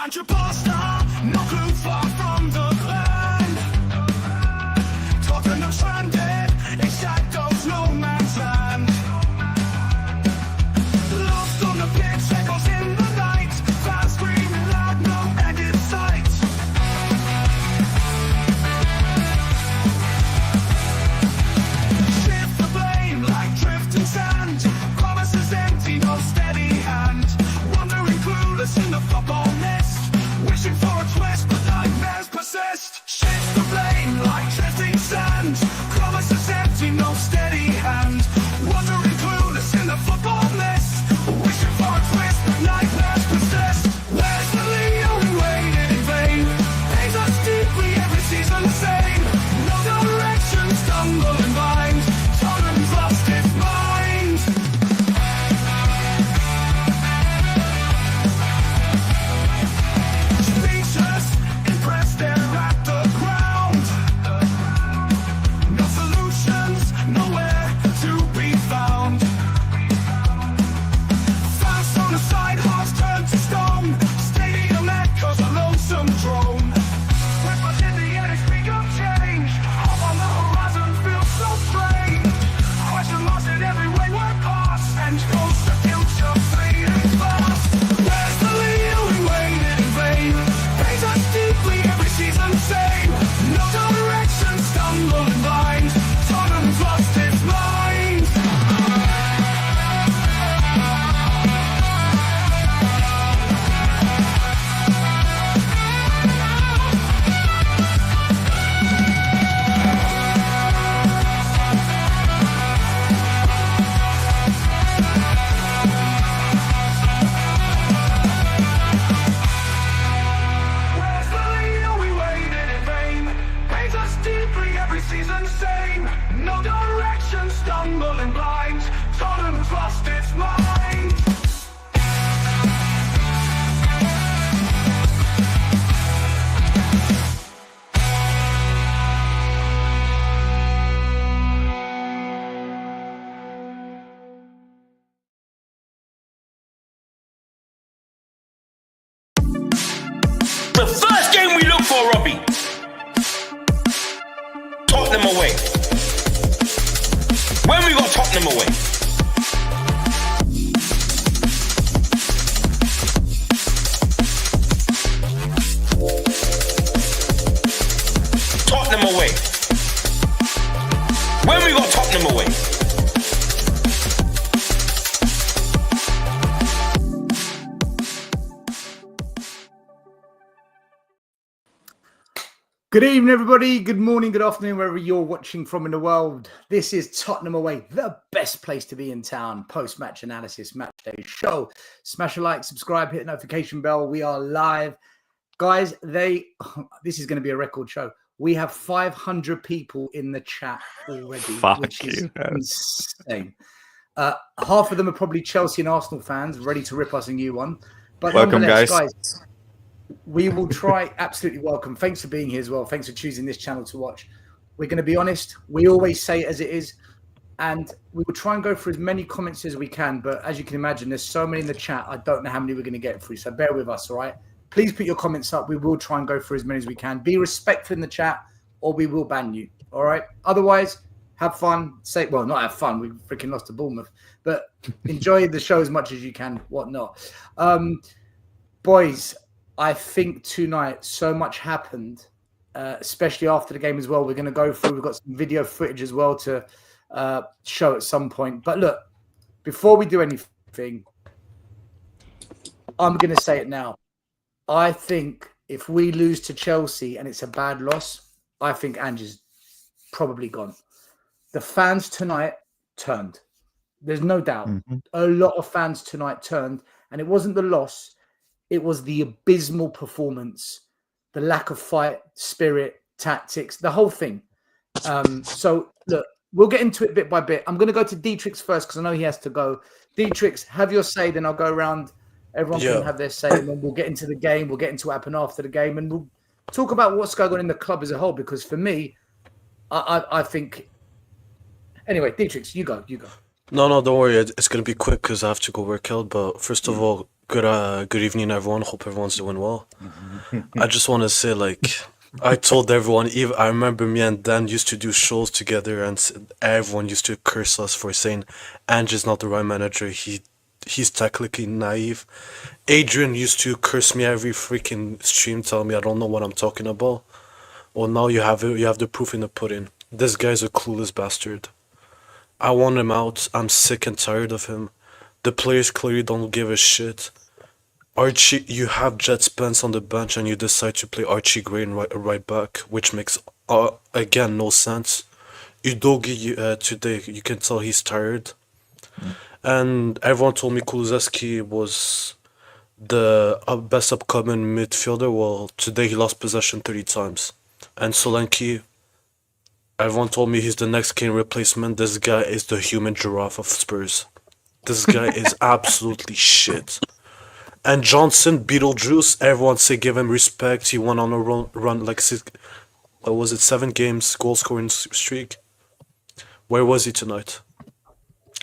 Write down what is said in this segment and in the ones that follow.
Find your pasta, no clue, far from the land. Tottenham stranded in shadows, no man's land. Lost on the pitch, echoes in the night. Fans screaming loud, no end in sight. Shift the blame like drifting sand. Promises empty, no steady hand. Wandering clueless in the football nest. Wishing for a twist, but nightmares persist. Shift the blame like drifting sand. Promises empty, no steady hand. Wandering clueless in the football nest. Wishing for a twist, but nightmares persist. Where's the Leo we waited in vain? Pains us deeply, every season the same. No direction, stumble and bind. Tottenham's lost its mind. Speechless, impressed, they're at the ground. No solutions, nowhere to be found. Fans on the side, hearts turned to stone. Stadium echoes a lonesome drone. Whispers in the air, they speak of change. Up on the horizon feels so strange. Question lost in every wayward pass. And goes the future fading fast. Where's the Leo we waited in vain? Pains us deeply, every season same. No direction, stumble and blind. Tottenham's lost its mind. Where's the Leo we waited in vain? Pains us deeply, every season same. No direction, stumbling blind. Tottenham's lost its mind. The first game we look for, Robbie. Tottenham away. When we got Tottenham away. Tottenham away. When we got Tottenham away. Good evening, everybody. Good morning, good afternoon, wherever you're watching from in the world. This is Tottenham Away, the best place to be in town. Post-match analysis, match day show. Smash a like, subscribe, hit the notification bell. We are live. Guys, this is going to be a record show. We have 500 people in the chat already, which is insane. Half of them are probably Chelsea and Arsenal fans, ready to rip us a new one. But Welcome, guys. We will try. Absolutely welcome. Thanks for being here as well. Thanks for choosing this channel to watch. We're going to be honest. We always say it as it is. And we will try and go through as many comments as we can. But as you can imagine, there's so many in the chat. I don't know how many we're going to get through. So bear with us, all right? Please put your comments up. We will try and go through as many as we can. Be respectful in the chat or we will ban you, all right? Otherwise, have fun. Well, not have fun. We freaking lost to Bournemouth. But enjoy the show as much as you can, whatnot. Boys, I think tonight so much happened, especially after the game as well. We're going to go through. We've got some video footage as well to show at some point. But look, before we do anything, I'm going to say it now. I think if we lose to Chelsea and it's a bad loss, I think Ange is probably gone. The fans tonight turned. There's no doubt. A lot of fans tonight turned. And it wasn't the loss. It was the abysmal performance, the lack of fight, spirit, tactics, the whole thing. So, look, we'll get into it bit by bit. I'm going to go to Dietrich first because I know he has to go. Dietrich, have your say, then I'll go around. Everyone can have their say, and then we'll get into the game. We'll get into what happened after the game, and we'll talk about what's going on in the club as a whole, because for me, I think... Anyway, Dietrich, you go. No, don't worry. It's going to be quick because I have to go work out. But first of all, Good evening, everyone. Hope everyone's doing well. I just want to say, I told everyone. Even I remember me and Dan used to do shows together, and everyone used to curse us for saying Ange is not the right manager. He's technically naive. Adrian used to curse me every freaking stream, telling me I don't know what I'm talking about. Well, now you have it. You have the proof in the pudding. This guy's a clueless bastard. I want him out. I'm sick and tired of him. The players clearly don't give a shit. Archie, you have Jet Spence on the bench and you decide to play Archie Gray in right back, which makes again no sense. Udogi today, you can tell he's tired, and everyone told me Kulusevski was the best upcoming midfielder. Well, today he lost possession 30 times, and Solanke. Everyone told me he's the next Kane replacement. This guy is the human giraffe of Spurs. This guy is absolutely shit. And Johnson, Beetlejuice, everyone say give him respect. He went on a run like six, what was it, 7 games goal scoring streak. Where was he tonight?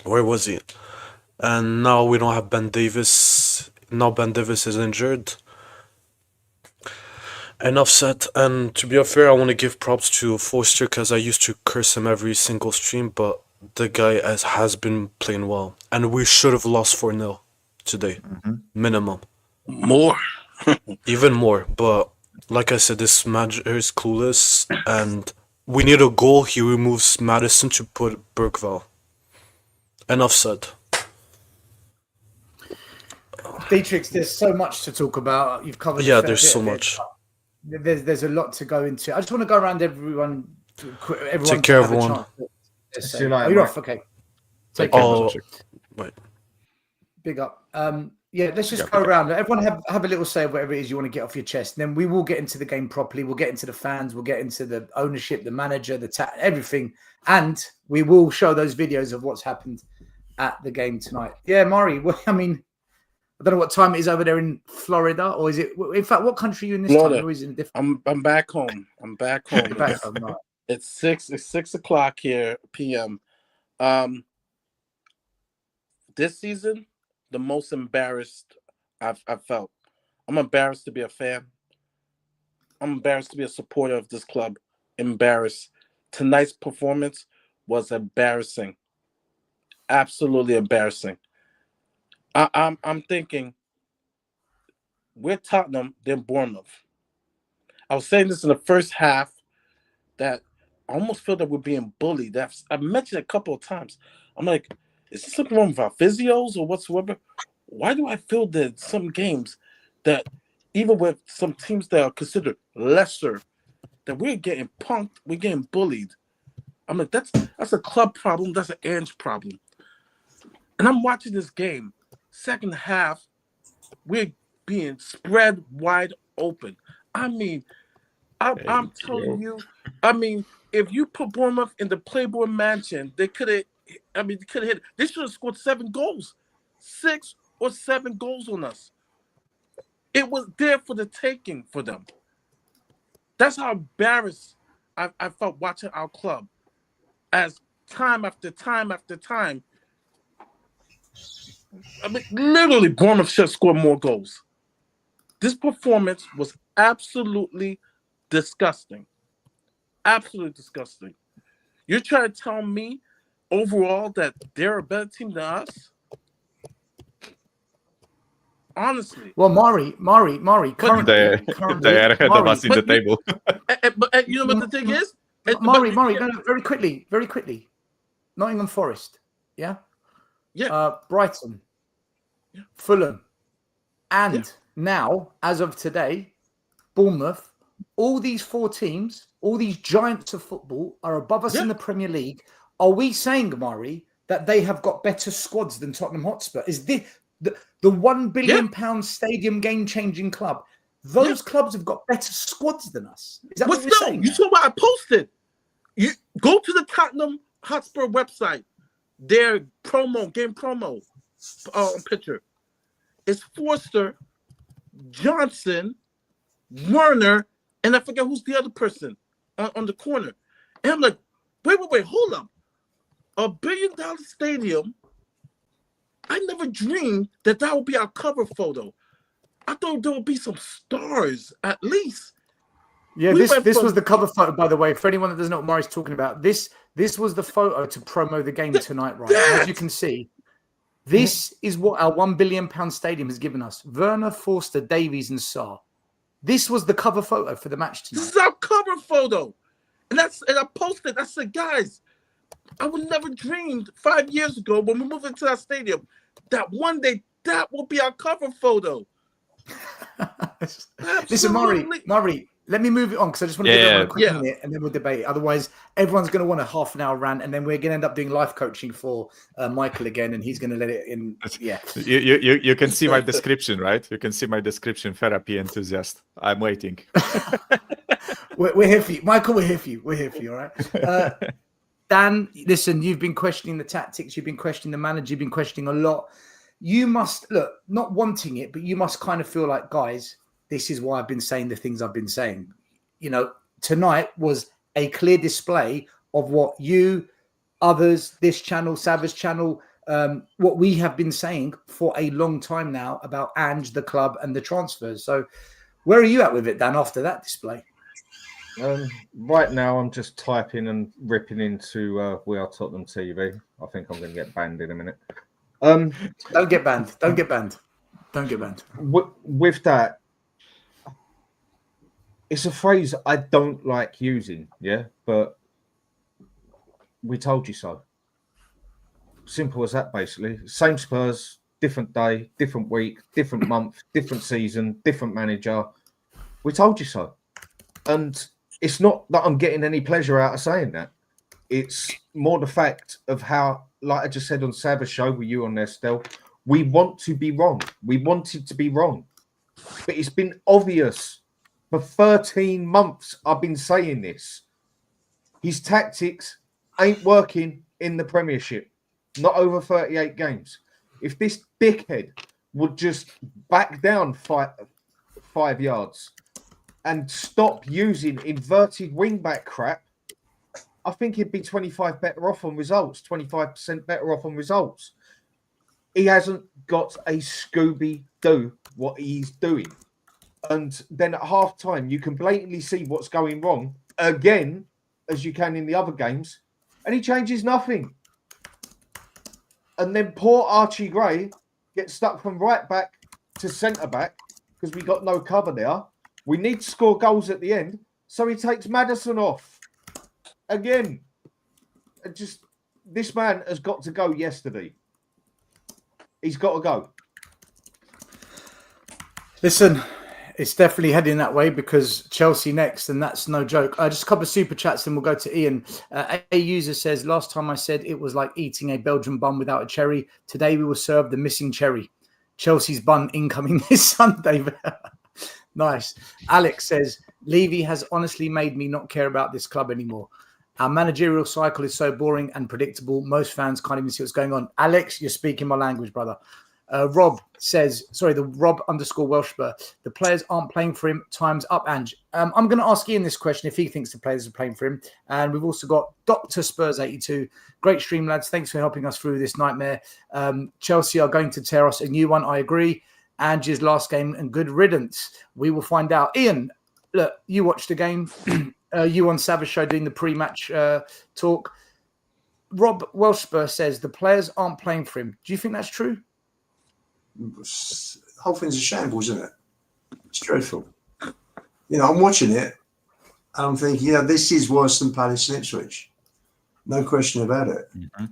Where was he? And now we don't have Ben Davis. Now Ben Davis is injured. Enough said. And to be fair, I want to give props to Forster because I used to curse him every single stream, but the guy has been playing well. And we should have lost 4-0 today. Minimum. More. Even more. But like I said, this manager is clueless. And we need a goal. He removes Madison to put Bergvall. Enough said. Dietrich, there's so much to talk about. You've covered. Yeah, there's so much. There's a lot to go into. I just want to go around everyone. Take care, everyone. See you later. You're off. Okay. Take care. Oh, wait. Big up. Yeah, let's just go around. Everyone have a little say of whatever it is you want to get off your chest. And then we will get into the game properly. We'll get into the fans. We'll get into the ownership, the manager, everything. And we will show those videos of what's happened at the game tonight. Yeah, Mari, well, I mean, I don't know what time it is over there in Florida, or is it? In fact, what country are you in this Florida. time? Or is it in different? I'm back home. I'm back home. Back home, right. It's 6 o'clock here p.m. This season, the most embarrassed I've felt. I'm embarrassed to be a fan. I'm embarrassed to be a supporter of this club. Embarrassed. Tonight's performance was embarrassing. Absolutely embarrassing. I'm thinking we're Tottenham, then Bournemouth. I was saying this in the first half that I almost feel that we're being bullied. I've mentioned it a couple of times. I'm like, is there something wrong with our physios or whatsoever? Why do I feel that some games that even with some teams that are considered lesser, that we're getting punked, we're getting bullied? I'm like, that's a club problem, that's an Ange problem. And I'm watching this game. Second half, we're being spread wide open. I mean, I'm telling you, I mean, if you put Bournemouth in the Playboy Mansion, they could have hit. They should have scored 7 goals, 6 or 7 goals on us. It was there for the taking for them. That's how embarrassed I felt watching our club. As time after time after time, I mean, literally, Bournemouth should have scored more goals. This performance was absolutely disgusting. Absolutely disgusting. You're trying to tell me overall that they're a better team than us? Honestly. Well, Mari, currently, they're ahead of us in the table. But you know what the thing is? Mari, no, very quickly. Nottingham Forest, yeah? Yeah. Brighton, Fulham, and now, as of today, Bournemouth. All these 4 teams, all these giants of football are above us in the Premier League. Are we saying, Mari, that they have got better squads than Tottenham Hotspur? Is this the £1 billion stadium game-changing club? Those clubs have got better squads than us. Is that what you're saying? You saw what I posted. You go to the Tottenham Hotspur website. Their game promo picture. It's Forster, Johnson, Werner, and I forget who's the other person on the corner. And I'm like, wait, hold up. $1 billion stadium I never dreamed that would be our cover photo. I thought there would be some stars at least. Yeah, this was the cover photo, by the way. For anyone that doesn't know what Murray's talking about, this was the photo to promo the game tonight, right? As you can see, this is what our £1 billion stadium has given us. Werner, Forster, Davies, and Sarr. This was the cover photo for the match tonight. This is our cover photo. And I posted, I said, guys, I would never dreamed 5 years ago when we moved into that stadium that one day that will be our cover photo. Listen, Murray, let me move it on because I just want to give everyone a quick minute and then we'll debate. Otherwise, everyone's going to want a half an hour rant and then we're going to end up doing life coaching for Michael again and he's going to let it in. Yeah. You can see my description, right? You can see my description, therapy enthusiast. I'm waiting. we're here for you. Michael, we're here for you. We're here for you, all right? Dan, listen, you've been questioning the tactics. You've been questioning the manager. You've been questioning a lot. You must, look, not wanting it, but you must kind of feel like, guys, this is why I've been saying the things I've been saying. You know, tonight was a clear display of what you, others, this channel, Savage channel, what we have been saying for a long time now about Ange, the club, and the transfers. So where are you at with it, Dan, after that display? Right now, I'm just typing and ripping into We Are Tottenham TV. I think I'm going to get banned in a minute. Don't get banned. Don't get banned. Don't get banned. With that, it's a phrase I don't like using, yeah? But we told you so. Simple as that, basically. Same Spurs, different day, different week, different month, different season, different manager. We told you so. And it's not that I'm getting any pleasure out of saying that. It's more the fact of how, like I just said on Sav's show with you on there, Stel, we want to be wrong. We wanted to be wrong. But it's been obvious. For 13 months, I've been saying this. His tactics ain't working in the Premiership. Not over 38 games. If this dickhead would just back down 5 yards and stop using inverted wing-back crap, I think he'd be 25% better off on results. He hasn't got a Scooby-Doo what he's doing. And then at half-time, you can blatantly see what's going wrong again, as you can in the other games, and he changes nothing. And then poor Archie Gray gets stuck from right back to centre-back because we got no cover there. We need to score goals at the end, so he takes Maddison off. Again, this man has got to go yesterday. He's got to go. Listen, it's definitely heading that way because Chelsea next, and that's no joke. Just a couple of super chats, and we'll go to Ian. A user says, last time I said it was like eating a Belgian bun without a cherry. Today we will serve the missing cherry. Chelsea's bun incoming this Sunday. Nice. Alex says, Levy has honestly made me not care about this club anymore. Our managerial cycle is so boring and predictable. Most fans can't even see what's going on. Alex, you're speaking my language, brother. Rob says, the Rob_Welshber, the players aren't playing for him. Time's up, Ange. I'm going to ask Ian this question if he thinks the players are playing for him. And we've also got Dr. Spurs82. Great stream, lads. Thanks for helping us through this nightmare. Chelsea are going to tear us a new one. I agree. Ange's last game and good riddance. We will find out. Ian, look, you watched the game. You on Savage Show doing the pre-match talk. Rob Welshber says the players aren't playing for him. Do you think that's true? The whole thing's a shambles, isn't it? It's dreadful. You know, I'm watching it and I'm thinking, this is worse than Palace and Ipswich. No question about it. Mm-hmm.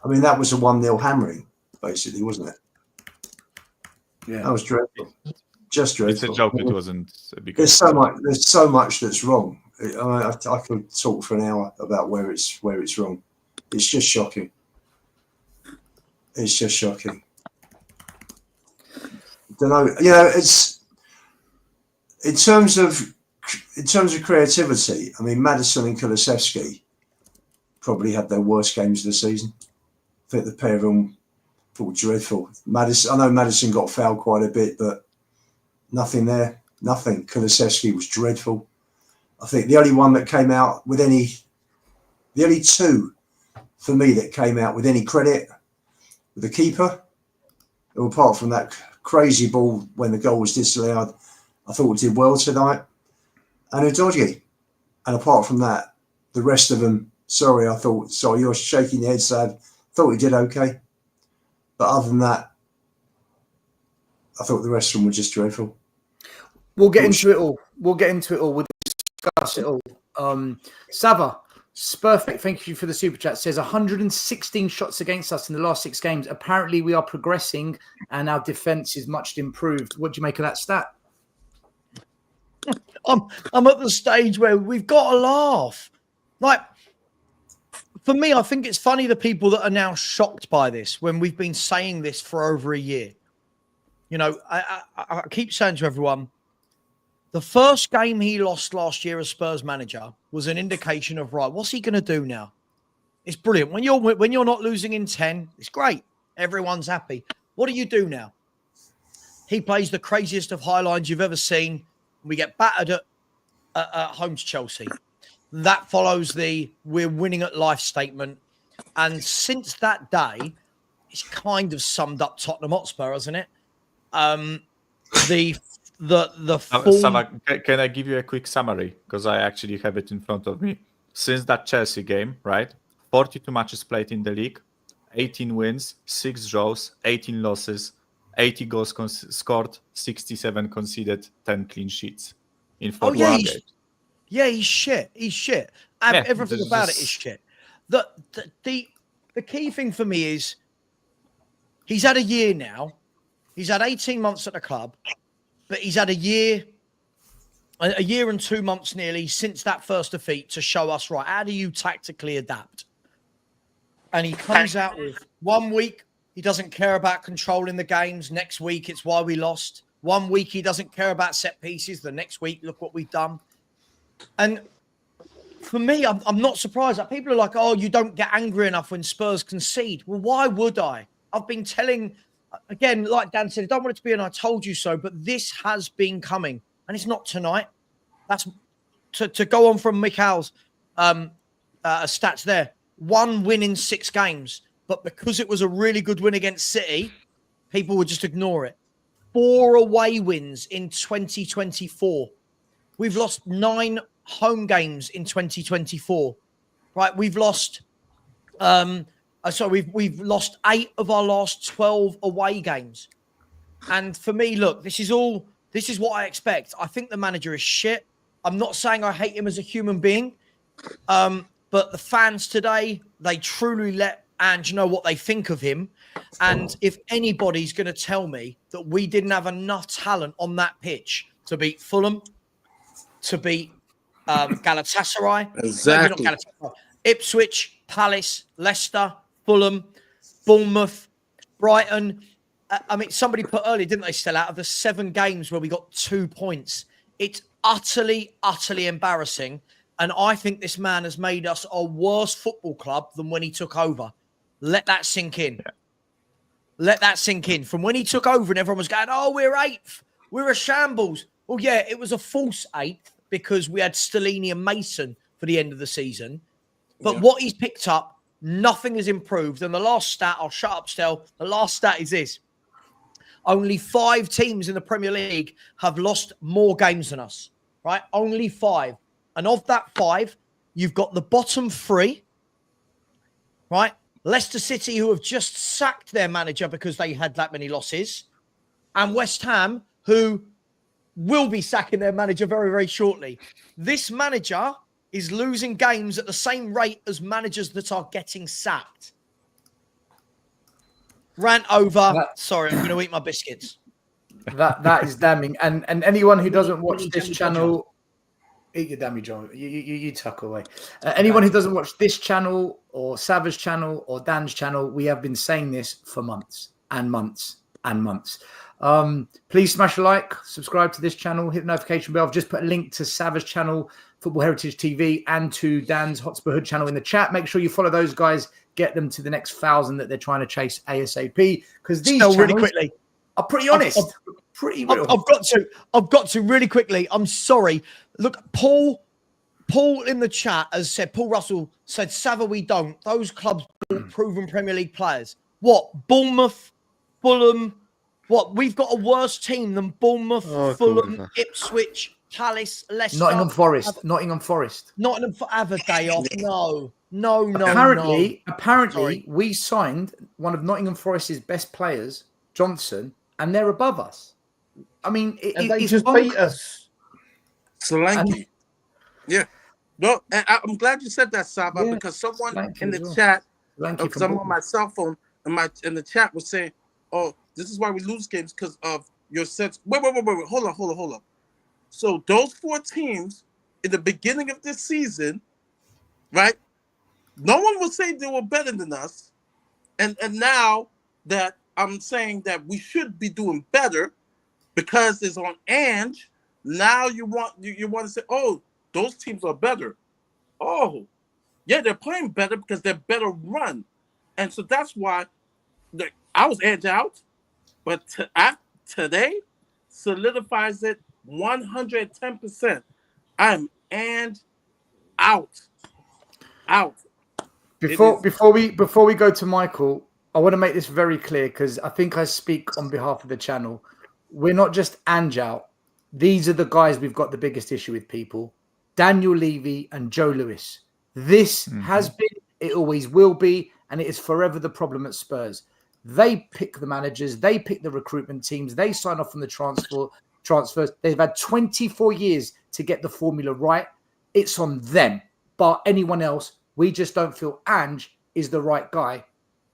I mean, that was a 1-0 hammering, basically, wasn't it? Yeah. That was dreadful. Just dreadful. It's a joke. It wasn't. There's so much that's wrong. I could talk for an hour about where it's wrong. It's just shocking. It's just shocking. Don't know. It's in terms of creativity. I mean, Maddison and Kulusevski probably had their worst games of the season. I think the pair of them thought dreadful. I know Maddison got fouled quite a bit, but nothing there. Nothing. Kulusevski was dreadful. I think the only one that came out with the only two for me that came out with any credit were the keeper apart from that crazy ball when the goal was disallowed, I thought we did well tonight. And Udogie. And apart from that, the rest of them, sorry, you're shaking your head sad. Thought we did okay. But other than that, I thought the rest of them were just dreadful. We'll get into it all. We'll discuss it all. Sava, Spurfect, thank you for the super chat. Says 116 shots against us in the last 6 games. Apparently, we are progressing and our defense is much improved. What do you make of that stat? I'm at the stage where we've got to laugh. Like, for me, I think it's funny the people that are now shocked by this when we've been saying this for over a year. You know, I keep saying to everyone, the first game he lost last year as Spurs manager was an indication of, right, what's he going to do now? It's brilliant. When you're not losing in 10, it's great. Everyone's happy. What do you do now? He plays the craziest of high lines you've ever seen. We get battered at home to Chelsea. That follows the we're winning at life statement. And since that day, it's kind of summed up Tottenham Hotspur, hasn't it? The form... Sava, can I give you a quick summary? Because I actually have it in front of me. Since that Chelsea game, right? 42 matches played in the league, 18 wins, 6 draws, 18 losses, 80 goals scored, 67 conceded, 10 clean sheets in 41 games. Yeah, he's shit. He's shit. Everything about it is shit. The key thing for me is he's had a year now. He's had 18 months at the club, but he's had a year and 2 months nearly since that first defeat to show us, right, how do you tactically adapt? And he comes out with 1 week, he doesn't care about controlling the games. Next week, it's why we lost. 1 week, he doesn't care about set pieces. The next week, look what we've done. And for me, I'm not surprised. Like, people are like, oh, you don't get angry enough when Spurs concede. Well, why would I? I've been telling, again, like Dan said, I don't want it to be an I told you so, but this has been coming. And it's not tonight. That's to go on from Mikhail's stats there. 1 win in 6 games. But because it was a really good win against City, people would just ignore it. 4 away wins in 2024. We've lost 9 home games in 2024. Right? We've lost we've lost 8 of our last 12 away games. And for me, look, this is what I expect. I think the manager is shit. I'm not saying I hate him as a human being. But the fans today, they truly let Ange know what they think of him. And if anybody's going to tell me that we didn't have enough talent on that pitch to beat Fulham, to beat Galatasaray, Exactly. Maybe not Galatasaray, Ipswich, Palace, Leicester, Fulham, Bournemouth, Brighton. I mean, somebody put earlier, didn't they, Still, out of the 7 games where we got 2 points. It's utterly, utterly embarrassing. And I think this man has made us a worse football club than when he took over. Let that sink in. Yeah. Let that sink in. From when he took over and everyone was going, oh, we're 8th. We're a shambles. Well, yeah, it was a false 8th because we had Stellini and Mason for the end of the season. But what he's picked up, nothing has improved. And the last stat, I'll shut up, Stel. The last stat is this. Only 5 teams in the Premier League have lost more games than us, right? Only 5. And of that 5, you've got the bottom 3, right? Leicester City, who have just sacked their manager because they had that many losses, and West Ham, who will be sacking their manager very, very shortly. This manager is losing games at the same rate as managers that are getting sacked. Rant over. Sorry, I'm going to eat my biscuits. That is damning. And anyone who doesn't watch this channel... Eat your dammy, John. You tuck away. Anyone who doesn't watch this channel or Sava's channel or Dan's channel, we have been saying this for months and months and months. Please smash a like, subscribe to this channel, hit the notification bell. I've just put a link to Sava's channel, Football Heritage TV, and to Dan's Hotspur Hood channel in the chat. Make sure you follow those guys. Get them to the next 1,000 that they're trying to chase ASAP. Because these channels really quickly are pretty honest. Pretty real. I've got to really quickly. I'm sorry. Look, Paul in the chat has said, Paul Russell said, Sava, we don't. Those clubs bought proven Premier League players. What? Bournemouth, Fulham, What, we've got a worse team than Bournemouth, Oh, Fulham, kurwa. Ipswich, Palace, Leicester. Nottingham Forest. Nottingham Forest. Nottingham for have a day off. No. Apparently, Sorry. we signed one of Nottingham Forest's best players, Johnson, and they're above us. I mean, And they it's just bonkers. beat us. Solanke. Yeah. No, and I'm glad you said that, Saba, Yeah, because someone Solanke in as the well. chat, Solanke because from I'm on my Bournemouth. cell phone, in the chat was saying, "Oh, this is why we lose games because of your sense." Wait, hold on. So those 4 teams in the beginning of this season, right? No one will say they were better than us, and now that I'm saying that we should be doing better because it's on Ange. Now you want to say, "Oh, those teams are better." Oh, yeah, they're playing better because they're better run, and so that's why I was Ange out, but today solidifies it 110%. I'm Ange out. Before we go to Michael, I want to make this very clear because I think I speak on behalf of the channel. We're not just Ange out. These are the guys we've got the biggest issue with, people. Daniel Levy and Joe Lewis. This has been, it always will be, and it is forever the problem at Spurs. They pick the managers, they pick the recruitment teams, they sign off on the transfers. They've had 24 years to get the formula right. It's on them. But anyone else, we just don't feel Ange is the right guy,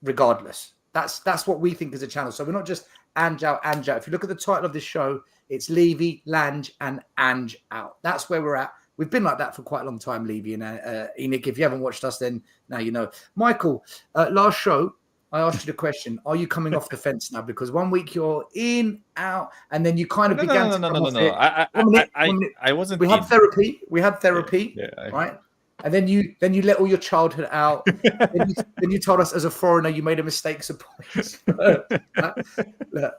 regardless. That's what we think as a channel. So we're not just Ange out, Ange out. If you look at the title of this show, it's Levy, Lange, and Ange out. That's where we're at. We've been like that for quite a long time, Levy and ENIC. If you haven't watched us, then now you know. Michael, last show, I asked you the question, are you coming off the fence now? Because 1 week you're in, out, and then you kind of began to come off it. I wasn't. We had therapy. Yeah, right? And then you let all your childhood out. then you told us as a foreigner you made a mistake. Look,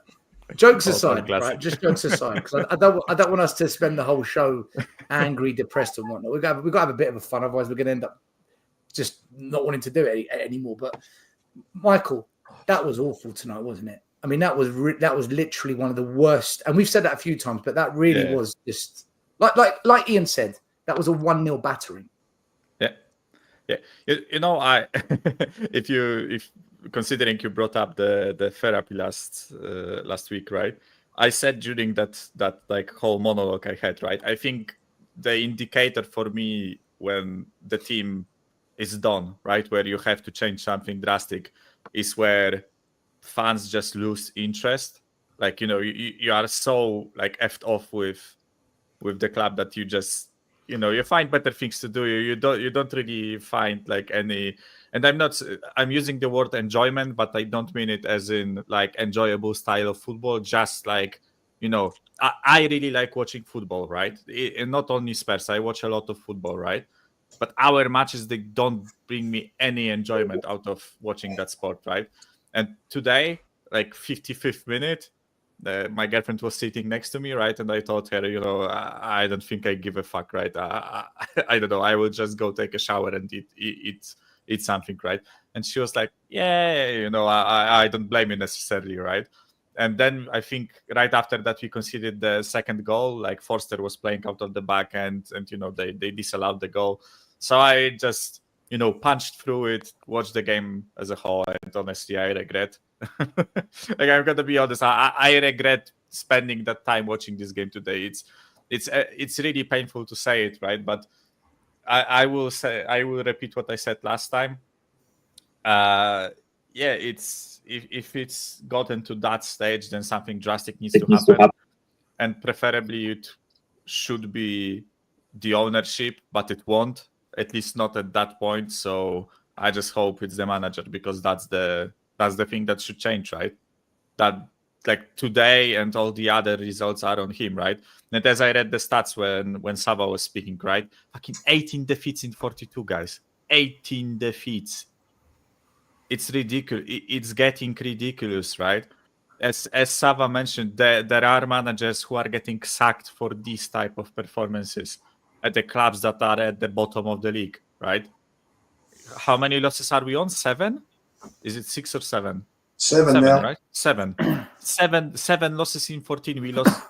jokes aside, right? Just jokes aside, because I don't want us to spend the whole show angry, depressed, and whatnot. We've got to have a bit of a fun, otherwise we're going to end up just not wanting to do it anymore. But Michael, that was awful tonight, wasn't it? I mean, that was literally one of the worst, and we've said that a few times, but that really was just like Ian said, that was a 1-0 battering. Yeah. You know, I if considering you brought up the therapy last week, right? I said during that like whole monologue I had, right? I think the indicator for me when the team is done, right, where you have to change something drastic, is where fans just lose interest. Like, you know, you are so like effed off with the club that you just, you know, you find better things to do. You don't really find like any, and I'm using the word enjoyment, but I don't mean it as in like enjoyable style of football. Just like, you know, I really like watching football, right? And not only Spurs, I watch a lot of football, right? But our matches, they don't bring me any enjoyment out of watching that sport, right? And today, like 55th minute, my girlfriend was sitting next to me, right? And I told her, you know, I don't think I give a fuck, right? I don't know. I will just go take a shower and eat something, right? And she was like, yeah, you know, I don't blame you necessarily, right? And then I think right after that we conceded the second goal. Like Forster was playing out of the back and you know they disallowed the goal. So I just, you know, punched through it, watched the game as a whole, and honestly I regret. Like, I'm gonna be honest, I regret spending that time watching this game today. It's really painful to say it, right? But I will repeat what I said last time. Yeah, if it's gotten to that stage, then something drastic needs to happen, and preferably it should be the ownership, but it won't, at least not at that point. So I just hope it's the manager, because that's the thing that should change, right? That, like, today and all the other results are on him, right? And as I read the stats when Sava was speaking, right? Fucking 18 defeats in 42, guys. 18 defeats. It's ridiculous. It's getting ridiculous, right? As Sava mentioned, there are managers who are getting sacked for these type of performances at the clubs that are at the bottom of the league, right? How many losses are we on? 7? Is it 6 or 7? 7 7 now. right? 7. seven losses in 14. We lost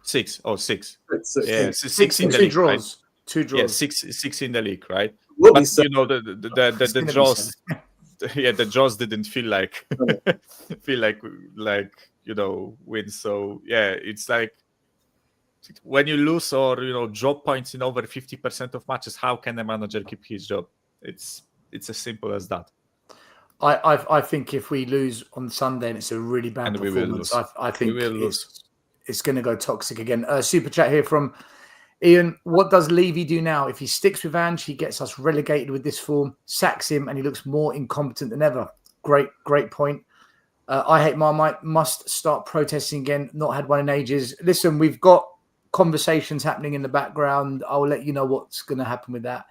6. Oh, 6. Yeah, six in the two league, draws. right? Two draws. Yeah, six in the league, right? What we But said, you know the gonna be draws. Yeah, the draws didn't feel like wins. So yeah, it's like when you lose or drop points in over 50% of matches, how can a manager keep his job? It's as simple as that. I think if we lose on Sunday and it's a really bad And we will performance, lose. I think We will lose. it's going to go toxic again. Super chat here from Ian. What does Levy do now? If he sticks with Ange, he gets us relegated with this form, sacks him, and he looks more incompetent than ever. Great point. I hate Marmite. Must start protesting again. Not had one in ages. Listen, we've got conversations happening in the background. I'll let you know what's going to happen with that.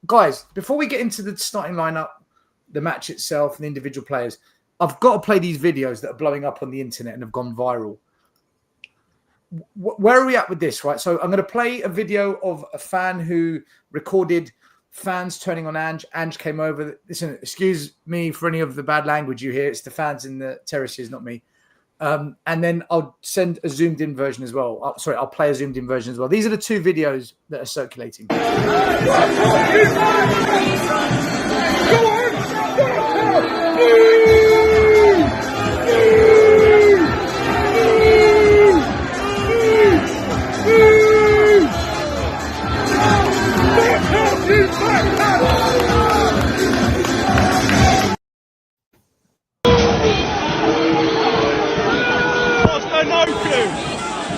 Guys, before we get into the starting lineup, the match itself, and the individual players, I've got to play these videos that are blowing up on the internet and have gone viral. Where are we at with this, right? So I'm going to play a video of a fan who recorded fans turning on Ange. Ange came over. Listen, excuse me for any of the bad language you hear. It's the fans in the terraces, not me. And then I'll send a zoomed-in version as well. I'll play a zoomed-in version as well. These are the two videos that are circulating.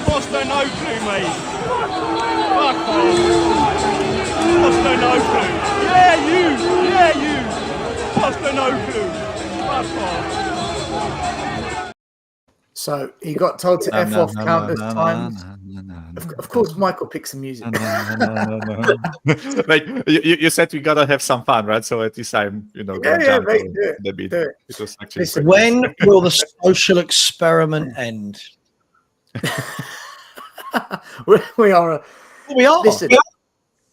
Foster, no clue, mate. Fuck off. Foster, no clue. Yeah, you. Foster, no clue. Fuck off. So he got told to F off countless times. Of course, Michael picks some music. Like you said, we gotta have some fun, right? So at least I'm, gonna jump mate, on do the beat. do it. It was actually Listen, quite When will the social experiment end? we are. We are. Listen,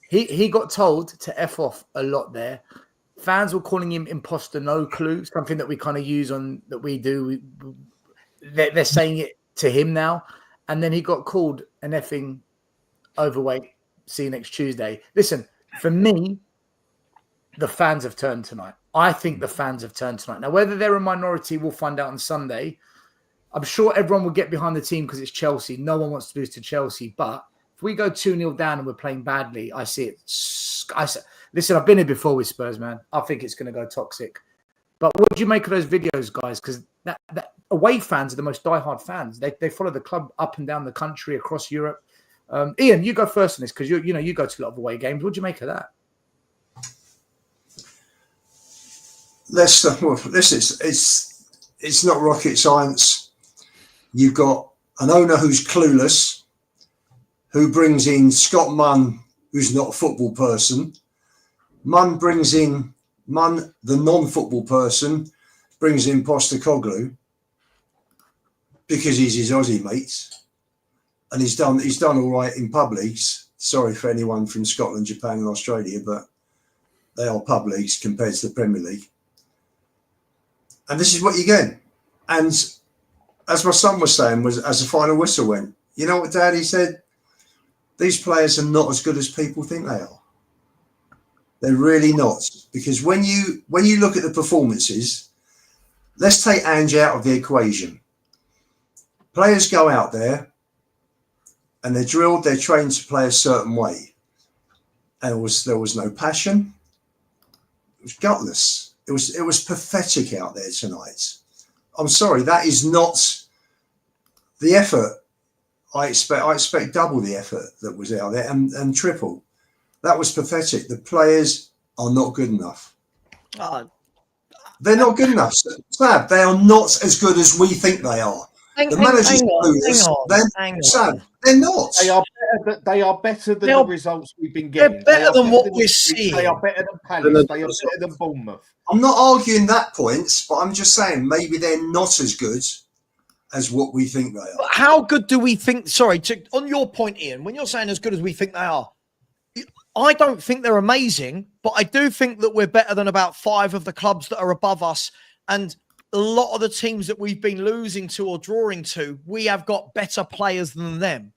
he got told to F off a lot there. Fans were calling him imposter, no clue, something that we kind of use on that we do. They're saying it to him now. And then he got called an effing overweight. See you next Tuesday. Listen, for me, the fans have turned tonight. I think the fans have turned tonight. Now, whether they're a minority, we'll find out on Sunday. I'm sure everyone will get behind the team because it's Chelsea. No one wants to lose to Chelsea. But if we go 2-0 down and we're playing badly, I see it. Listen, I've been here before with Spurs, man. I think it's going to go toxic. But what do you make of those videos, guys? Because that away fans are the most diehard fans. They follow the club up and down the country, across Europe. Ian, you go first on this because you go to a lot of away games. What do you make of that? It's not rocket science. You've got an owner who's clueless, who brings in Scott Munn, who's not a football person. Munn, the non-football person, brings in Postecoglou because he's his Aussie mates, and he's done all right in pub leagues. Sorry for anyone from Scotland, Japan, and Australia, but they are pub leagues compared to the Premier League. And this is what you get. And as my son was saying, as the final whistle went, you know what Daddy said? These players are not as good as people think they are. They're really not. Because when you look at the performances, let's take Ange out of the equation. Players go out there and they're drilled, they're trained to play a certain way. And there was no passion. It was gutless. It was pathetic out there tonight. I'm sorry, that is not the effort. I expect double the effort that was out there and triple. That was pathetic. The players are not good enough. They're not good enough. Sab, they are not as good as we think they are. The manager's Sam, they're not. They are better than the results we've been getting. They're better than what we're seeing. They are better than Palace. They are better than Bournemouth. I'm not arguing that point, but I'm just saying maybe they're not as good as what we think they are. But how good do we think? Sorry, on your point, Ian, when you're saying as good as we think they are, I don't think they're amazing, but I do think that we're better than about 5 of the clubs that are above us. And a lot of the teams that we've been losing to or drawing to, we have got better players than them.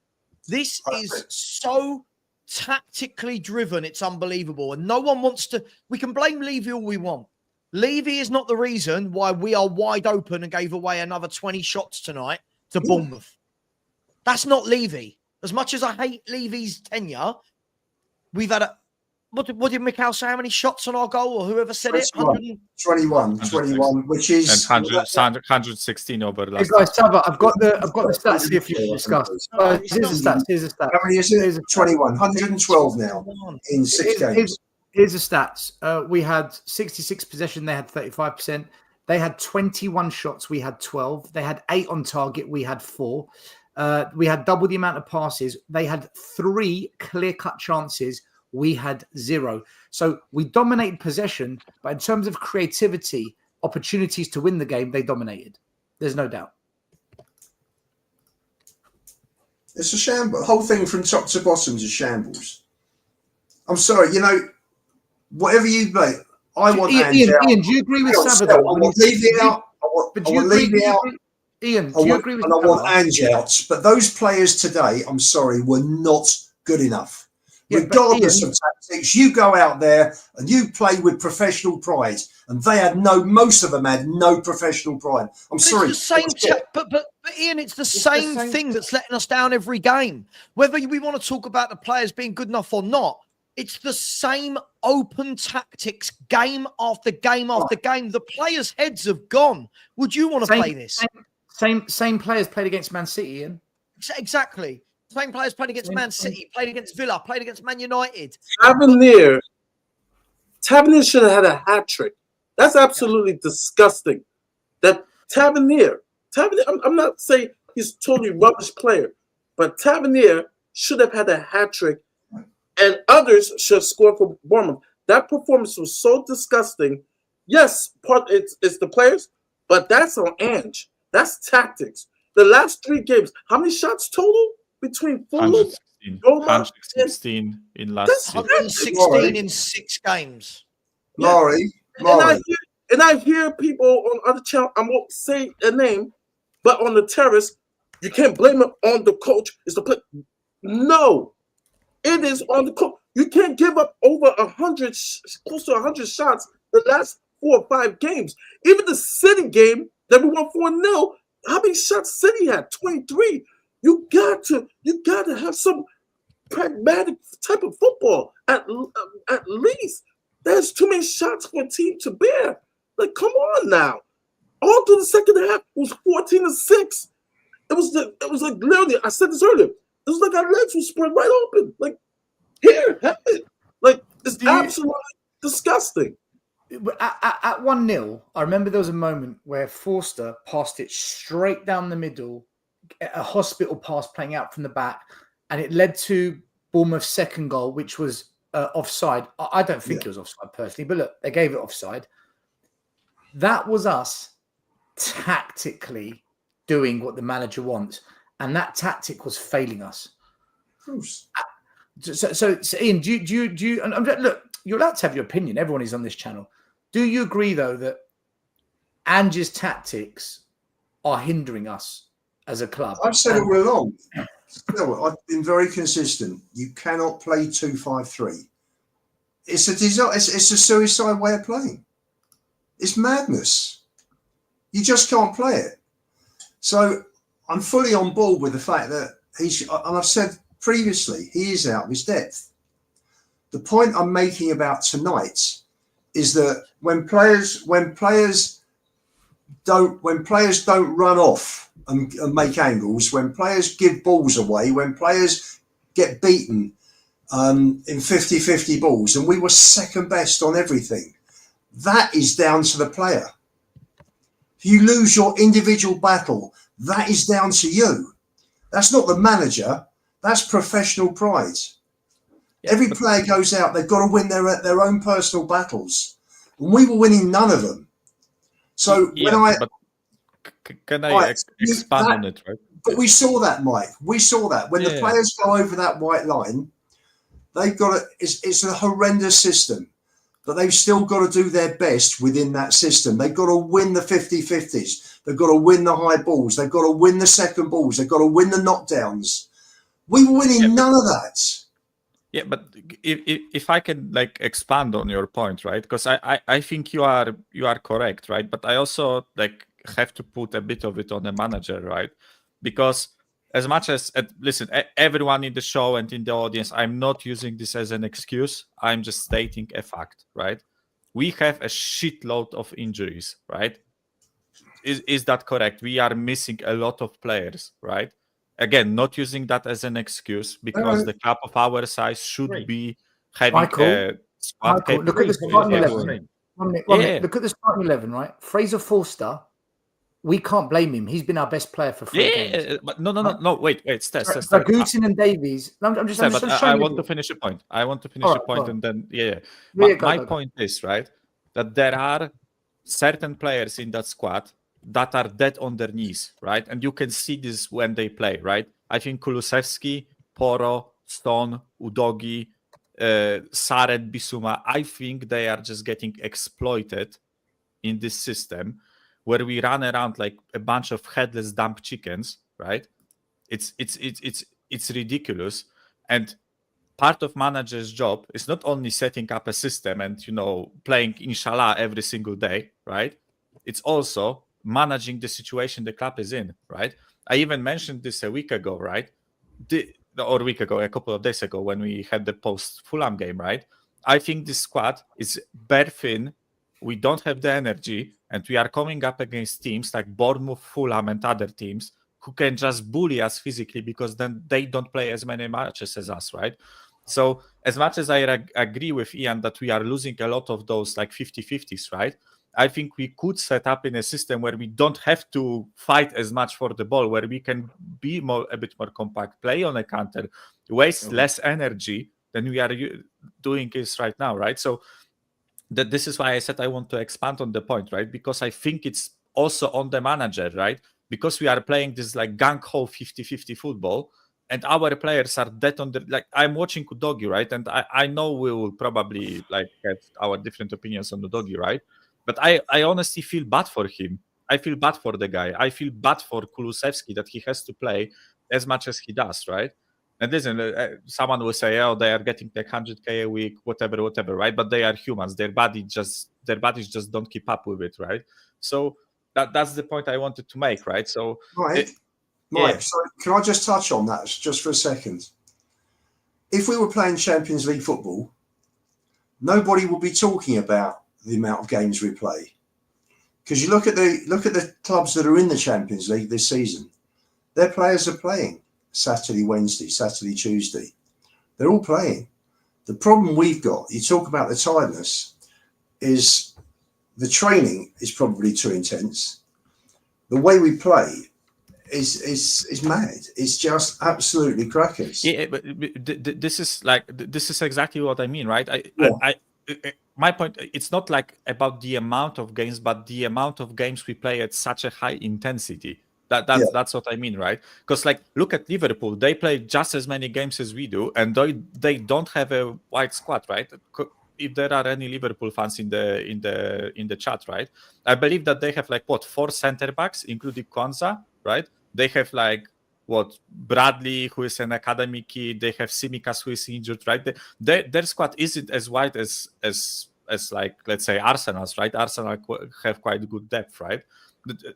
This is so tactically driven. It's unbelievable. And no one wants to, we can blame Levy all we want. Levy is not the reason why we are wide open and gave away another 20 shots tonight to Bournemouth. That's not Levy. As much as I hate Levy's tenure, we've had a, what did Mikhail say? How many shots on our goal, or whoever said it? 21, which is 116 over the last. Hey guys, Sava, I've got the stats here for you to discuss. Here's the stats. Here's the stats. How many is it? 21, 112 now in 6 games. Here's the stats. We had 66 possession. They had 35%. They had 21 shots. We had 12. They had 8 on target. We had 4. We had double the amount of passes. They had 3 clear-cut chances. We had 0. So we dominated possession, but in terms of creativity, opportunities to win the game, they dominated. There's no doubt. It's a shambles. The whole thing from top to bottom is a shambles. I'm sorry, whatever you play, I want Ange out. Ian, do you agree with Sava? I want Levy out. I want Levy out. Ian, do you agree with Sava? And I want Ange out. But those players today, I'm sorry, were not good enough. Yeah, regardless of tactics, you go out there and you play with professional pride, and most of them had no professional pride. I'm sorry. It's the same, but Ian, it's the same thing that's letting us down every game. Whether we want to talk about the players being good enough or not, it's the same open tactics, game after game after game. The players' heads have gone. Would you want to play this? Same players played against Man City, Ian. Exactly. Same players played against Man City, played against Villa, played against Man United. Tavernier should have had a hat trick. That's absolutely disgusting. That Tavernier, I'm not saying he's a totally rubbish player, but Tavernier should have had a hat trick, and others should have scored for Bournemouth. That performance was so disgusting. Yes, it's the players, but that's on Ange. That's tactics. The last 3 games, how many shots total? Between 116 in last 116 in 6 games. Laurie. And I hear people on other channel, I won't say a name, but on the terrace, you can't blame it on the coach. It's the play. No, it is on the coach. You can't give up over 100, close to 100 shots the last 4 or 5 games. Even the City game that we won 4-0, how many shots City had? 23. You got to have some pragmatic type of football. At least there's too many shots for a team to bear. Like, come on now. All through the second half was 14-6. It was like literally. I said this earlier. It was like our legs were spread right open. Like, here, have it. Like, it's absolutely disgusting. At 1-0, I remember there was a moment where Forster passed it straight down the middle, a hospital pass playing out from the back, and it led to Bournemouth's second goal, which was offside. I don't think it was offside personally, but look, they gave it offside. That was us tactically doing what the manager wants, and that tactic was failing us. So Ian, do you? And look, you're allowed to have your opinion. Everyone is on this channel. Do you agree though that Ange's tactics are hindering us as a club? I've said it all along. I've been very consistent. You cannot play 2-5-3. It's a suicide way of playing. It's madness. You just can't play it. So I'm fully on board with the fact that and I've said previously, he is out of his depth. The point I'm making about tonight is that when players don't run off and make angles, when players give balls away, when players get beaten in 50-50 balls, and we were second best on everything, that is down to the player. If you lose your individual battle, that is down to you. That's not the manager. That's professional pride. Every player goes out, they've got to win their own personal battles. And we were winning none of them. So can I expand on it, right? But we saw that, Mike. We saw that. When the players go over that white line, they've got it's a horrendous system. but they've still got to do their best within that system. They've got to win the 50-50s. They've got to win the high balls. They've got to win the second balls. They've got to win the knockdowns. We were winning none of that. Yeah, but if I can like expand on your point, right? Because I think you are correct, right? But I also like have to put a bit of it on the manager, right? Because as much as listen, everyone in the show and in the audience, I'm not using this as an excuse. I'm just stating a fact, right? We have a shitload of injuries, right? Is that correct? We are missing a lot of players, right? Again, not using that as an excuse because the club of our size should be having Michael, a squad Michael, look at the capable. starting 11. One minute. Look at the starting 11, right? Fraser Forster, we can't blame him. He's been our best player for 3 games. But no. Wait. Steph. Gutin and Davies. I'm just I want to finish a point. And then My point is, right, that there are certain players in that squad that are dead on their knees, right? And you can see this when they play, right? I think Kulusevski, Poro, Stone, Udogi, Saret, Bissouma, I think they are just getting exploited in this system where we run around like a bunch of headless dumb chickens, right? It's ridiculous. And part of manager's job is not only setting up a system and playing inshallah every single day, right? It's also managing the situation the club is in, right? I even mentioned this a week ago, right? A couple of days ago when we had the post-Fulham game, right? I think this squad is bare thin. We don't have the energy, and we are coming up against teams like Bournemouth, Fulham, and other teams who can just bully us physically because then they don't play as many matches as us, right? So as much as I agree with Ian that we are losing a lot of those like 50-50s, right? I think we could set up in a system where we don't have to fight as much for the ball, where we can be a bit more compact, play on a counter, waste less energy than we are doing this right now, right? So this is why I said I want to expand on the point, right? Because I think it's also on the manager, right? Because we are playing this like gung-ho 50-50 football, and our players are dead on the like. I'm watching Udogi, right? And I know we will probably like have our different opinions on Udogi, right? But I honestly feel bad for him. I feel bad for the guy. I feel bad for Kulusevski that he has to play as much as he does, right? And listen, someone will say, "Oh, they are getting like 100K a week, whatever," right? But they are humans. Their bodies just don't keep up with it, right? So that's the point I wanted to make, right? So, Mike, so can I just touch on that just for a second? If we were playing Champions League football, nobody would be talking about the amount of games we play, because you look at the clubs that are in the Champions League this season. Their players are playing Saturday, Wednesday, Saturday, Tuesday. They're all playing. The problem we've got, you talk about the tiredness, is the training is probably too intense. The way we play is mad. It's just absolutely crackers. Yeah, but this is exactly what I mean, right? My point, it's not like about the amount of games, but the amount of games we play at such a high intensity. That's what I mean, right? Because like look at Liverpool, they play just as many games as we do, and they don't have a wide squad, right? If there are any Liverpool fans in the chat, right? I believe that they have like 4 center backs, including Kwanzaa, right? They have like Bradley, who is an academy kid. They have Tsimikas, who is injured, right? Their squad isn't as wide as like, let's say, Arsenal's, right? Arsenal have quite good depth, right?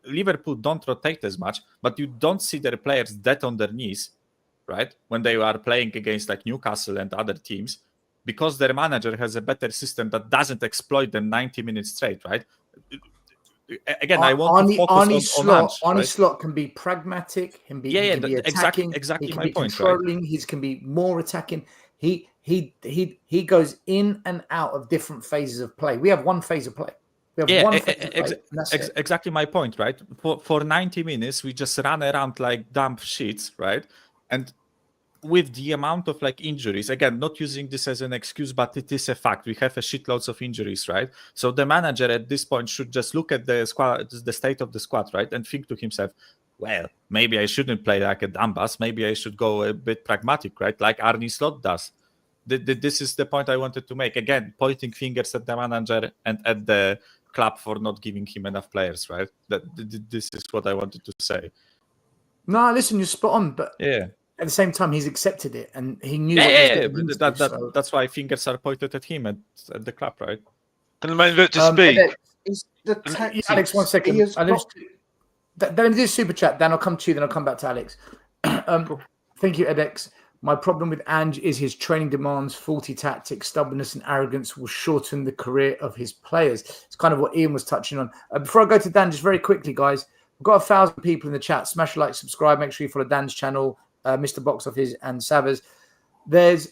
Liverpool don't rotate as much, but you don't see their players dead on their knees, right? When they are playing against like Newcastle and other teams, because their manager has a better system that doesn't exploit them 90 minutes straight, right? Again, I want to focus on Ange, Arne Slot can be pragmatic, can be attacking, exactly he can my be point, controlling, right? he can be more attacking. He goes in and out of different phases of play. We have one phase of play. Exactly my point, right? For 90 minutes, we just run around like dumb shits, right? And with the amount of like injuries, again, not using this as an excuse, but it is a fact. We have a shitloads of injuries, right? So the manager at this point should just look at the squad, the state of the squad, right? And think to himself, well, maybe I shouldn't play like a dumbass. Maybe I should go a bit pragmatic, right? Like Arne Slot does. This is the point I wanted to make. Again, pointing fingers at the manager and at the club for not giving him enough players, right? This is what I wanted to say. No, listen, you're spot on, but Yeah. at the same time, he's accepted it, and he knew. That's why fingers are pointed at him at the club, right? Can the main event just speak? Alex, 1 second. Then do super chat. Then I'll come to you. Then I'll come back to Alex. Thank you, Edex. My problem with Ange is his training demands, faulty tactics, stubbornness, and arrogance will shorten the career of his players. It's kind of what Ian was touching on. Before I go to Dan, just very quickly, guys, we've got 1,000 people in the chat. Smash a like, subscribe. Make sure you follow Dan's channel, Mr. Box Office, and Savas. There's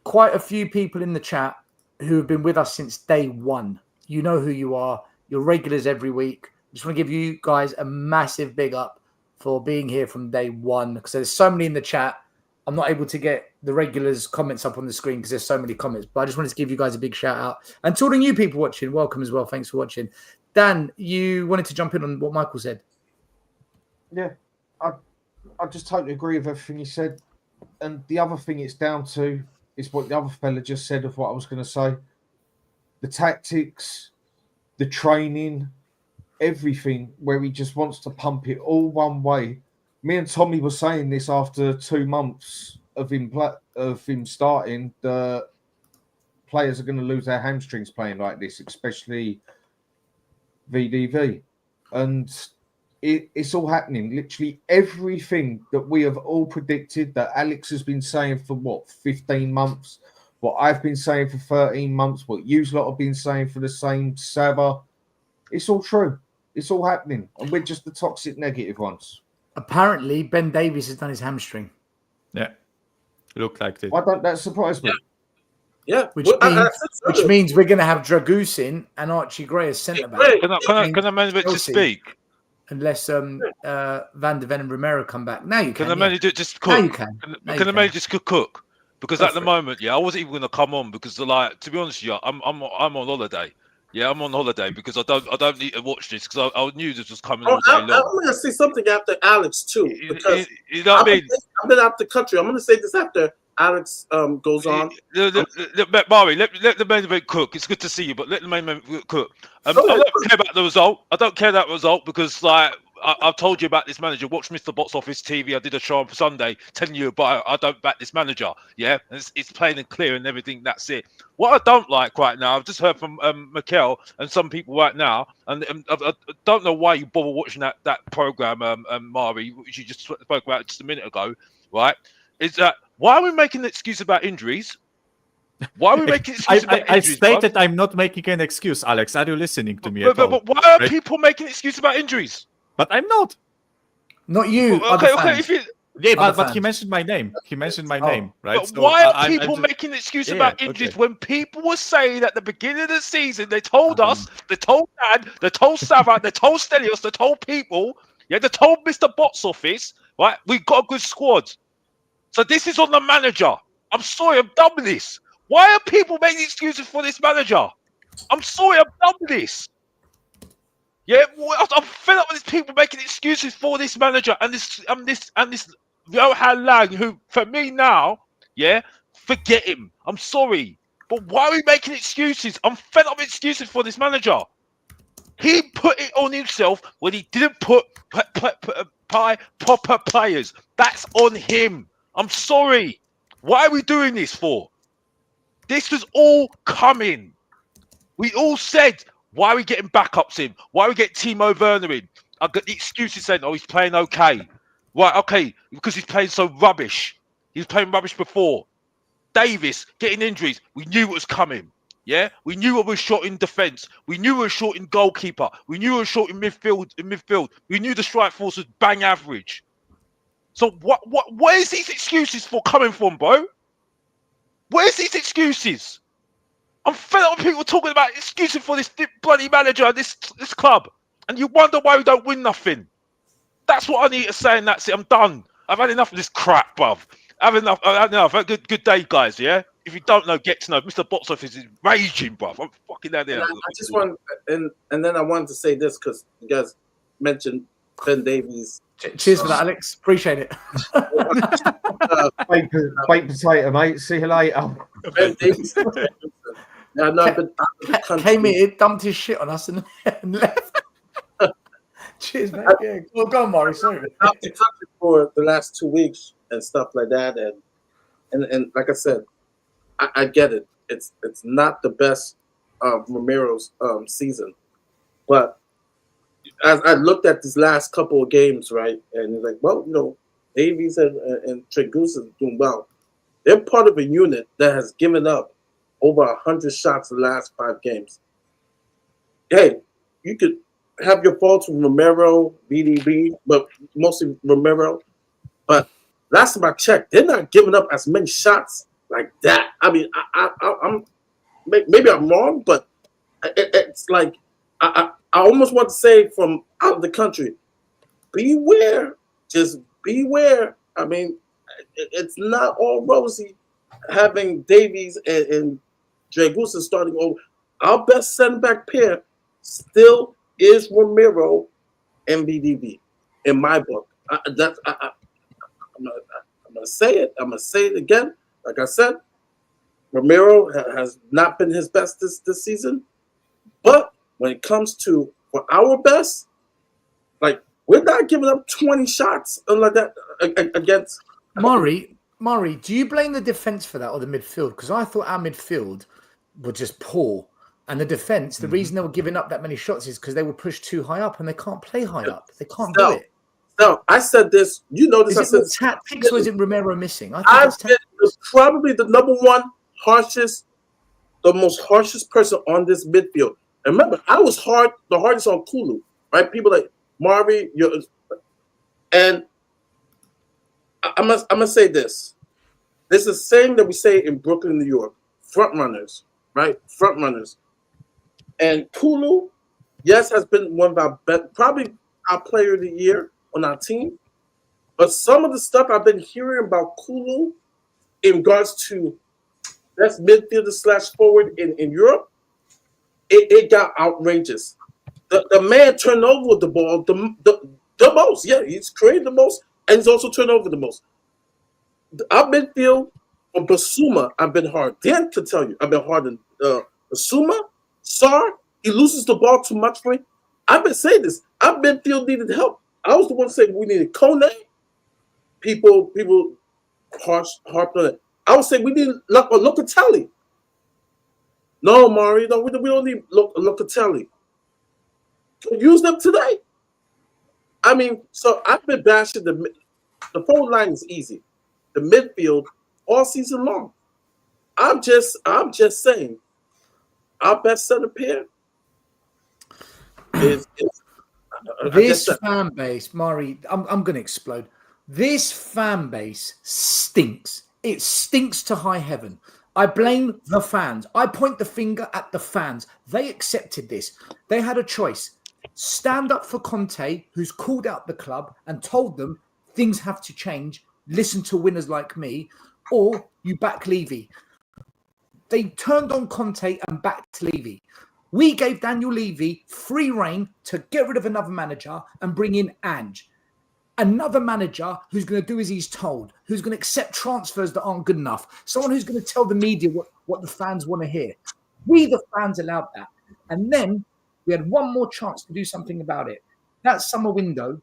quite a few people in the chat who have been with us since day one. You know who you are. You're regulars every week. I just want to give you guys a massive big up for being here from day one, because there's so many in the chat. I'm not able to get the regulars' comments up on the screen because there's so many comments, but I just wanted to give you guys a big shout out. And to all the new people watching, welcome as well. Thanks for watching. Dan, you wanted to jump in on what Michael said. Yeah, I just totally agree with everything he said. And the other thing it's down to is what the other fella just said of what I was going to say. The tactics, the training, everything, where he just wants to pump it all one way. Me and Tommy were saying this after 2 months of him starting. The players are going to lose their hamstrings playing like this, especially VDV. And it's all happening. Literally everything that we have all predicted, that Alex has been saying for 15 months, what I've been saying for 13 months, what you lot have been saying for the same Saba, it's all true. It's all happening. And we're just the toxic negative ones. Apparently, Ben Davies has done his hamstring. Yeah, looked like it. Why don't that surprise me? Yeah, Which means we're going to have Dragusin and Archie Gray as centre back. Can the main event just speak? Unless Van der Ven and Romero come back. Now you can. Can the manager just cook? Now you can. Can the manager just cook? Because at the moment, I wasn't even going to come on because, like, to be honest with you, I'm on holiday. Yeah, I'm on holiday because I don't need to watch this because I knew this was coming all day long. I'm going to say something after Alex too, because you know what I mean? I've been out the country. I'm going to say this after Alex goes on. Mari, let the main event cook. It's good to see you, but let the main event cook. I don't care about the result. I don't care that result because, like, I've told you about this manager. Watch Mr. Box Office TV. I did a show on Sunday telling you about I don't back this manager. Yeah, and it's plain and clear and everything. That's it. What I don't like right now, I've just heard from Mikel and some people right now, and I don't know why you bother watching that program, Mari, which you just spoke about just a minute ago, right? Is that why are we making an excuse about injuries? Why are we making excuses about injuries? I stated I'm not making an excuse, Alex. Are you listening to me? But why are people making excuses about injuries? But I'm not. Not you. Okay. But he mentioned my name. He mentioned my name, right? But so why are people making excuses about injuries when people were saying at the beginning of the season, they told us, they told Dan, they told Sava, they told Stelios, they told people, they told Mr. Box Office, right? We've got a good squad. So this is on the manager. I'm sorry, I'm done with this. Why are people making excuses for this manager? I'm sorry, I'm done with this. Yeah, I'm fed up with these people making excuses for this manager and this Johan Lang, who for me now, forget him. I'm sorry, but why are we making excuses? I'm fed up with excuses for this manager. He put it on himself when he didn't put proper players. That's on him. I'm sorry. Why are we doing this for? This was all coming. We all said, why are we getting backups in? Why are we getting Timo Werner in? I got the excuses saying, he's playing okay. Right, okay, because he's playing so rubbish. He was playing rubbish before. Davis getting injuries. We knew it was coming. Yeah, we knew we were short in defence. We knew we were short in goalkeeper. We knew we were short in midfield. We knew the strike force was bang average. So where's these excuses for coming from, bro? Where's these excuses? I'm fed up with people talking about excuses for this bloody manager and this club. And you wonder why we don't win nothing. That's what I need to say, and that's it. I'm done. I've had enough of this crap, bruv. I've had enough. Have a good day, guys, yeah? If you don't know, get to know. Mr. Box Office is raging, bruv. I'm fucking out there. I just want, and then I wanted to say this because you guys mentioned Ben Davies. Cheers for that, Alex. Appreciate it. Baked potato, mate. See you later. Ben Davies. Yeah, no, I've been Came in, dumped his shit on us and left. Cheers, mate. Yeah. Well, go on, Maury. Sorry. I've been country for the last 2 weeks and stuff like that, and like I said, I get it. It's not the best of Ramiro's season, but as I looked at these last couple of games, right, and it's like, well, you know, Davies and Tregus is doing well. They're part of a unit that has given up over 100 shots in the last 5 games. Hey, you could have your faults with Romero, BDB, but mostly Romero. But last time I checked, they're not giving up as many shots like that. I mean, I'm maybe I'm wrong, but it's like I almost want to say from out of the country, beware, just beware. I mean, it's not all rosy having Davies and Dragusa starting over. Our best center back pair still is Romero and BDB in my book. I'm gonna say it. I'm gonna say it again. Like I said, Romero has not been his best this season. But when it comes to for our best, like we're not giving up 20 shots like that against Maury, do you blame the defense for that or the midfield? Because I thought our midfield were just poor. And the defense, the reason they were giving up that many shots is because they were pushed too high up and they can't play high up. They can't do it. No, I said this. You know this. Is it tactics or is it Romero missing? I think it's probably the number one harshest, the most harshest person on this midfield. And remember, I was the hardest on Kulu, right? People like Marvy, and I'm gonna say this. This is the same that we say in Brooklyn, New York. Front runners, right? Front runners. And Kulu, yes, has been one of our best, probably our player of the year on our team. But some of the stuff I've been hearing about Kulu in regards to best midfielder / forward in Europe, it got outrageous. The man turned over the ball the most. Yeah, he's created the most, and he's also turned over the most. Our midfield from Basuma, I've been hard. Dan could tell you, I've been hard on Basuma. Sar, he loses the ball too much for me. I've been saying this. Our midfield needed help. I was the one saying we needed Kone. People harped on it. I would say we need Locatelli. No, Mari, no, we don't need Locatelli. Use them today. I mean, so I've been bashing the forward line is easy. The midfield all season long. I'm just saying. Our best center pair is this fan base, Maury. I'm going to explode. This fan base stinks. It stinks to high heaven. I blame the fans. I point the finger at the fans. They accepted this. They had a choice. Stand up for Conte, who's called out the club and told them things have to change. Listen to winners like me, or you back Levy. They turned on Conte and backed Levy. We gave Daniel Levy free reign to get rid of another manager and bring in Ange. Another manager who's going to do as he's told, who's going to accept transfers that aren't good enough, someone who's going to tell the media what the fans want to hear. We, the fans, allowed that. And then we had one more chance to do something about it. That summer window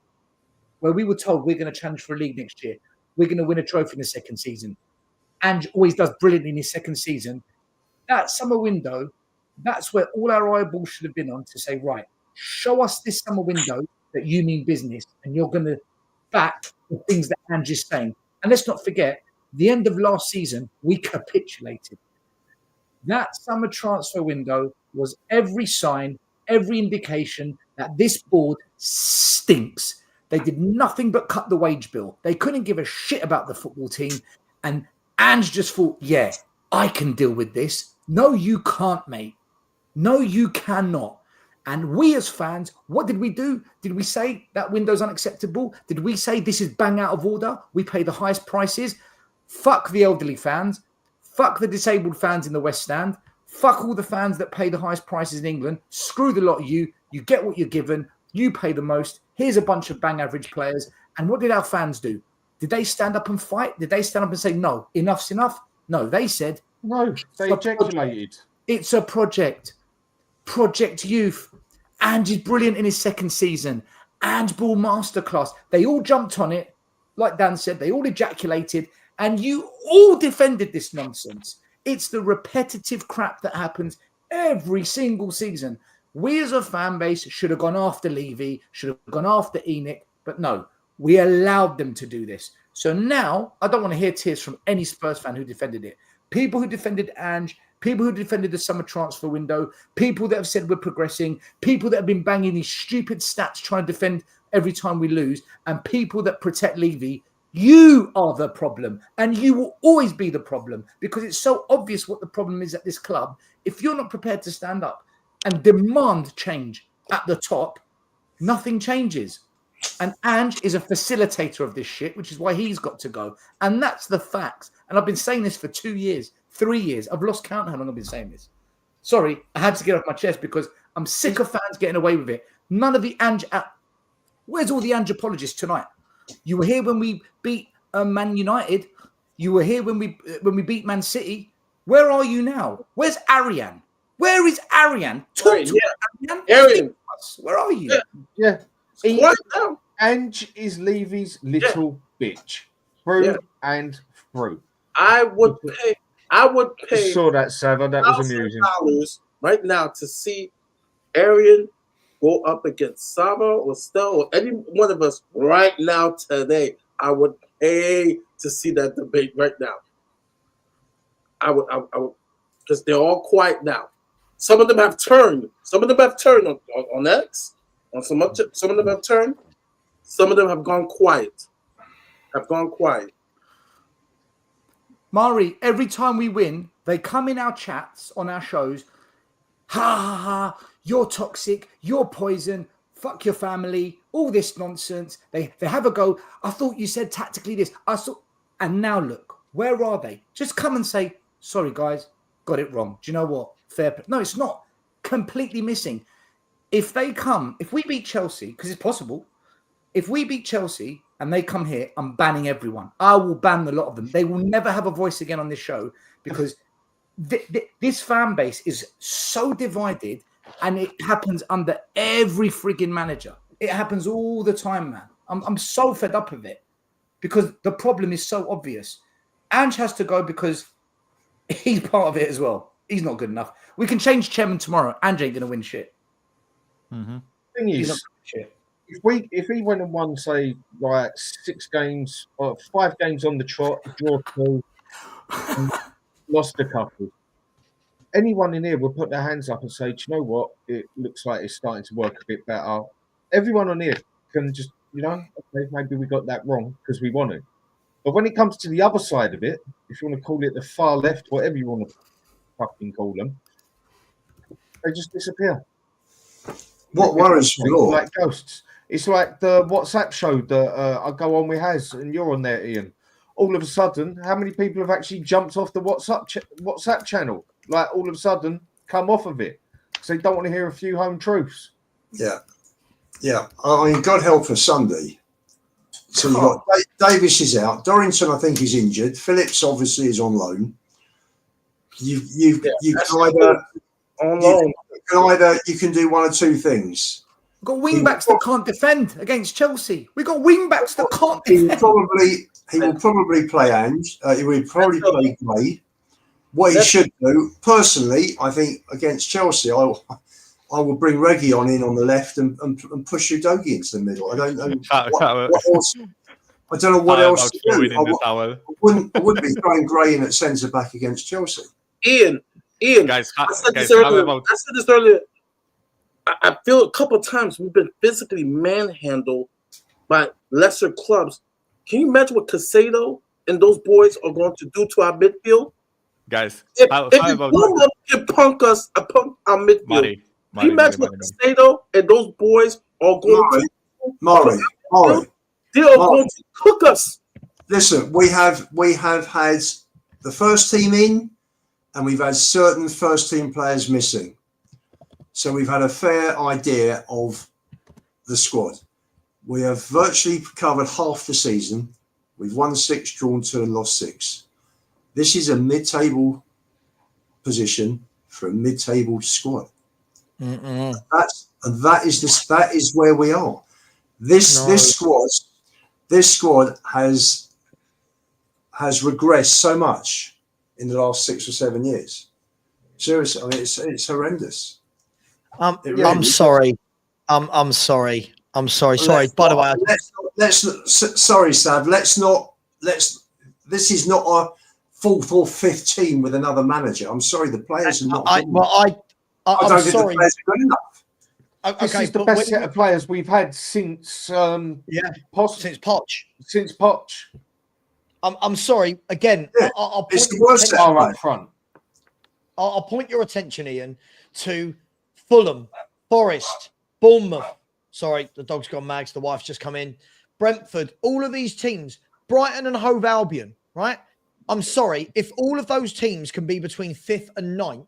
where we were told we're going to challenge for a league next year. We're going to win a trophy in the second season. Ange always does brilliantly in his second season. That summer window, that's where all our eyeballs should have been on to say, right, show us this summer window that you mean business and you're going to back the things that Ange is saying. And let's not forget, the end of last season, we capitulated. That summer transfer window was every sign, every indication that this board stinks. They did nothing but cut the wage bill. They couldn't give a shit about the football team. And Ange just thought, yeah, I can deal with this. No, you can't, mate. No, you cannot. And we as fans, what did we do? Did we say that window's unacceptable? Did we say this is bang out of order? We pay the highest prices? Fuck the elderly fans. Fuck the disabled fans in the West Stand. Fuck all the fans that pay the highest prices in England. Screw the lot of you. You get what you're given. You pay the most. Here's a bunch of bang average players. And what did our fans do? Did they stand up and fight? Did they stand up and say, no, enough's enough? No, they said, No, they ejaculated. it's a project. Project Youth. Ange is brilliant in his second season. Ange Ball Masterclass. They all jumped on it. Like Dan said, they all ejaculated. And you all defended this nonsense. It's the repetitive crap that happens every single season. We as a fan base should have gone after Levy, should have gone after ENIC. But no, we allowed them to do this. So now, I don't want to hear tears from any Spurs fan who defended it. People who defended Ange, people who defended the summer transfer window, people that have said we're progressing, people that have been banging these stupid stats trying to defend every time we lose, and people that protect Levy. You are the problem, and you will always be the problem because it's so obvious what the problem is at this club. If you're not prepared to stand up and demand change at the top, nothing changes. And Ange is a facilitator of this shit, which is why he's got to go. And that's the facts. And I've been saying this for 2 years, 3 years. I've lost count how long I've been saying this. Sorry, I had to get off my chest because I'm sick of fans getting away with it. None of the Ange... Where's all the Ange apologists tonight? You were here when we beat Man United. You were here when we beat Man City. Where are you now? Where's Arian? Where is Arian? Talk to Arian. Arian. Where are you? Yeah. What now? Ange is Levy's little bitch. Through and through. I would pay Saw that, Sava. That was amusing. $1,000 right now to see Arian go up against Saba or Stel or any one of us right now today. I would pay to see that debate right now. I would, because they're all quiet now. Some of them have turned. Some of them have turned on X. Some of them have turned. Some of them have gone quiet. Mari, every time we win, they come in our chats on our shows. Ha ha ha! You're toxic. You're poison. Fuck your family. All this nonsense. They have a go. I thought you said tactically this. And now look, where are they? Just come and say, sorry guys, got it wrong. Do you know what? Fair. No, it's not. Completely missing. If they come, if we beat Chelsea, because it's possible, if we beat Chelsea and they come here, I'm banning everyone. I will ban a lot of them. They will never have a voice again on this show because this fan base is so divided and it happens under every frigging manager. It happens all the time, man. I'm so fed up of it because the problem is so obvious. Ange has to go because he's part of it as well. He's not good enough. We can change chairman tomorrow. Ange ain't going to win shit. Mm-hmm. Thing is, if he went and won, say, like 6 games or 5 games on the trot, draw 2, and lost a couple, anyone in here would put their hands up and say, do you know what? It looks like it's starting to work a bit better. Everyone on here can just, okay, maybe we got that wrong because we won it. But when it comes to the other side of it, if you want to call it the far left, whatever you want to fucking call them, they just disappear. What worries me more? Like ghosts. It's like the WhatsApp show that I go on with Haz, and you're on there, Ian. All of a sudden, how many people have actually jumped off the WhatsApp channel? Like all of a sudden, come off of it because they don't want to hear a few home truths. Yeah. I mean, God help us Sunday. So you've got Davis is out. Dorrington, I think, is injured. Phillips obviously is on loan. You can do one or two things. We've got wing backs that can't defend against Chelsea. We've got wing backs that can't defend. He will probably play Ange. He will probably play Gray. What he should do, personally, I think against Chelsea, I will bring Reggie on the left and push Udogie into the middle. I don't know what else. I don't know what else to do. I wouldn't be throwing Gray in at centre back against Chelsea. Ian, guys, I said this earlier. I feel a couple of times we've been physically manhandled by lesser clubs. Can you imagine what Casado and those boys are going to do to our midfield? Guys, if Bournemouth can punk our midfield, can you imagine what Casado and those boys are going to do? Murray. They are going to cook us. Listen, we have had the first team in, and we've had certain first team players missing. So we've had a fair idea of the squad. We have virtually covered half the season. We've won 6, drawn 2, and lost 6. This is a mid-table position for a mid-table squad. That is where we are. This squad has regressed so much in the last 6 or 7 years. Seriously, I mean, it's horrendous. I'm sorry. I'm sorry. Sorry. By the way, sorry, Sav. This is not a 4th or 5th team with another manager. I'm sorry, the players are not. I don't think the players are good enough. This is the best set of players we've had since since Poch. Since Poch. I'm sorry again. Yeah, I'll it's the worst set up front. I'll point your attention, Ian, to Fulham, Forest, Bournemouth. Sorry, the dog's gone mags. The wife's just come in. Brentford, all of these teams, Brighton and Hove Albion, right? I'm sorry, if all of those teams can be between 5th and 9th,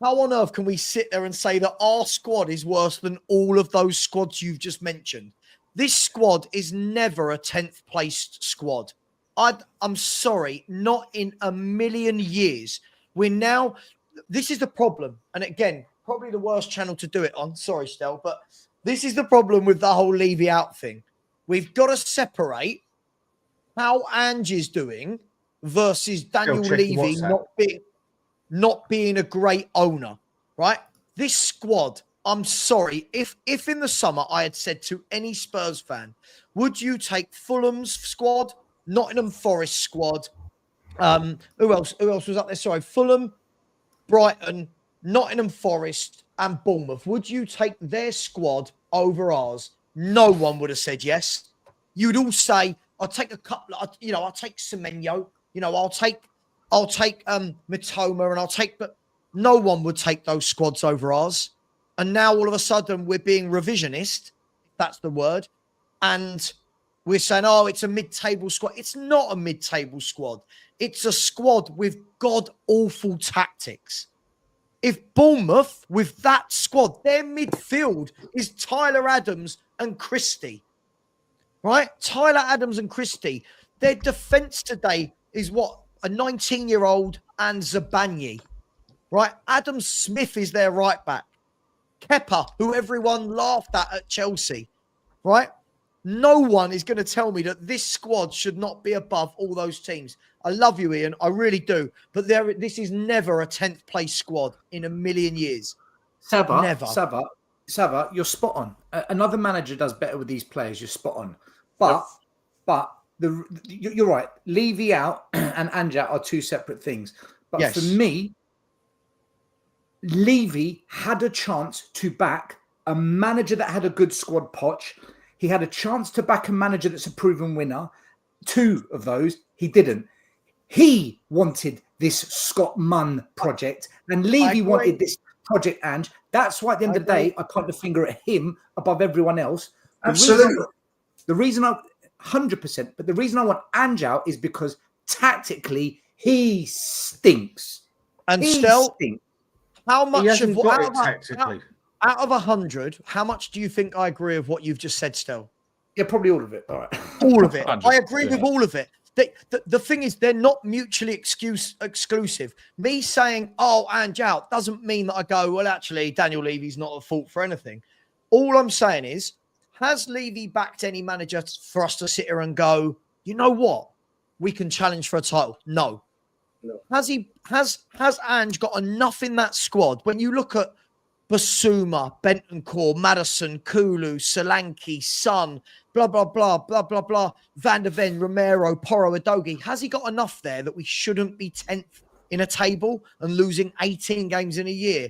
how on earth can we sit there and say that our squad is worse than all of those squads you've just mentioned? This squad is never a 10th placed squad. I'm sorry, not in a million years. This is the problem. And again, probably the worst channel to do it on. Sorry, Stel, but this is the problem with the whole Levy out thing. We've got to separate how Ange is doing versus Daniel Levy not being a great owner, right? This squad, I'm sorry, if in the summer I had said to any Spurs fan, would you take Fulham's squad, Nottingham Forest squad, who else was up there? Sorry, Fulham, Brighton, Nottingham Forest, and Bournemouth. Would you take their squad over ours? No one would have said yes. You'd all say, I'll take a couple, I'll take Semenyo, I'll take Mitoma, and but no one would take those squads over ours. And now all of a sudden we're being revisionist, if that's the word, and we're saying, oh, it's a mid-table squad. It's not a mid-table squad. It's a squad with god-awful tactics. If Bournemouth, with that squad, their midfield is Tyler Adams and Christie, right? Tyler Adams and Christie. Their defence today is what? A 19-year-old and Zabanyi, right? Adam Smith is their right back. Kepa, who everyone laughed at Chelsea, right? No one is going to tell me that this squad should not be above all those teams. I love you, Ian. I really do. But this is never a 10th place squad in a million years. Never. Sava, you're spot on. Another manager does better with these players. You're spot on. But you're right. Levy out and Ange out are two separate things. But for me, Levy had a chance to back a manager that had a good squad, Poch. He had a chance to back a manager that's a proven winner. 2 of those, he didn't. He wanted this Scott Munn project, and Levy wanted this project Ange. That's why at the end of the day, I point the finger at him above everyone else. Absolutely. The reason I 100%, but the reason I want Ange out is because tactically he stinks. And still, how much of what out of 100, how much do you think I agree with what you've just said, Stel? Yeah, probably all of it. All right. All of it. I agree with all of it. The thing is, they're not mutually exclusive. Me saying, oh, Ange out, doesn't mean that I go, well, actually, Daniel Levy's not at fault for anything. All I'm saying is, has Levy backed any manager for us to sit here and go, you know what? We can challenge for a title? No. Has Ange got enough in that squad? When you look at Basuma, Bentancur, Madison, Kulu, Solanke, Son, blah, blah, blah, blah, blah, blah, Van der Ven, Romero, Porro, Adogi. Has he got enough there that we shouldn't be 10th in a table and losing 18 games in a year?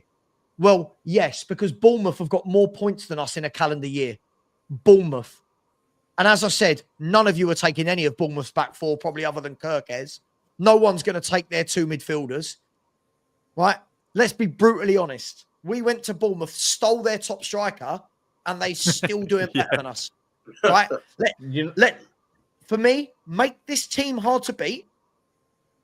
Well, yes, because Bournemouth have got more points than us in a calendar year. Bournemouth. And as I said, none of you are taking any of Bournemouth's back 4, probably other than Kirkes. No one's going to take their 2 midfielders. Right? Let's be brutally honest. We went to Bournemouth, stole their top striker, and they still doing better than us. Right? For me, make this team hard to beat.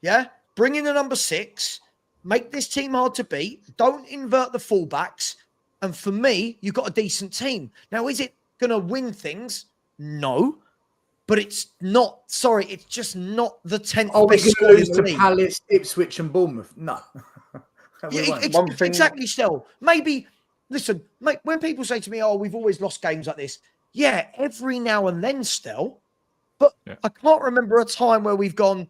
Yeah? Bring in the number 6. Make this team hard to beat. Don't invert the fullbacks. And for me, you've got a decent team. Now, is it going to win things? No. But it's not, sorry, it's just not the 10th Are we best going squad to in lose the to league. Palace, Ipswich, and Bournemouth? No. We Yeah, won't. One thing- exactly, still. Maybe, listen, mate, when people say to me, oh, we've always lost games like this. Yeah, every now and then still. But I can't remember a time where we've gone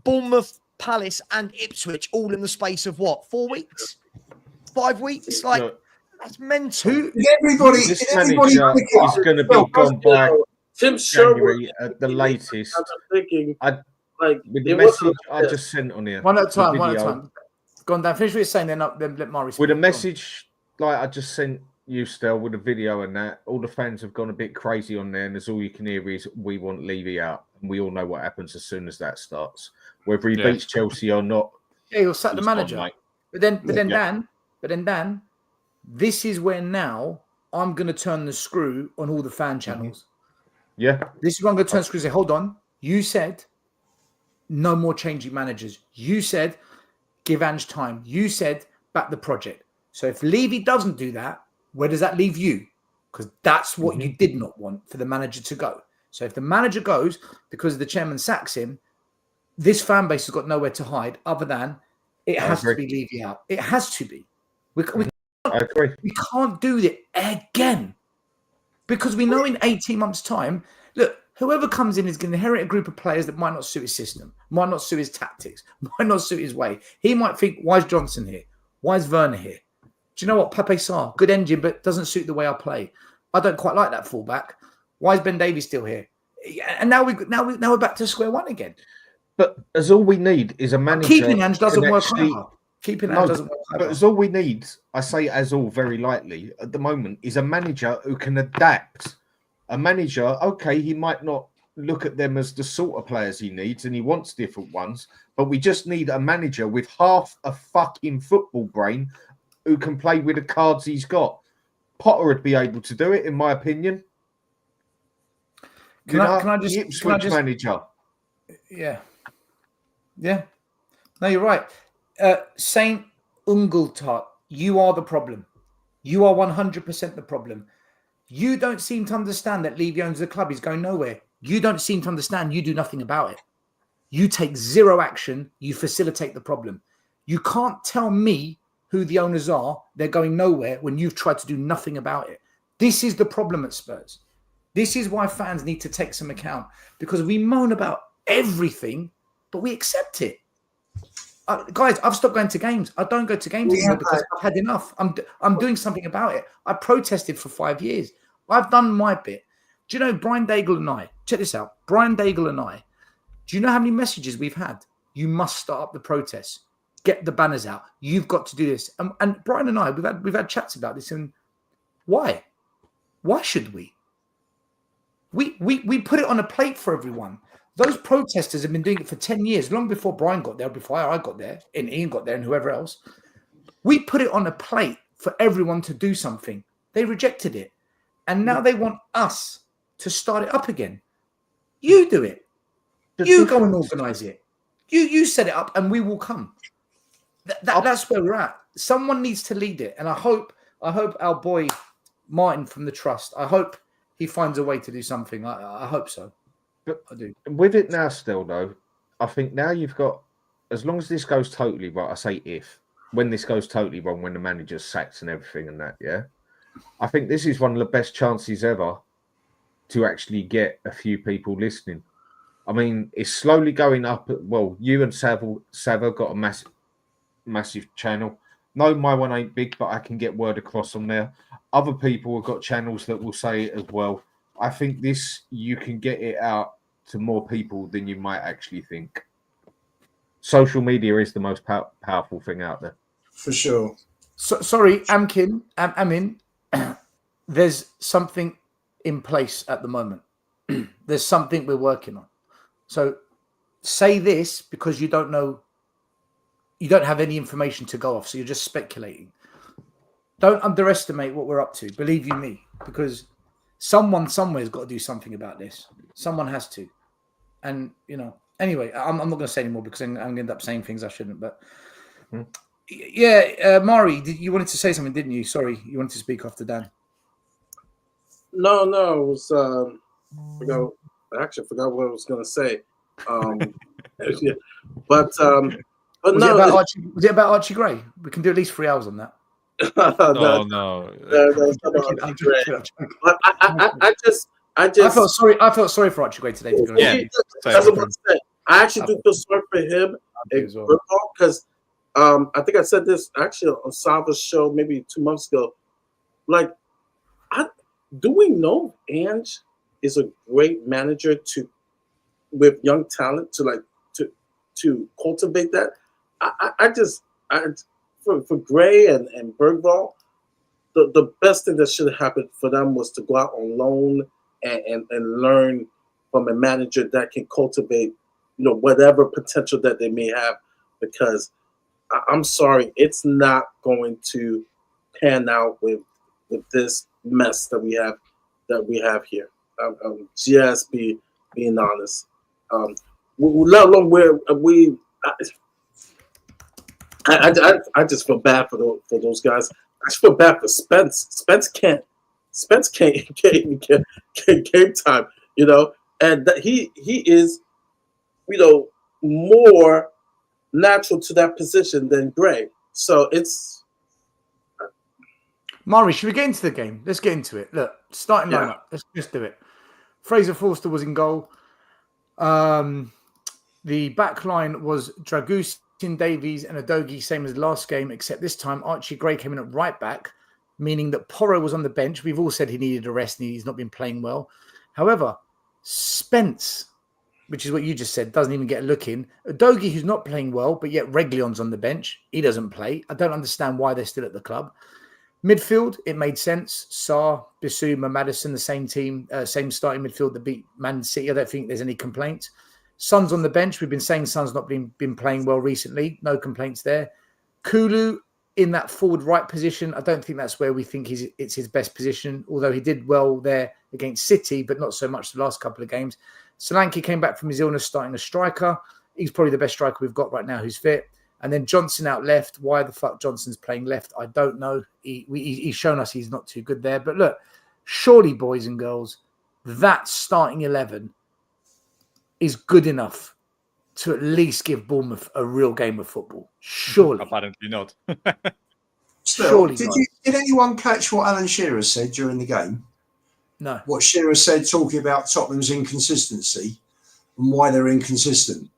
Bournemouth, Palace, and Ipswich all in the space of what, 4 weeks? 5 weeks? Like, Look, that's mental. this manager is going to be gone by Tim Sherwood. January at the latest. I'm thinking, with the it message wasn't I like just sent on here. One at a the time, one at a video, time. Go on, Dan. Finish what you're saying, then let Murray speak. With a Go on. message like I just sent you, Stel, with a video and that, all the fans have gone a bit crazy on there, and there's all you can hear is we want Levy out, and we all know what happens as soon as that starts. Whether he beats Chelsea or not, yeah, he'll sack the he's manager. gone, mate. But then Dan, this is where now I'm going to turn the screw on all the fan channels. Yeah, This is where I'm going to turn the screw and say, hold on. You said no more changing managers. You said give Ange time. You said back the project. So if Levy doesn't do that, where does that leave you? Because that's what you did not want, for the manager to go. So if the manager goes because the chairman sacks him, this fan base has got nowhere to hide other than it has to be Levy out. It has to be. I agree. We can't do it again, because we know in 18 months' time, look, whoever comes in is going to inherit a group of players that might not suit his system, might not suit his tactics, might not suit his way. He might think, why is Johnson here? Why is Werner here? Do you know what? Pepe Sarr, good engine, but doesn't suit the way I play. I don't quite like that fullback. Why is Ben Davies still here? And now we're back to square one again. But as all we need is a manager. Keeping Ange doesn't work actually, either. Keeping Ange doesn't work but either. as all we need, I say as all very lightly at the moment, is a manager who can adapt. A manager, okay, he might not look at them as the sort of players he needs, and he wants different ones, but we just need a manager with half a fucking football brain who can play with the cards he's got. Potter would be able to do it, in my opinion. Can I just Ipswich manager? Yeah. No, you're right. Saint Ungultat, you are the problem. You are 100% the problem. You don't seem to understand that Levy owns the club. He's going nowhere. You don't seem to understand. You do nothing about it. You take zero action. You facilitate the problem. You can't tell me who the owners are. They're going nowhere when you've tried to do nothing about it. This is the problem at Spurs. This is why fans need to take some account, because we moan about everything, but we accept it. Guys, I've stopped going to games. I don't go to games anymore because I've had enough. I'm doing something about it. I protested for 5 years. I've done my bit. Do you know Brian Daigle and I? Check this out. Brian Daigle and I. Do you know how many messages we've had? You must start up the protests. Get the banners out. You've got to do this. And Brian and I, we've had chats about this. And why? Why should we? We put it on a plate for everyone. Those protesters have been doing it for 10 years, long before Brian got there, before I got there, and Ian got there, and whoever else. We put it on a plate for everyone to do something. They rejected it. And now they want us to start it up again. You do it. You go and organise it. You set it up, and we will come. That's where we're at. Someone needs to lead it. And I hope our boy Martin from the Trust, I hope he finds a way to do something. I hope so. But I do. With it now still, though, I think now you've got, as long as this goes totally right, I say when this goes totally wrong, when the manager's sacked and everything and that, yeah, I think this is one of the best chances ever to actually get a few people listening. I mean, it's slowly going up. Well, you and Sava got a massive channel. No, my one ain't big, but I can get word across on there. Other people have got channels that will say it as well. I think you can get it out to more people than you might actually think. Social media is the most powerful thing out there. For sure. Sorry, Amin. There's something in place at the moment. There's something we're working on. So say this because you don't know, you don't have any information to go off. So you're just speculating. Don't underestimate what we're up to. Believe you me, because someone somewhere's got to do something about this. Someone has to. And, anyway, I'm not going to say anymore because I'm going to end up saying things I shouldn't. But Yeah, Mari, you wanted to say something, didn't you? Sorry, you wanted to speak after Dan. No, it was forgot. I actually forgot what I was going to say. Yeah. But Was no, it about Archie Gray? We can do at least 3 hours on that. No. no, it's not about Archie Gray. But I felt sorry for Archie Gray today, to be honest. Yeah, that's what I'm saying. I actually do feel sorry for him because I think I said this actually on Salva's show maybe 2 months ago. Like, do we know Ange is a great manager with young talent to cultivate that? For Gray and Bergvall, the best thing that should have happened for them was to go out on loan and learn from a manager that can cultivate, whatever potential that they may have. Because I'm sorry, it's not going to pan out with this mess that we have here. I'm just being honest. Let alone where we. I just feel bad for those guys. I just feel bad for Spence. Spence can't even get game time, and that he is, more natural to that position than Gray. So it's. Mari, should we get into the game? Let's get into it. Look, starting lineup. Let's just do it. Fraser Forster was in goal. The back line was Dragusin, Davies, and Udogie, same as last game, except this time Archie Gray came in at right back, meaning that Porro was on the bench. We've all said he needed a rest and he's not been playing well. However, Spence, which is what you just said, doesn't even get a look in. Udogie, who's not playing well, but yet Reguilon's on the bench. He doesn't play. I don't understand why they're still at the club. Midfield, it made sense. Sarr, Bissouma, Maddison, the same team, same starting midfield that beat Man City. I don't think there's any complaints. Son's on the bench. We've been saying Son's not been playing well recently. No complaints there. Kulu in that forward right position. I don't think that's where we think it's his best position, although he did well there against City, but not so much the last couple of games. Solanke came back from his illness starting a striker. He's probably the best striker we've got right now who's fit. And then Johnson out left. Why the fuck Johnson's playing left, I don't know. He's shown us he's not too good there. But look, surely, boys and girls, that starting 11 is good enough to at least give Bournemouth a real game of football. Surely. Apparently not. Still, did anyone catch what Alan Shearer said during the game? No. What Shearer said talking about Tottenham's inconsistency and why they're inconsistent.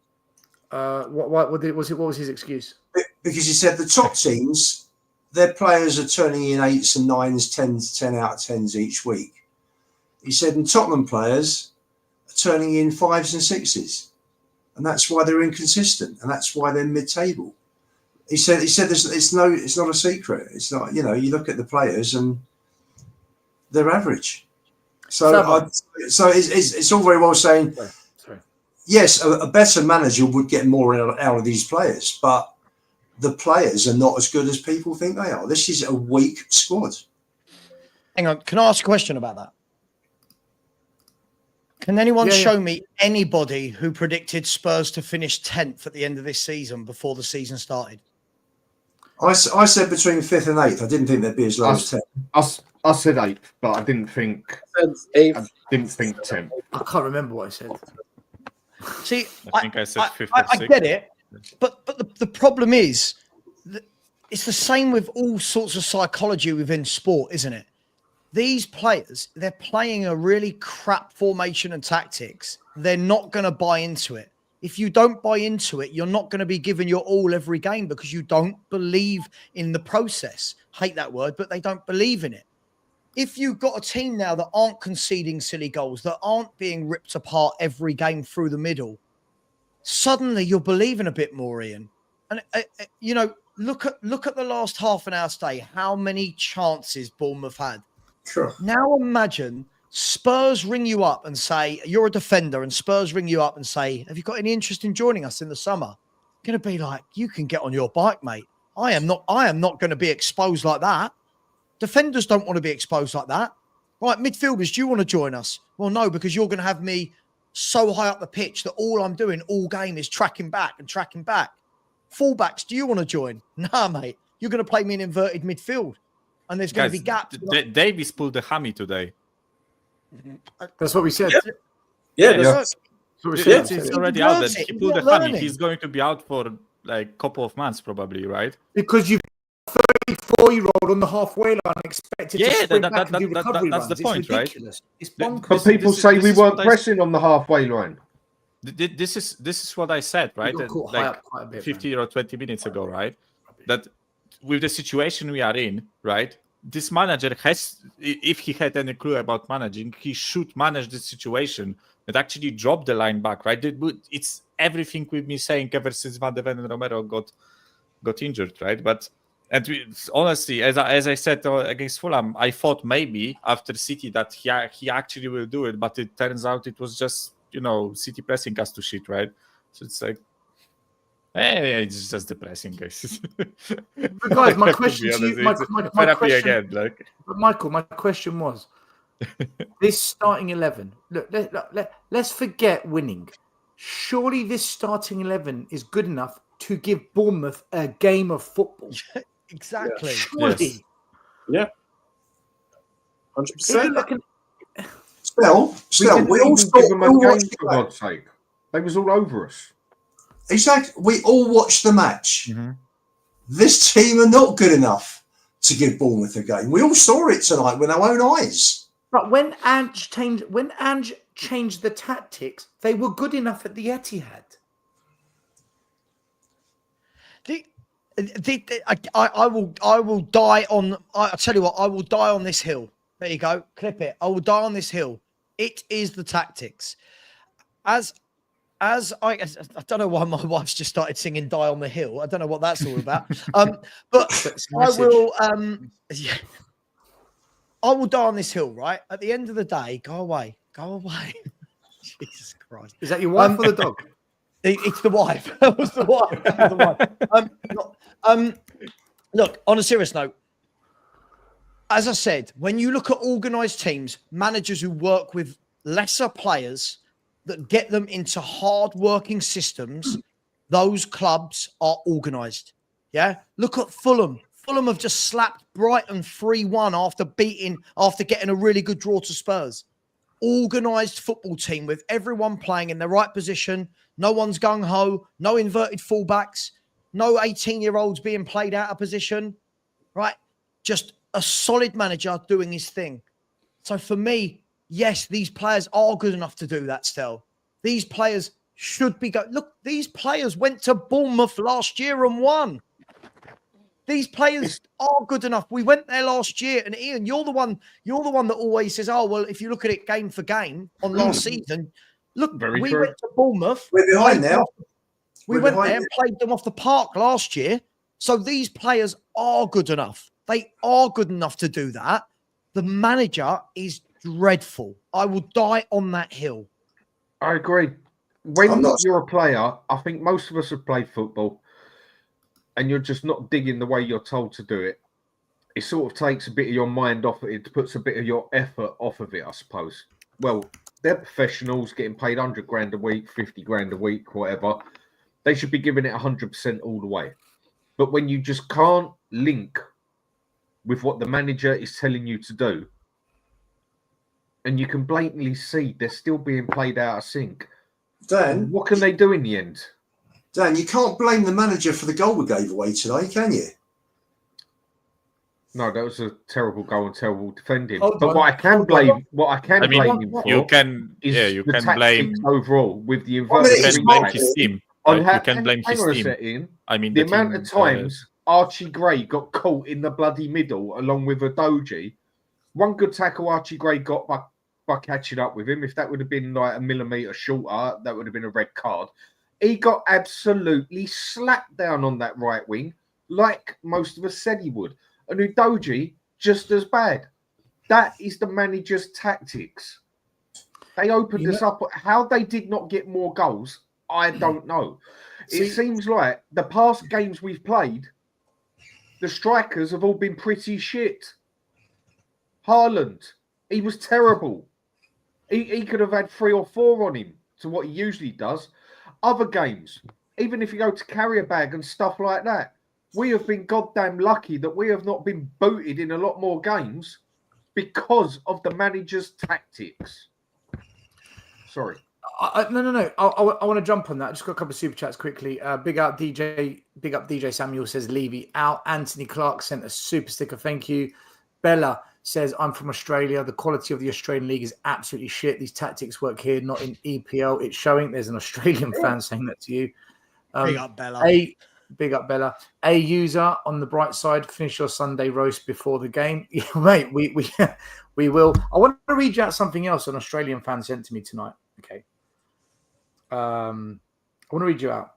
What was his excuse? Because he said the top teams, their players are turning in 8s and 9s, 10s, 10 out of 10s each week. He said, and Tottenham players are turning in 5s and 6s. And that's why they're inconsistent. And that's why they're mid-table. He said it's not a secret. It's not, you look at the players and they're average. So it's all very well saying, yes, a better manager would get more out of these players, but the players are not as good as people think they are. This is a weak squad. Hang on, can I ask a question about that? Can anyone show me anybody who predicted Spurs to finish 10th at the end of this season before the season started? I said between 5th and 8th. I didn't think they'd be as low as 10th. I said 8th, but I didn't think 10th. I can't remember what I said. See, I think I said 5th or 6th. I get it, but the problem is that it's the same with all sorts of psychology within sport, isn't it? These players, they're playing a really crap formation and tactics. They're not going to buy into it. If you don't buy into it, you're not going to be giving your all every game because you don't believe in the process. Hate that word, but they don't believe in it. If you've got a team now that aren't conceding silly goals, that aren't being ripped apart every game through the middle, suddenly you're believing a bit more, Ian. And, look at the last half an hour stay, how many chances Bournemouth had. Sure. Now imagine Spurs ring you up and say, you're a defender, and Spurs ring you up and say, have you got any interest in joining us in the summer? Going to be like, you can get on your bike, mate. I am not going to be exposed like that. Defenders don't want to be exposed like that. Right, midfielders, do you want to join us? Well, no, because you're going to have me so high up the pitch that all I'm doing all game is tracking back and tracking back. Fullbacks, do you want to join? Nah, mate. You're going to play me in inverted midfield, and there's going to be gaps. Davies pulled the hammy today. That's what we said. Yeah, Yes. That's It's what already out there. He pulled the hammy. He's going to be out for like a couple of months, probably, right? Because you've 34-year-old on the halfway line expected to sprint back and do recovery that's runs. the point, it's right? ridiculous. It's bonkers. But people say we weren't pressing on the halfway line. This is what I said, right? got caught high Like up quite a bit, 50 or 20 minutes ago, right? That with the situation we are in, right? This manager has, if he had any clue about managing, he should manage this situation and actually drop the line back, right? It's everything we've been saying ever since Van de Ven and Romero got injured, right? But honestly, as I said against Fulham, I thought maybe after City that he actually will do it, but it turns out it was just City pressing us to shit, right? So it's like, it's just depressing, guys. But guys, my question to you, my question, again, like. But Michael, my question was, this starting 11. Look, let's forget winning. Surely this starting 11 is good enough to give Bournemouth a game of football. Exactly. Yeah. Surely. Yeah. 100%. Still, we all give them a game watched for God's sake. They was all over us. Exactly. We all watched the match. Mm-hmm. This team are not good enough to give Bournemouth a game. We all saw it tonight with our own eyes. But when Ange changed the tactics, they were good enough at the Etihad. I will die on. I tell you what, I will die on this hill. There you go, clip it. I will die on this hill. It is the tactics. As I don't know why my wife's just started singing "Die on the Hill." I don't know what that's all about. But I will. Yeah, I will die on this hill. Right at the end of the day, go away. Jesus Christ! Is that your wife or the dog? It's the wife. That was the wife. That was the wife. Look, on a serious note, as I said, when you look at organised teams, managers who work with lesser players that get them into hard-working systems, those clubs are organised. Yeah? Look at Fulham. Fulham have just slapped Brighton 3-1 after getting a really good draw to Spurs. Organised football team with everyone playing in the right position. No one's gung-ho. No inverted fullbacks. No 18-year-olds being played out of position. Right? Just a solid manager doing his thing. So for me, yes, these players are good enough to do that still. These players should be going. Look, these players went to Bournemouth last year and won. These players are good enough. We went there last year, and Ian, you're the one that always says, "Oh, well, if you look at it game for game on last season, look, Very we true. went to Bournemouth. We're behind now. We went there and played them off the park last year. So these players are good enough. They are good enough to do that. The manager is dreadful. I will die on that hill. I agree. When you're a player, I think most of us have played football, and you're just not digging the way you're told to do it. It sort of takes a bit of your mind off it. It puts a bit of your effort off of it, I suppose. Well, they're professionals getting paid 100 grand a week, 50 grand a week, whatever. They should be giving it 100% all the way. But when you just can't link with what the manager is telling you to do, and you can blatantly see they're still being played out of sync, Dan, what can they do in the end? Dan, you can't blame the manager for the goal we gave away today, can you? No, that was a terrible goal and terrible defending. Hold But on. what I can blame him for you can the blame tactics overall with the I mean, you it's can inverted blame not- his team. on Right? how, You can blame his hang on a team. second. I mean, The the amount team, of times Archie Gray got caught in the bloody middle along with Adoji. One good tackle Archie Gray got by catching up with him. If that would have been like a millimetre shorter, that would have been a red card. He got absolutely slapped down on that right wing, like most of us said he would. And Udoji, just as bad. That is the manager's tactics. They opened us up. How they did not get more goals, I don't know. It seems like the past games we've played, the strikers have all been pretty shit. Haaland, he was terrible. He could have had 3 or 4 on him to what he usually does. Other games, even if you go to carrier bag and stuff like that, we have been goddamn lucky that we have not been booted in a lot more games because of the manager's tactics. Sorry. No. I want to jump on that. I just got a couple of super chats quickly. Big up DJ Samuel says Levy out. Anthony Clark sent a super sticker. Thank you. Bella says I'm from Australia. The quality of the Australian league is absolutely shit. These tactics work here, not in EPL. It's showing. There's an Australian fan saying that to you. Big up Bella. Big up Bella. A user on the bright side. Finish your Sunday roast before the game, yeah, mate. We will. I want to read you out something else an Australian fan sent to me tonight. Okay. I want to read you out.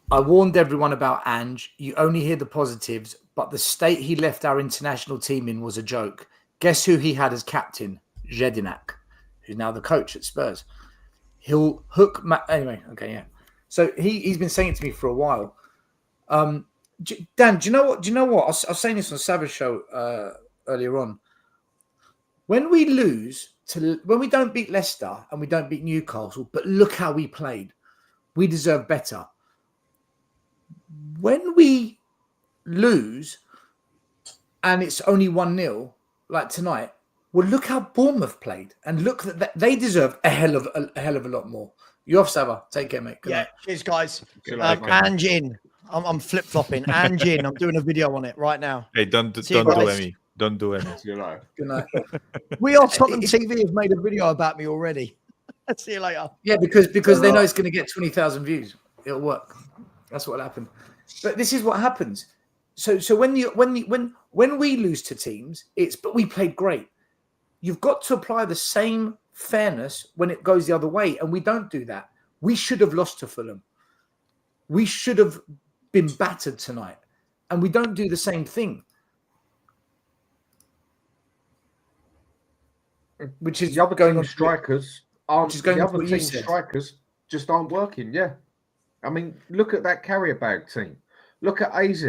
I warned everyone about Ange. You only hear the positives, but the state he left our international team in was a joke. Guess who he had as captain? Jedinak, who's now the coach at Spurs. He'll hook... Anyway, okay, yeah. So he's been saying it to me for a while. Dan, do you know what? I was saying this on Savage Show earlier on. When we when we don't beat Leicester and we don't beat Newcastle, but look how we played, we deserve better. When we lose and it's only 1-0, like tonight, well, look how Bournemouth played, and look that they deserve a hell of a lot more. You off, Sava? Take care, mate. Good night. Cheers, guys. Ange in. I'm flip flopping. Ange in. I'm doing a video on it right now. Hey, don't do any. Don't do any. You know. Good night. We on Tottenham TV have made a video about me already. See you later. Yeah, because they know it's going to get 20,000 views. It'll work. That's what'll happen. But this is what happens. So when we lose to teams, but we played great. You've got to apply the same fairness when it goes the other way, and we don't do that. We should have lost to Fulham. We should have been battered tonight, and we don't do the same thing. Which is the other going team on strikers aren't. The other team strikers just aren't working. Yeah, I mean, look at that carrier bag team. Look at AZ.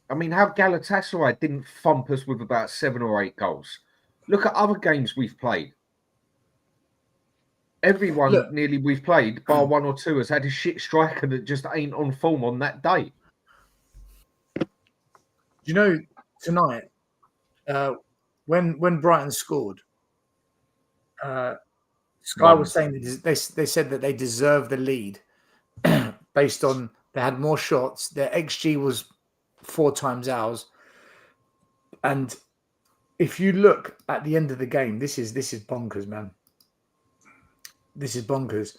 I mean, how Galatasaray didn't thump us with about 7 or 8 goals. Look at other games we've played. Everyone nearly we've played, bar 1 or 2, has had a shit striker that just ain't on form on that day. You know, tonight, when Brighton scored, Sky was saying that they said that they deserved the lead based on they had more shots. Their XG was 4 times ours, and if you look at the end of the game, this is bonkers, man. This is bonkers.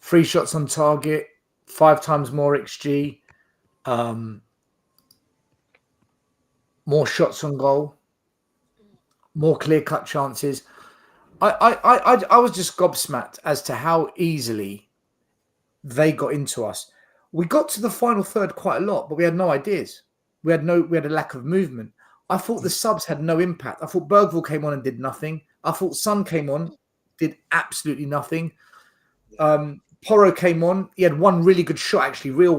3 shots on target, 5 times more XG, more shots on goal, more clear-cut chances. I was just gobsmacked as to how easily they got into us. We got to the final third quite a lot, but we had no ideas. We had a lack of movement. I thought the subs had no impact. I thought Bergvall came on and did nothing. I thought Son came on, did absolutely nothing. Porro came on. He had one really good shot, actually.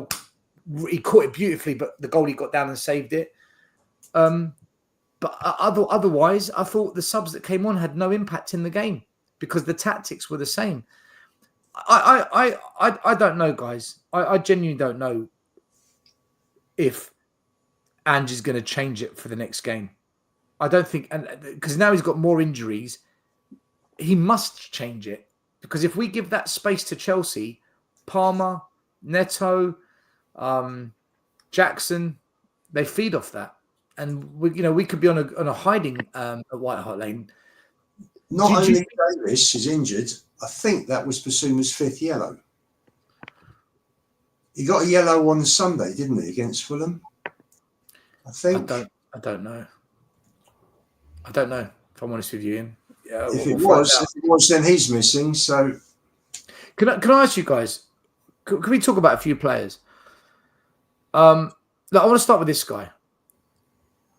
He caught it beautifully, but the goalie got down and saved it. But otherwise, I thought the subs that came on had no impact in the game because the tactics were the same. I don't know, guys. I genuinely don't know if Ange is going to change it for the next game. I don't think, and because now he's got more injuries, he must change it. Because if we give that space to Chelsea, Palmer, Neto, Jackson, they feed off that, and we could be on a hiding at White Hart Lane. Not only Davis is injured, I think that was Basuma's 5th yellow. He got a yellow on Sunday, didn't he, against Fulham? I think. I don't know. I don't know, if I'm honest with you, Ian. Yeah, if it was, then he's missing. So, can I ask you guys? Can we talk about a few players? I want to start with this guy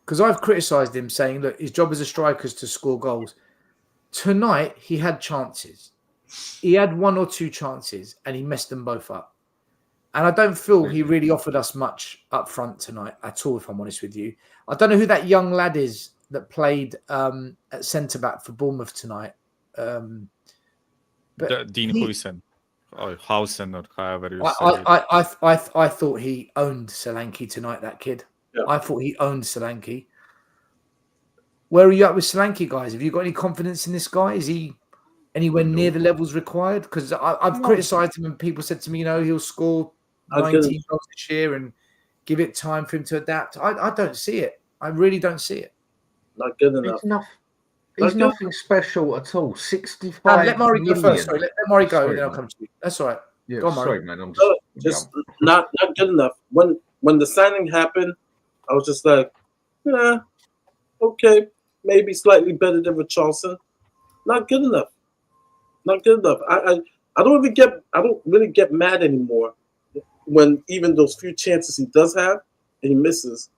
because I've criticised him, saying, "Look, his job as a striker is to score goals." Tonight, he had chances. He had 1 or 2 chances, and he messed them both up. And I don't feel he really offered us much up front tonight at all, if I'm honest with you. I don't know who that young lad is that played at centre-back for Bournemouth tonight. Dean Huijsen. or Hausen, or however you say it. I thought he owned Solanke tonight, that kid. Yeah. I thought he owned Solanke. Where are you at with Solanke, guys? Have you got any confidence in this guy? Is he anywhere near the levels required? Because I've criticised him and people said to me, he'll score 19 goals this year and give it time for him to adapt. I don't see it. I really don't see it. Not good enough. He's nothing special at all. 65 let Murray go first. Sorry, let Murray go, and then I'll man. come to you. That's all right. Yeah, go on, Murray. sorry, man. I'm Just not good enough. When the signing happened, I was just like, yeah, okay, maybe slightly better than Richarlison. Not good enough. Not good enough. I don't really get mad anymore when even those few chances he does have and he misses.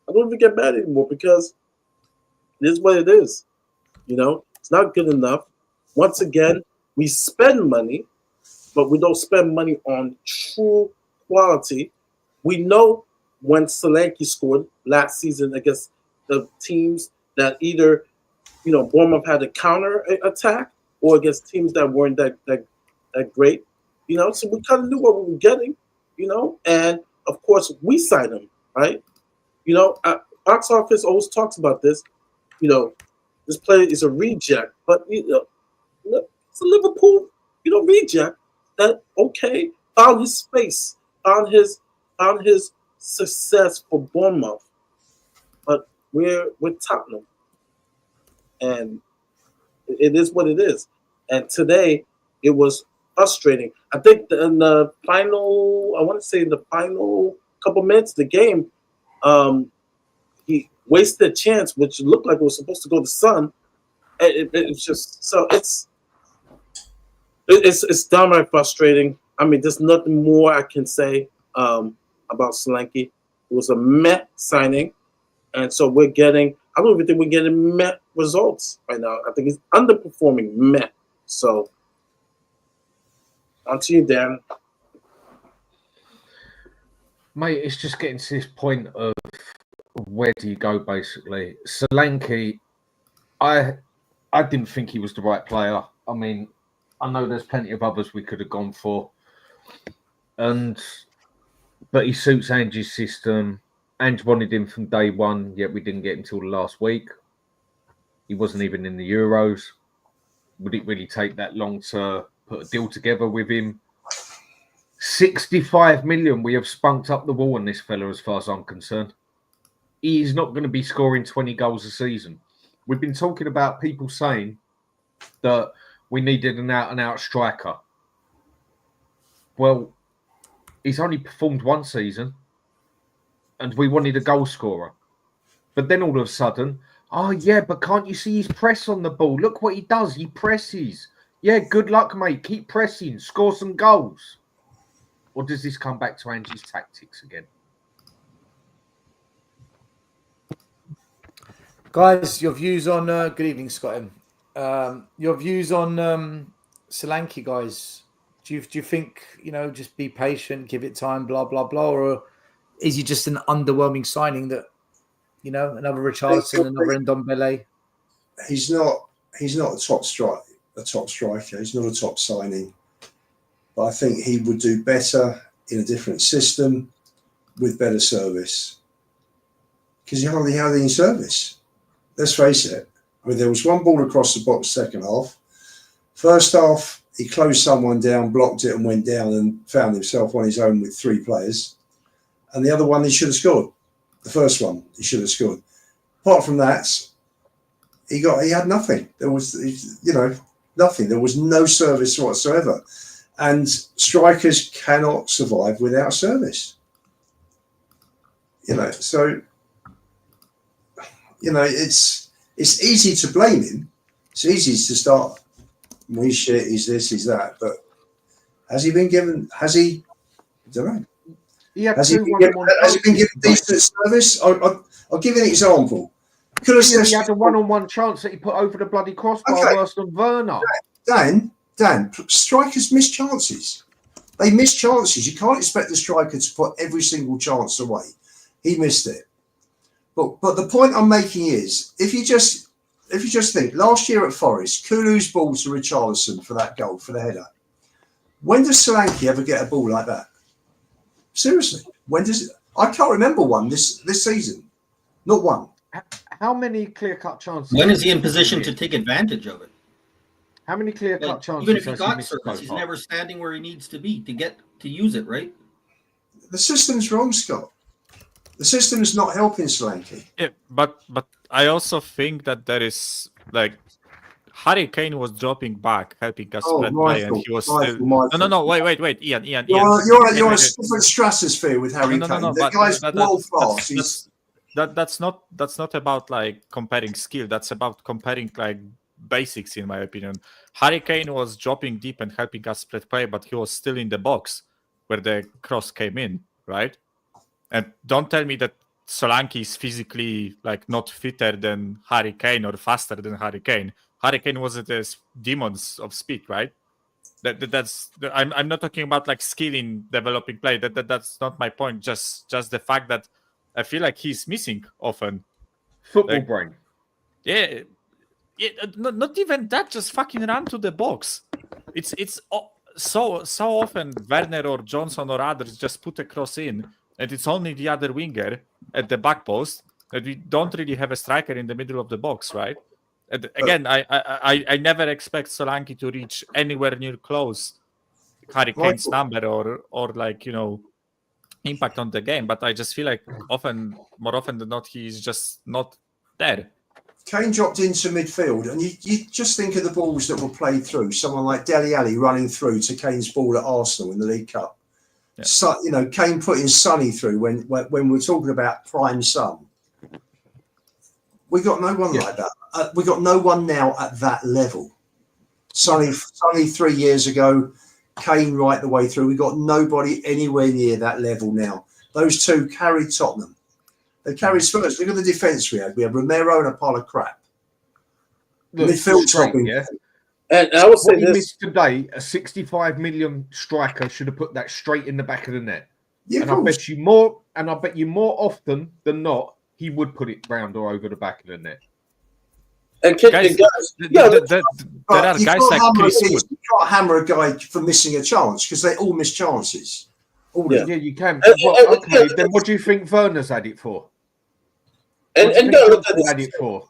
I don't even get mad anymore because it is what it is. It's not good enough. Once again, we spend money, but we don't spend money on true quality. We know when Solanke scored last season against the teams that either, Bournemouth had a counter attack or against teams that weren't that great, So we kind of knew what we were getting, and of course we signed him, right? Box office always talks about this, this player is a reject, but it's a Liverpool, reject that found his space, found his success for Bournemouth, but we're Tottenham, and it is what it is. And today it was frustrating. I think in the final, I want to say the final couple minutes of the game, he wasted a chance, which looked like it was supposed to go to Son. It's just so it's downright frustrating. I mean, there's nothing more I can say about Solanke. It was a meh signing, and so I don't even think we're getting meh results right now. I think he's underperforming meh. So, on to you, Dan. Mate, it's just getting to this point of where do you go, basically. Solanke, I didn't think he was the right player. I mean, I know there's plenty of others we could have gone for. But he suits Ange's system. Ange wanted him from day one, yet we didn't get him until the last week. He wasn't even in the Euros. Would it really take that long to put a deal together with him? 65 million. We have spunked up the wall on this fella as far as I'm concerned. He's not going to be scoring 20 goals a season. We've been talking about people saying that we needed an out-and-out striker. Well, he's only performed one season and we wanted a goal scorer. But then all of a sudden, but can't you see his press on the ball? Look what he does. He presses. Yeah, good luck, mate. Keep pressing. Score some goals. Or does this come back to Ange's tactics again? Guys, your views on good evening, Scott. Your views on Solanke, guys. Do you think just be patient, give it time, blah blah blah, or is he just an underwhelming signing that another Richarlison, another Ndombele? He's not a top striker. He's not a top signing, but I think he would do better in a different system with better service because he hardly had any service. Let's face it. I mean, there was one ball across the box second half. First half, he closed someone down, blocked it and went down and found himself on his own with three players. And the other one, he should have scored. The first one, he should have scored. Apart from that, he had nothing. There was, nothing. There was no service whatsoever. And strikers cannot survive without service. So... it's easy to blame him. It's easy to start. He's shit. He's this. He's that. But has he been given? Has he? I don't know. Has he been given decent service? I'll give you an example. He had a one-on-one chance that he put over the bloody crossbar worse than Werner. Dan, strikers miss chances. They miss chances. You can't expect the striker to put every single chance away. He missed it. But the point I'm making is, if you just think, last year at Forest, Kulu's ball to Richarlison for that goal, for the header, When does Solanke ever get a ball like that? Seriously, when does it? I can't remember one this season. Not one. How many clear-cut chances? When is he in position to take advantage of it? How many clear-cut Like, chances even if he has got missed so service, he's far? never standing where he needs to be to get to use it, right? The system's wrong, Scott. The system's not helping Solanke. Yeah, but I also think that there is like Harry Kane was dropping back, helping us spread play, and he was still. No, wait, Ian. You're on a different stratosphere with Harry Kane. The guy's world class. That's not about like comparing skill. That's about comparing like basics, in my opinion. Harry Kane was dropping deep and helping us spread play, but he was still in the box where the cross came in, right? And don't tell me that Solanke is physically like not fitter than Harry Kane or faster than Harry Kane. Harry Kane was at the demons of speed, right? I'm not talking about like skill in developing play. That's not my point. Just the fact that I feel like he's missing often. Football Like, brain. Yeah, not even that. Just fucking run to the box. It's so often Werner or Johnson or others just put a cross in, and it's only the other winger at the back post that we don't really have a striker in the middle of the box, right? And again, I never expect Solanke to reach anywhere near close Harry Kane's number or like, you know, impact on the game, but I just feel like more often than not, he's just not there. Kane dropped into midfield, and you just think of the balls that were played through. Someone like Dele Alli running through to Kane's ball at Arsenal in the League Cup. Yeah. So, you know, Kane putting Sonny through when we're talking about prime Son. We got no one like that. We got no one now at that level. Sonny 3 years ago, Kane right the way through. We got nobody anywhere near that level now. Those two carried Tottenham. They carried Spurs. Look at the defence we had. We had Romero and a pile of crap. Look, midfield straight, topping. And I would say what he this missed today, a 65 million striker should have put that straight in the back of the net. Yeah, and of I course. bet you more often than not, he would put it round or over the back of the net. and Guys, there are But you guys can't like hammer Chris a- Wood. you can't hammer a guy for missing a chance because they all miss chances. All of Yeah. them. Yeah, you can. And- Well, and- okay, and- then what do you think Werner's had it for? and What do you you think gotta look at Johnson this, had it for?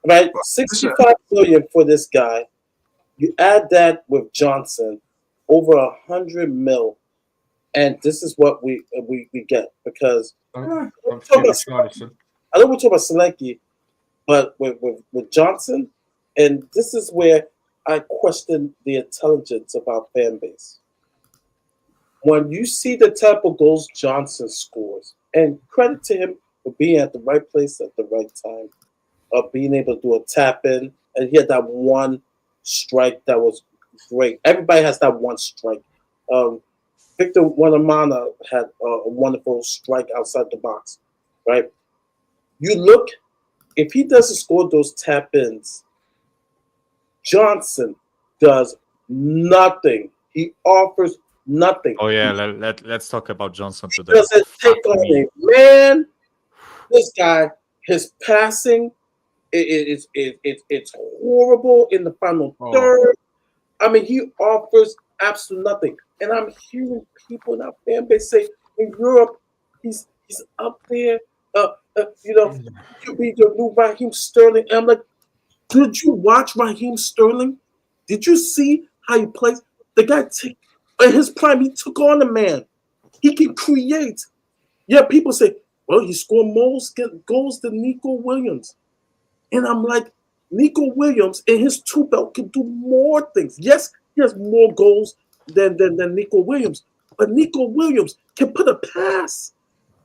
right? 65 million for this guy. You add that with Johnson, over 100 mil, and this is what we get because Don't talk forget about- Richarlison. I know we talk about Solanke, but with Johnson, and this is where I question the intelligence of our fan base. When you see the type of goals Johnson scores, and credit to him for being at the right place at the right time, of being able to do a tap in, and he had that one strike that was great. Everybody has that one strike. Victor Wanyama had a wonderful strike outside the box, right? You look, if he doesn't score those tap ins, Johnson does nothing. He offers nothing. Oh yeah, let's talk about Johnson He today. doesn't take Fuck on me. it. Man, this guy, his passing, it's horrible in the final third. I mean, he offers absolutely nothing. And I'm hearing people in our fan base say, in Europe, he's up there. Could be the new Raheem Sterling. And I'm like, did you watch Raheem Sterling? Did you see how he plays? The guy, in his prime, he took on a man. He can create. Yeah, people say, well, he scored more goals than Nico Williams. And I'm like, Nico Williams in his two belt can do more things. Yes, he has more goals than Nico Williams, but Nico Williams can put a pass.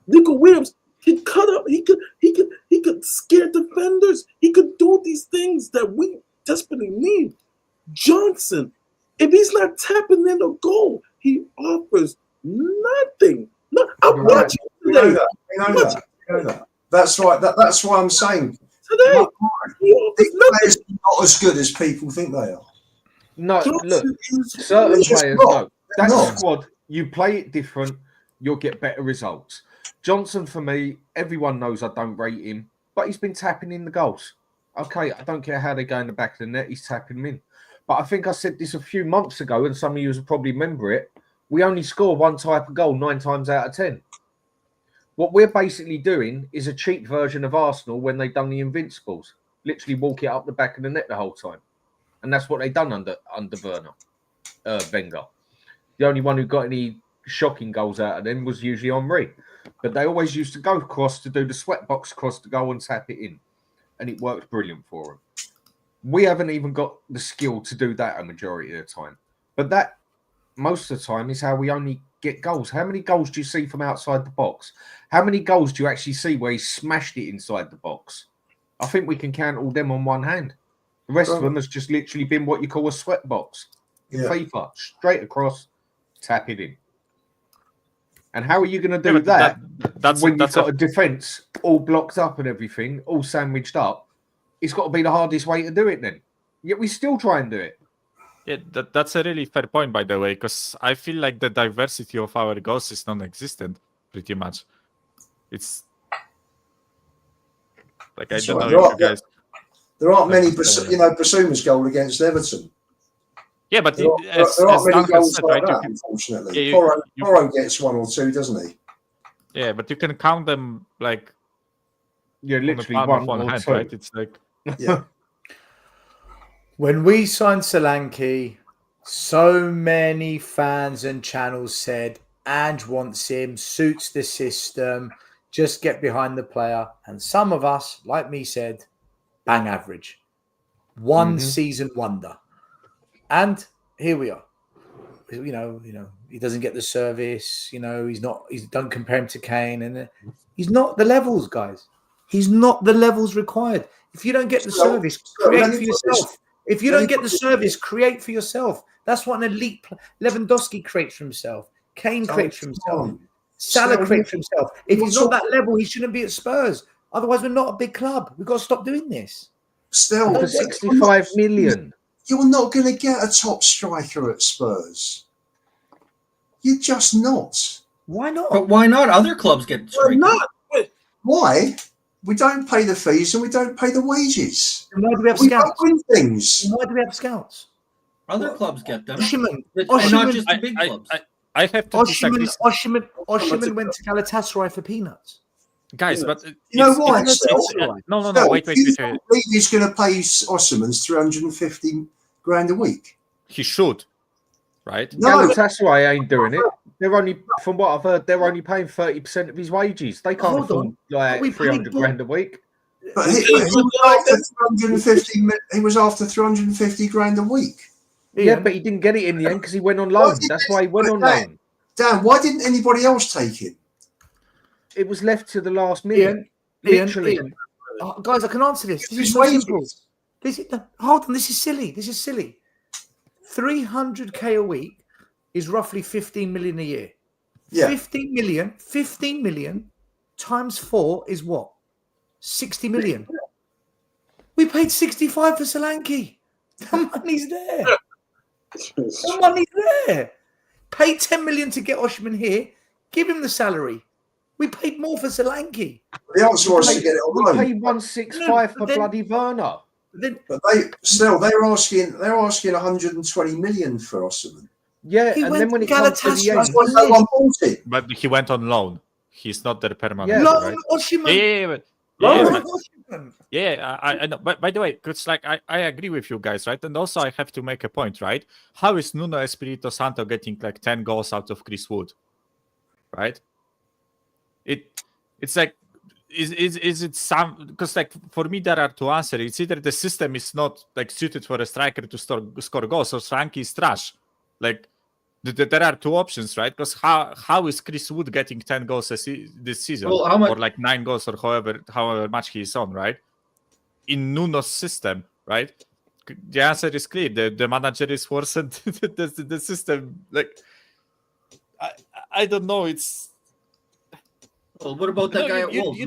Nico Williams can cut up. He could scare defenders. He could do these things that we desperately need. Johnson, if he's not tapping in a goal, he offers nothing. No, I'm watching We know today. that. We know that. That's right. That's why I'm saying Today, he offers these nothing. players are not as good as people think they are. No, Johnson look, is certain It's just players, not. no. That not. squad, you play it different, you'll get better results. Johnson, for me, everyone knows I don't rate him, but he's been tapping in the goals. Okay, I don't care how they go in the back of the net, he's tapping them in. But I think I said this a few months ago, and some of you will probably remember it. We only score one type of goal 9 times out of 10. What we're basically doing is a cheap version of Arsenal when they've done the Invincibles. Literally walk it up the back of the net the whole time. And that's what they've done under Wenger. The only one who got any shocking goals out of them was usually Henry. But they always used to go across to do the sweatbox cross to go and tap it in. And it worked brilliant for them. We haven't even got the skill to do that a majority of the time. But that, most of the time, is how we only get goals. How many goals do you see from outside the box? How many goals do you actually see where he smashed it inside the box? I think we can count all them on one hand. The rest of them has just literally been what you call a sweat box in FIFA. Straight across, tap it in. And how are you going to do that's when you've got a defence all blocked up and everything, all sandwiched up? It's got to be the hardest way to do it then. Yet we still try and do it. Yeah, that's a really fair point, by the way, because I feel like the diversity of our goals is non-existent, pretty much. It's like, I don't know if you guys... There aren't many, Basuma's goal against Everton. Yeah, but there aren't many goals like that, unfortunately. Porro gets 1 or 2, doesn't he? Yeah, but you can count them like... Yeah, literally one hand, right? It's like... Yeah. When we signed Solanke, so many fans and channels said, Ange wants him, suits the system, just get behind the player. And some of us, like me, said, bang average. One season wonder. And here we are. You know, he doesn't get the service, don't compare him to Kane. And he's not the levels, guys. He's not the levels required. If you don't get the service, create for yourself. If you don't get the service, create for yourself. That's what an elite Lewandowski creates for himself. Kane creates for himself. Salah creates for himself. If he's not that level, he shouldn't be at Spurs. Otherwise, we're not a big club. We've got to stop doing this. Still, for 65 million. You're not going to get a top striker at Spurs. You're just not. Why not? But why not? Other clubs get strikers. Not. Why? We don't pay the fees and we don't pay the wages. And why do we have scouts? Win things. And why do we have scouts? Other clubs get them. Oshiman, And not just the big clubs. I have to disagree. Oshiman went to Galatasaray for peanuts. Guys, but you know why? No, wait. He's going to pay Oshiman's 350 grand a week. He should, right? No, Galatasaray ain't doing it. They're only, from what I've heard, they're only paying 30% of his wages. They can't afford like 300 grand a week. But he was after 350 grand a week. Yeah, but he didn't get it in the end because he went on loan. That's why he went on loan. Dan, why didn't anybody else take him? It was left to the last minute. Literally. Ian. Guys, I can answer this. This is so simple. Hold on, this is silly. 300k a week is roughly 15 million a year. Yeah. 15 million times 4 is what? 60 million. We paid 65 for Solanke. The money's there. The money's there. Pay 10 million to get Oshiman here. Give him the salary. We paid more for Solanke. The answer was to get it on loan. We paid 165 for bloody Werner. But they're asking 120 million for Oshiman. Yeah, and then when it comes to the end, but he went on loan. He's not there permanent. Yeah, right? Oshiman. I know. But by the way, because like I agree with you guys, right? And also I have to make a point, right? How is Nuno Espirito Santo getting like 10 goals out of Chris Wood, right? It's like is it some, because like for me there are two answers. It's either the system is not like suited for a striker to score goals, or Solanke is trash. Like there are two options, right? Because how is Chris Wood getting 10 goals this season, or like 9 goals, or however much he is on, right? In Nuno's system, right? The answer is clear. The manager is worse than the system. Like I don't know. It's. Well, what about that guy at Wolves? You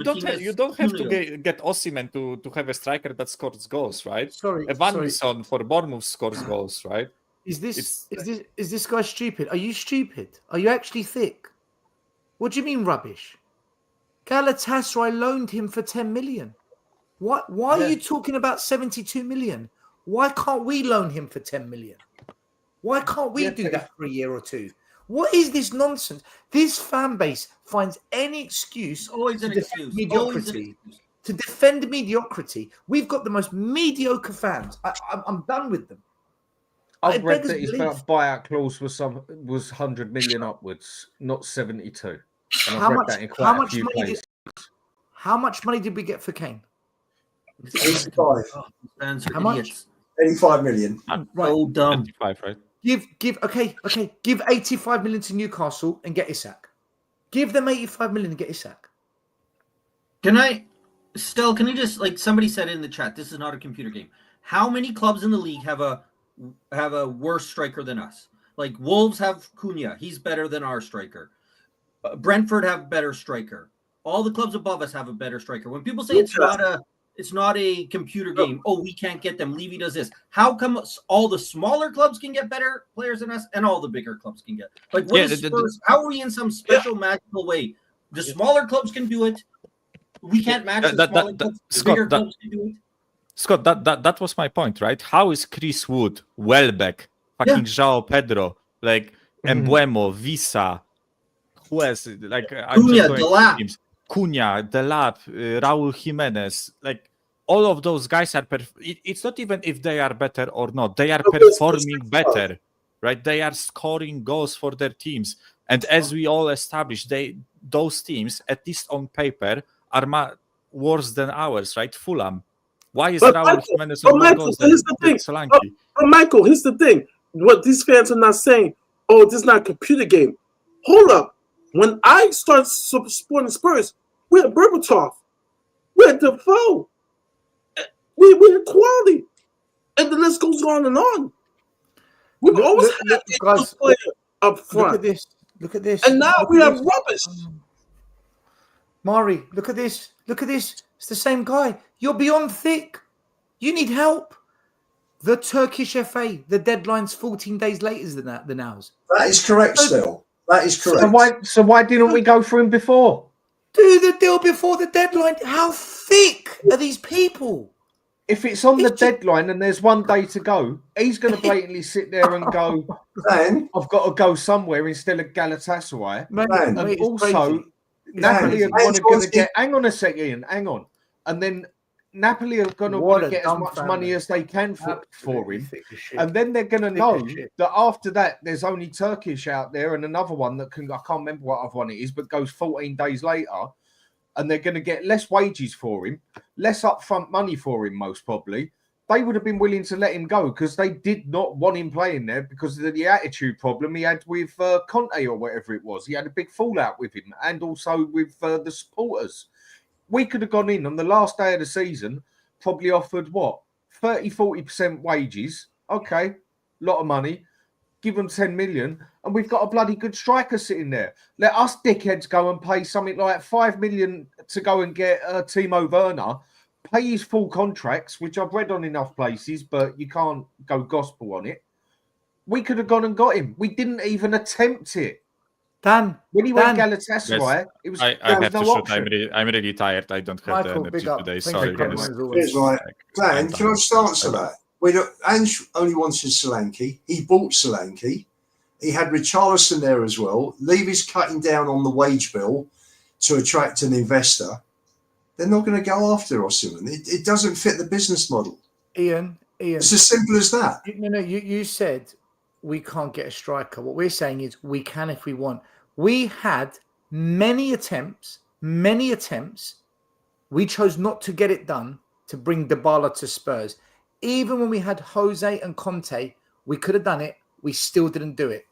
don't have to get Osimhen to have a striker that scores goals, right? Sorry, Evanson for Bournemouth scores goals, right? Is this guy stupid? Are you stupid? Are you actually thick? What do you mean rubbish? Galatasaray loaned him for 10 million. Why are you talking about 72 million? Why can't we loan him for 10 million? Why can't we do that for a year or two? What is this nonsense? This fan base finds any excuse Always to an defend excuse. Always an mediocrity. excuse. To defend mediocrity. We've got the most mediocre fans. I'm done with them. I've read beggars that his belief. buyout clause was 100 million upwards, not 72. And How I've read much? that in How quite a much few money? places. How much money did we get for Kane? 85. Fans are How much? idiots. 85 million. Right. So dumb. 25, right? Give 85 million to Newcastle and get Isak. Give them 85 million and get Isak. Can you just, like somebody said in the chat, this is not a computer game. How many clubs in the league have a worse striker than us? Like Wolves have Cunha, he's better than our striker. Brentford have a better striker. All the clubs above us have a better striker. When people say it's not a computer game, oh, we can't get them, Levy does this. How come all the smaller clubs can get better players than us and all the bigger clubs can get? Like, what is Spurs? How are we in some special magical way? The smaller clubs can do it. We can't match the smaller clubs. The bigger clubs can do it. Scott, that was my point, right? How is Chris Wood, Welbeck, fucking João Pedro, like Embuemo, Visa, who else? Like Cunha, Delap. Cunha, Delap, Raul Jimenez, like all of those guys are it's not even if they are better or not, they are performing better, right? They are scoring goals for their teams. And as we all established, those teams, at least on paper, are worse than ours, right? Fulham. Why is Raul Jimenez on more goals than Solanke? Michael, here's the thing. What these fans are not saying, oh, this is not a computer game. Hold up. When I started supporting Spurs, we had Berbatov. We had Defoe. We had quality. And the list goes on and on. We've always had a good player up front. Look at this. Look at this. And now we have rubbish. Mari, look at this. Look at this. It's the same guy. You're beyond thick. You need help. The Turkish FA, the deadline's 14 days later than ours. That is correct still. That is correct. So why didn't we go for him before? Do the deal before the deadline. How thick are these people? If it's on the deadline and there's 1 day to go, he's going to blatantly sit there and go, Man, I've got to go somewhere instead of Galatasaray. Man, And also, Napoli are going to get... Hang on a second, Ian. Hang on. And then Napoli are going to want to get as much money as they can for him. And then they're going to know that after that, there's only Turkish out there and another one that can... I can't remember what other one it is, but goes 14 days later. And they're going to get less wages for him, less upfront money for him, most probably. They would have been willing to let him go because they did not want him playing there because of the attitude problem he had with Conte or whatever it was. He had a big fallout with him and also with the supporters. We could have gone in on the last day of the season, probably offered, 30-40% wages. Okay, lot of money. Give them 10 million, and we've got a bloody good striker sitting there. Let us dickheads go and pay something like 5 million to go and get Timo Werner, pay his full contracts, which I've read on enough places, but you can't go gospel on it. We could have gone and got him. We didn't even attempt it. Dan, when he went Galatasaray, it was. I have to shoot. I'm really tired. I don't have the energy today. Sorry, guys. Here's right. Dan, can I just answer that? Ange only wanted Solanke. He bought Solanke. He had Richarlison there as well. Levy's cutting down on the wage bill to attract an investor. They're not going to go after Osimhen. It doesn't fit the business model. Ian. It's as simple as that. You said we can't get a striker. What we're saying is we can if we want. We had many attempts. We chose not to get it done to bring Dybala to Spurs. Even when we had Jose and Conte, we could have done it. We still didn't do it.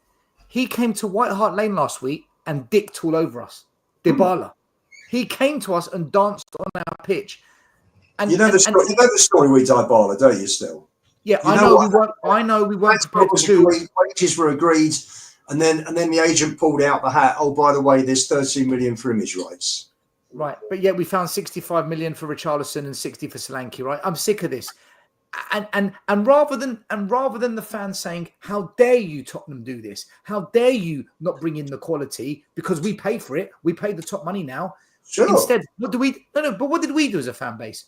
He came to White Hart Lane last week and dicked all over us. Dybala. He came to us and danced on our pitch. And you know the story with Dybala, don't you? Still, yeah. I know we weren't prepared to do. Wages were agreed, and then the agent pulled out the hat. Oh, by the way, there's 13 million for image rights. Right, but yet we found 65 million for Richarlison and 60 for Solanke. Right, I'm sick of this. And rather than the fans saying, "How dare you, Tottenham, do this? How dare you not bring in the quality because we pay for it? We pay the top money now." Sure. Instead, what do we? No. But what did we do as a fan base?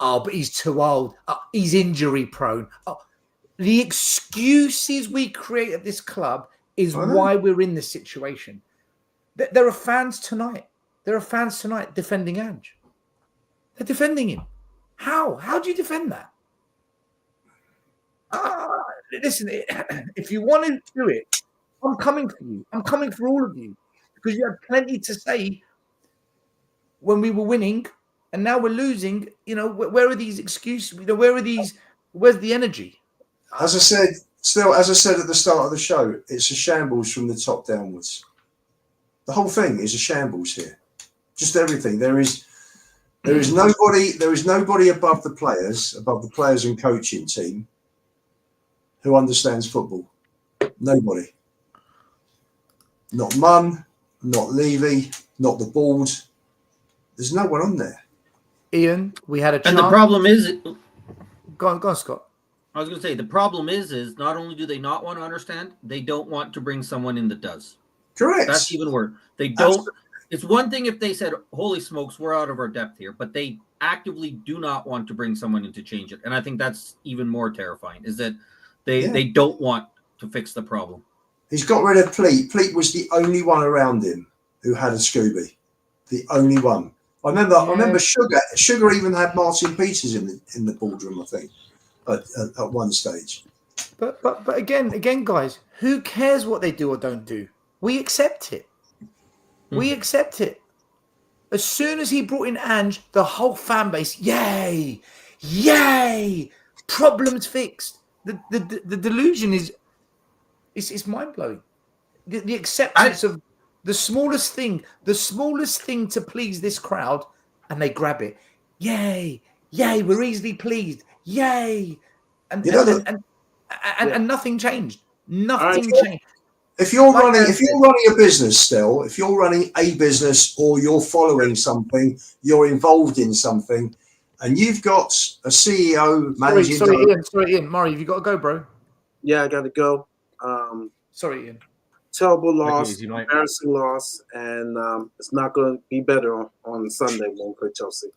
Oh, but he's too old. Oh, he's injury prone. Oh, the excuses we create at this club is why we're in this situation. There are fans tonight. There are fans tonight defending Ange. They're defending him. How? How do you defend that? Listen, if you want to do it, I'm coming for you. I'm coming for all of you because you have plenty to say when we were winning and now we're losing. You know, where are these excuses? You know, where are these? Where's the energy? As I said, as I said at the start of the show, it's a shambles from the top downwards. The whole thing is a shambles here. Just everything. There is nobody above the players and coaching team who understands football. Nobody. Not Munn, not Levy, not the board. There's no one on there. Ian, we had a chance. And the problem is, go on, Scott. I was going to say, the problem is not only do they not want to understand, they don't want to bring someone in that does. Correct. That's even worse. They don't. Absolutely. It's one thing if they said, holy smokes, we're out of our depth here, but they actively do not want to bring someone in to change it. And I think that's even more terrifying, is that they don't want to fix the problem. He's got rid of Pleat. Pleat was the only one around him who had a Scooby. The only one. I remember Sugar even had Martin Peters in the boardroom, I think, at one stage. But again, guys, who cares what they do or don't do? We accept it. We accept it. As soon as he brought in Ange, the whole fan base, yay, problems fixed. The delusion is mind blowing. The acceptance of the smallest thing to please this crowd, and they grab it. Yay, we're easily pleased. Yay, and nothing changed. Nothing changed. If you're running a business still, if you're running a business or you're following something, you're involved in something, and you've got a CEO managing. Sorry, Ian. Murray, have you got to go, bro? Yeah, I got to go. Sorry, Ian. Terrible loss, embarrassing loss, and it's not going to be better on Sunday when for Chelsea.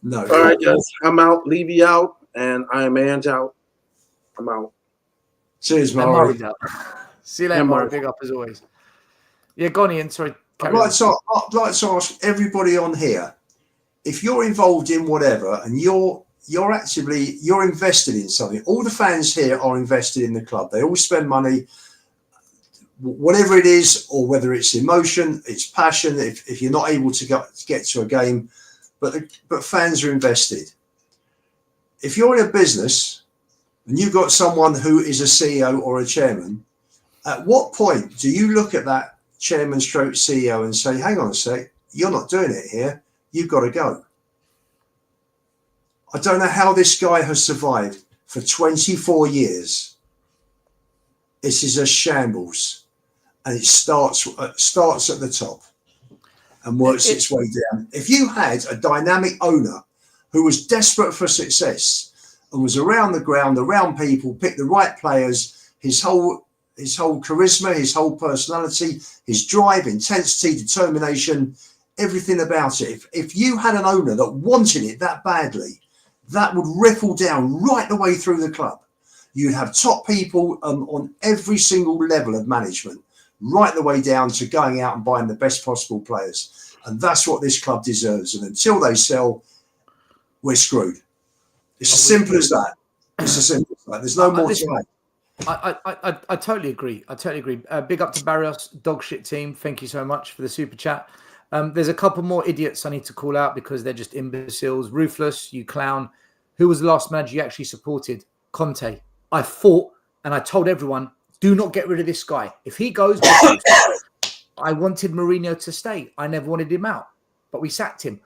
No. All right, guys, I'm out. Levy out, and I am Ange out. I'm out. Cheers, Murray. See you later, Murray. Big up as always. Yeah, go on, Ian. Sorry. I'd like to ask everybody on here, if you're involved in whatever and you're invested in something. All the fans here are invested in the club. They all spend money, whatever it is, or whether it's emotion, it's passion. If you're not able to get to a game, but fans are invested. If you're in a business and you've got someone who is a CEO or a chairman, at what point do you look at that chairman stroke CEO and say, hang on a sec, you're not doing it here. You've got to go. I don't know how this guy has survived for 24 years. This is a shambles. And it starts at the top and works its way down. If you had a dynamic owner who was desperate for success and was around the ground, around people, picked the right players, his whole charisma, his whole personality, his drive, intensity, determination, everything about it. If you had an owner that wanted it that badly, that would ripple down right the way through the club. You'd have top people on every single level of management, right the way down to going out and buying the best possible players. And that's what this club deserves. And until they sell, we're screwed. It's as simple as that. It's as simple as that. There's no more to it. I totally agree. Big up to Barrios, dog shit team. Thank you so much for the super chat. There's a couple more idiots I need to call out because they're just imbeciles. Ruthless, you clown. Who was the last manager you actually supported? Conte. I fought and I told everyone, do not get rid of this guy. If he goes, I wanted Mourinho to stay. I never wanted him out, but we sacked him.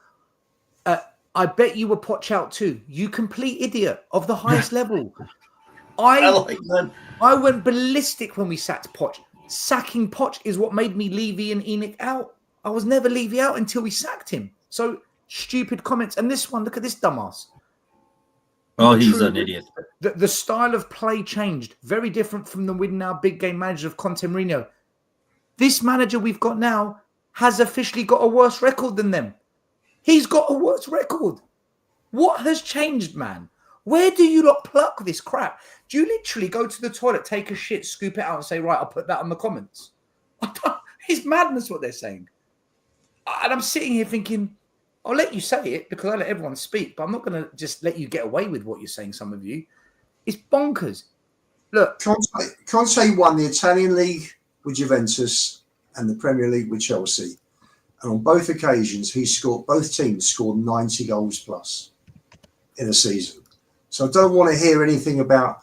I bet you were Poch out too. You complete idiot of the highest level. I went ballistic when we sacked Poch. Sacking Poch is what made me Levy and ENIC out. I was never Levy out until we sacked him. So stupid comments. And this one, look at this dumbass. Oh, he's an idiot. The style of play changed. Very different from the win now big game manager of Conte Mourinho. This manager we've got now has officially got a worse record than them. He's got a worse record. What has changed, man? Where do you lot pluck this crap? Do you literally go to the toilet, take a shit, scoop it out, and say, right, I'll put that on the comments? It's madness what they're saying. And I'm sitting here thinking, I'll let you say it because I let everyone speak, but I'm not going to just let you get away with what you're saying, some of you. It's bonkers. Look. Conte won the Italian League with Juventus and the Premier League with Chelsea. And on both occasions, both teams scored 90 goals plus in a season. So I don't want to hear anything about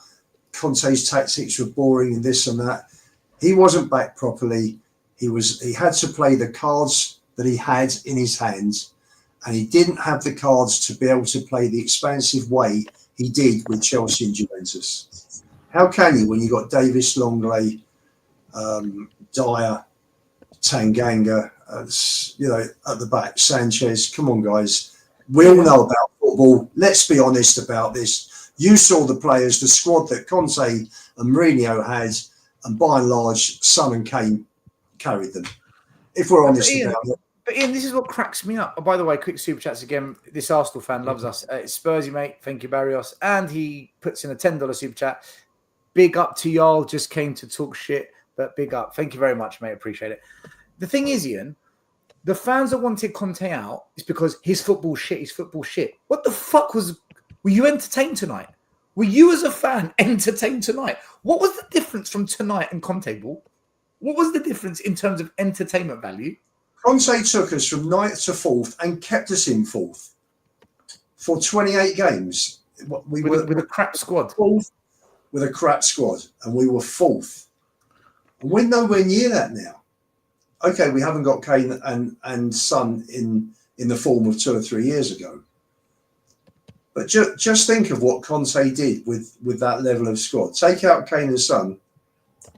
Conte's tactics were boring and this and that. He wasn't back properly. He had to play the cards that he had in his hands, and he didn't have the cards to be able to play the expansive way he did with Chelsea and Juventus. How can you when you got Davis, Longley, Dyer, Tanganga, at the back, Sanchez? Come on, guys. We all know about football. Let's be honest about this. You saw the players, the squad that Conte and Mourinho had, and by and large, Son and Kane carried them. If we're honest about it. But Ian, this is what cracks me up. Oh, by the way, quick super chats again. This Arsenal fan loves us. It's Spursy, mate. Thank you, Barrios. And he puts in a $10 super chat. Big up to y'all. Just came to talk shit, but big up. Thank you very much, mate. Appreciate it. The thing is, Ian, the fans that wanted Conte out is because his football shit. What the fuck were you entertained tonight? Were you as a fan entertained tonight? What was the difference from tonight and Conte ball? What was the difference in terms of entertainment value? Conte took us from 9th to 4th and kept us in 4th for 28 games. With a crap squad. 4th with a crap squad, and we were 4th. And we're nowhere near that now. Okay, we haven't got Kane and Son in the form of 2 or 3 years ago. But just think of what Conte did with that level of squad. Take out Kane and Son,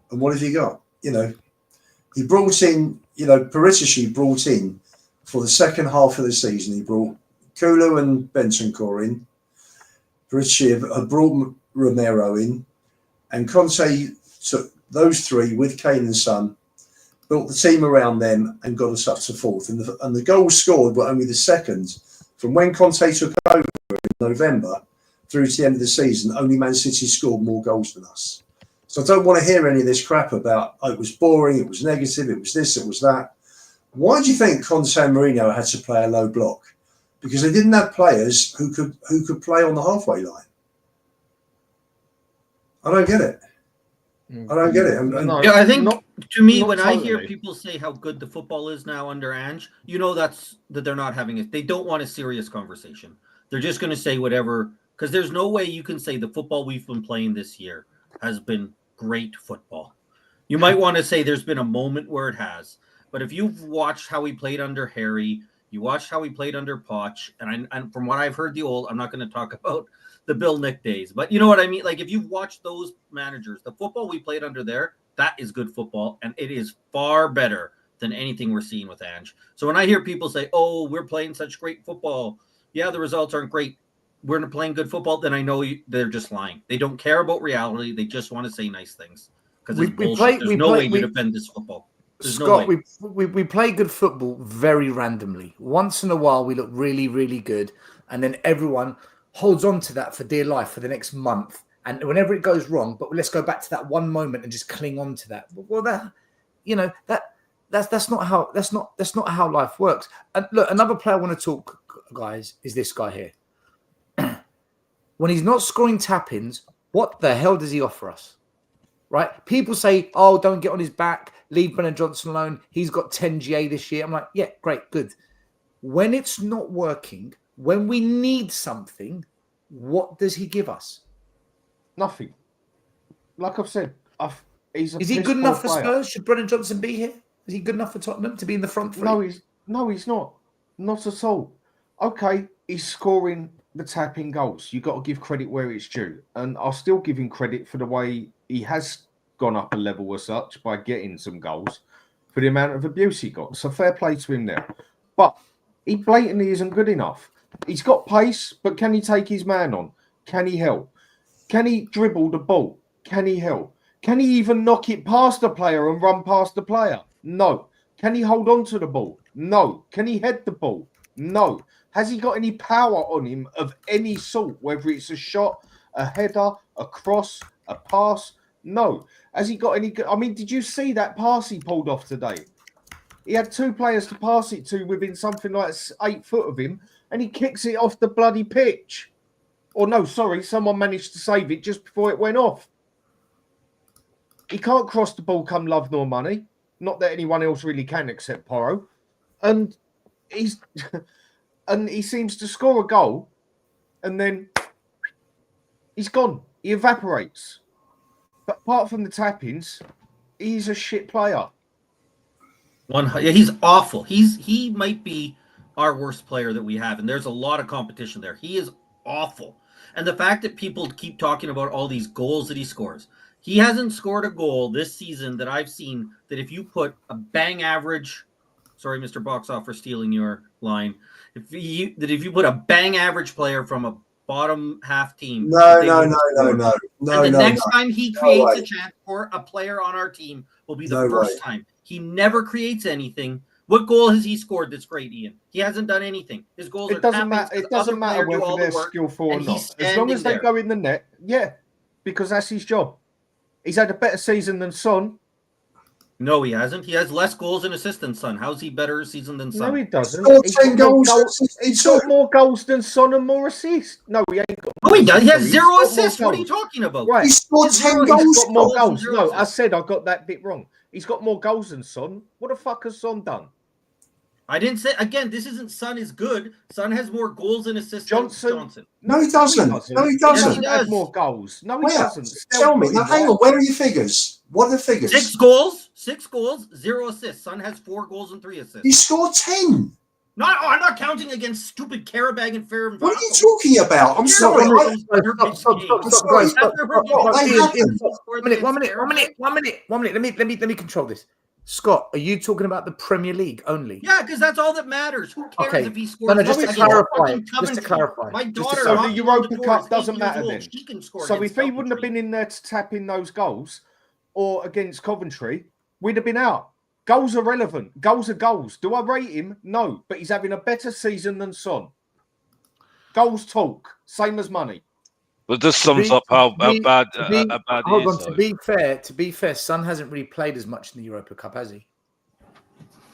and what have you got? He brought in, Perisic brought in for the second half of the season. He brought Kulu and Bentancur in. Perisic had brought Romero in. And Conte took those three with Kane and Son, built the team around them and got us up to 4th. And the goals scored were only the second. From when Conte took over in November through to the end of the season, only Man City scored more goals than us. So I don't want to hear any of this crap about, it was boring, it was negative, it was this, it was that. Why do you think Conte and Mourinho had to play a low block? Because they didn't have players who could play on the halfway line. I don't get it. I don't get it. I think to me, when I hear people say how good the football is now under Ange, that they're not having it. They don't want a serious conversation. They're just going to say whatever, because there's no way you can say the football we've been playing this year has been great football. You might want to say there's been a moment where it has, but if you've watched how he played under Harry, you watched how he played under Poch, and from what I've heard, I'm not going to talk about the Bill Nick days, but you know what I mean? Like, if you've watched those managers, the football we played under there, that is good football, and it is far better than anything we're seeing with Ange. So when I hear people say, oh, we're playing such great football, yeah, the results aren't great, we're not playing good football, then I know they're just lying. They don't care about reality. They just want to say nice things. Because there's no way you defend this football. There's Scott, no way. we play good football very randomly. Once in a while, we look really, really good. And then everyone holds on to that for dear life for the next month. And whenever it goes wrong, but let's go back to that one moment and just cling on to that. Well, that's not how life works. And look, another player I want to talk, guys, is this guy here. When he's not scoring tap-ins, what the hell does he offer us? Right? People say, oh, don't get on his back. Leave Brennan Johnson alone. He's got 10 GA this year. I'm like, yeah, great, good. When it's not working, when we need something, what does he give us? Nothing. Like I've said, is he good enough for Spurs? Should Brennan Johnson be here? Is he good enough for Tottenham to be in the front three? No, he's not. Not at all. Okay, he's scoring the tapping goals. You've got to give credit where it's due. And I'll still give him credit for the way he has gone up a level as such by getting some goals for the amount of abuse he got. So fair play to him there. But he blatantly isn't good enough. He's got pace, but can he take his man on? Can he help? Can he dribble the ball? Can he help? Can he even knock it past the player and run past the player? No. Can he hold on to the ball? No. Can he head the ball? No. Has he got any power on him of any sort, whether it's a shot, a header, a cross, a pass? No. Has he got any? I mean, did you see that pass he pulled off today? He had 2 players to pass it to within something like 8 foot of him, and he kicks it off the bloody pitch. Or no, sorry, someone managed to save it just before it went off. He can't cross the ball come love nor money. Not that anyone else really can except Porro. And he's and he seems to score a goal and then he's gone. He evaporates. But apart from the tappings, he's a shit player. Yeah, he's awful. He might be our worst player that we have, and there's a lot of competition there. He is awful. And the fact that people keep talking about all these goals that he scores, he hasn't scored a goal this season that I've seen that if you put a bang average, sorry, Mr. Boxoff for stealing your line, if you put a bang average player from a bottom half team, No. And the next time he creates a chance for a player on our team will be the first time. He never creates anything. What goal has he scored that's great, Ian? He hasn't done anything. His goals It doesn't matter. It doesn't matter whether they're skillful or not. As long as they go in the net, yeah, because that's his job. He's had a better season than Son. No, he hasn't. He has less goals and assists than Son. How's he better season than Son? No, he doesn't. He's got more goals than Son and more assists. No, he ain't got. No, he does. He has 0 assists. What are you talking about? Right. He scored 10 goals. He's got more goals. No, assists. I said I got that bit wrong. He's got more goals than Son. What the fuck has Son done? I didn't say, again, this isn't Son is good. Son has more goals and assists than Johnson. No, he doesn't. No, he doesn't. He doesn't have more goals. No, he doesn't. Tell me. Now, hang on. Where are your figures? What are the figures? 6 goals, 0 assists. Son has 4 goals and 3 assists. He scored 10. I'm not counting against stupid Carabag and Fair. What are you talking about? I'm sorry. One minute. Let me control this. Scott, are you talking about the Premier League only? Yeah, because that's all that matters. Who cares if he scores? No, just to clarify. My daughter. So the Europa Cup doesn't matter then. She can score. So if he wouldn't have been in there to tap in those goals, or against Coventry, we'd have been out. Goals are relevant. Goals are goals. Do I rate him? No, but he's having a better season than Son. Goals talk, same as money. But this sums up how bad it is. To be fair, Son hasn't really played as much in the Europa Cup, has he?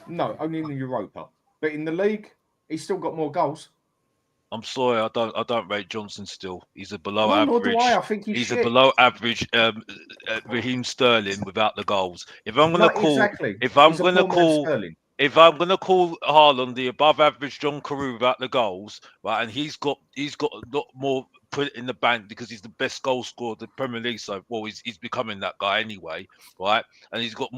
No, only in the Europa. But in the league, he's still got more goals. I'm sorry, I don't rate Johnson still. He's a below Nor average. do I think he's a below average Raheem Sterling without the goals. If I'm gonna call Haaland the above average John Carew without the goals, right, and he's got a lot more put in the bank because he's the best goal scorer of the Premier League. So, well, he's becoming that guy anyway, right? And he's got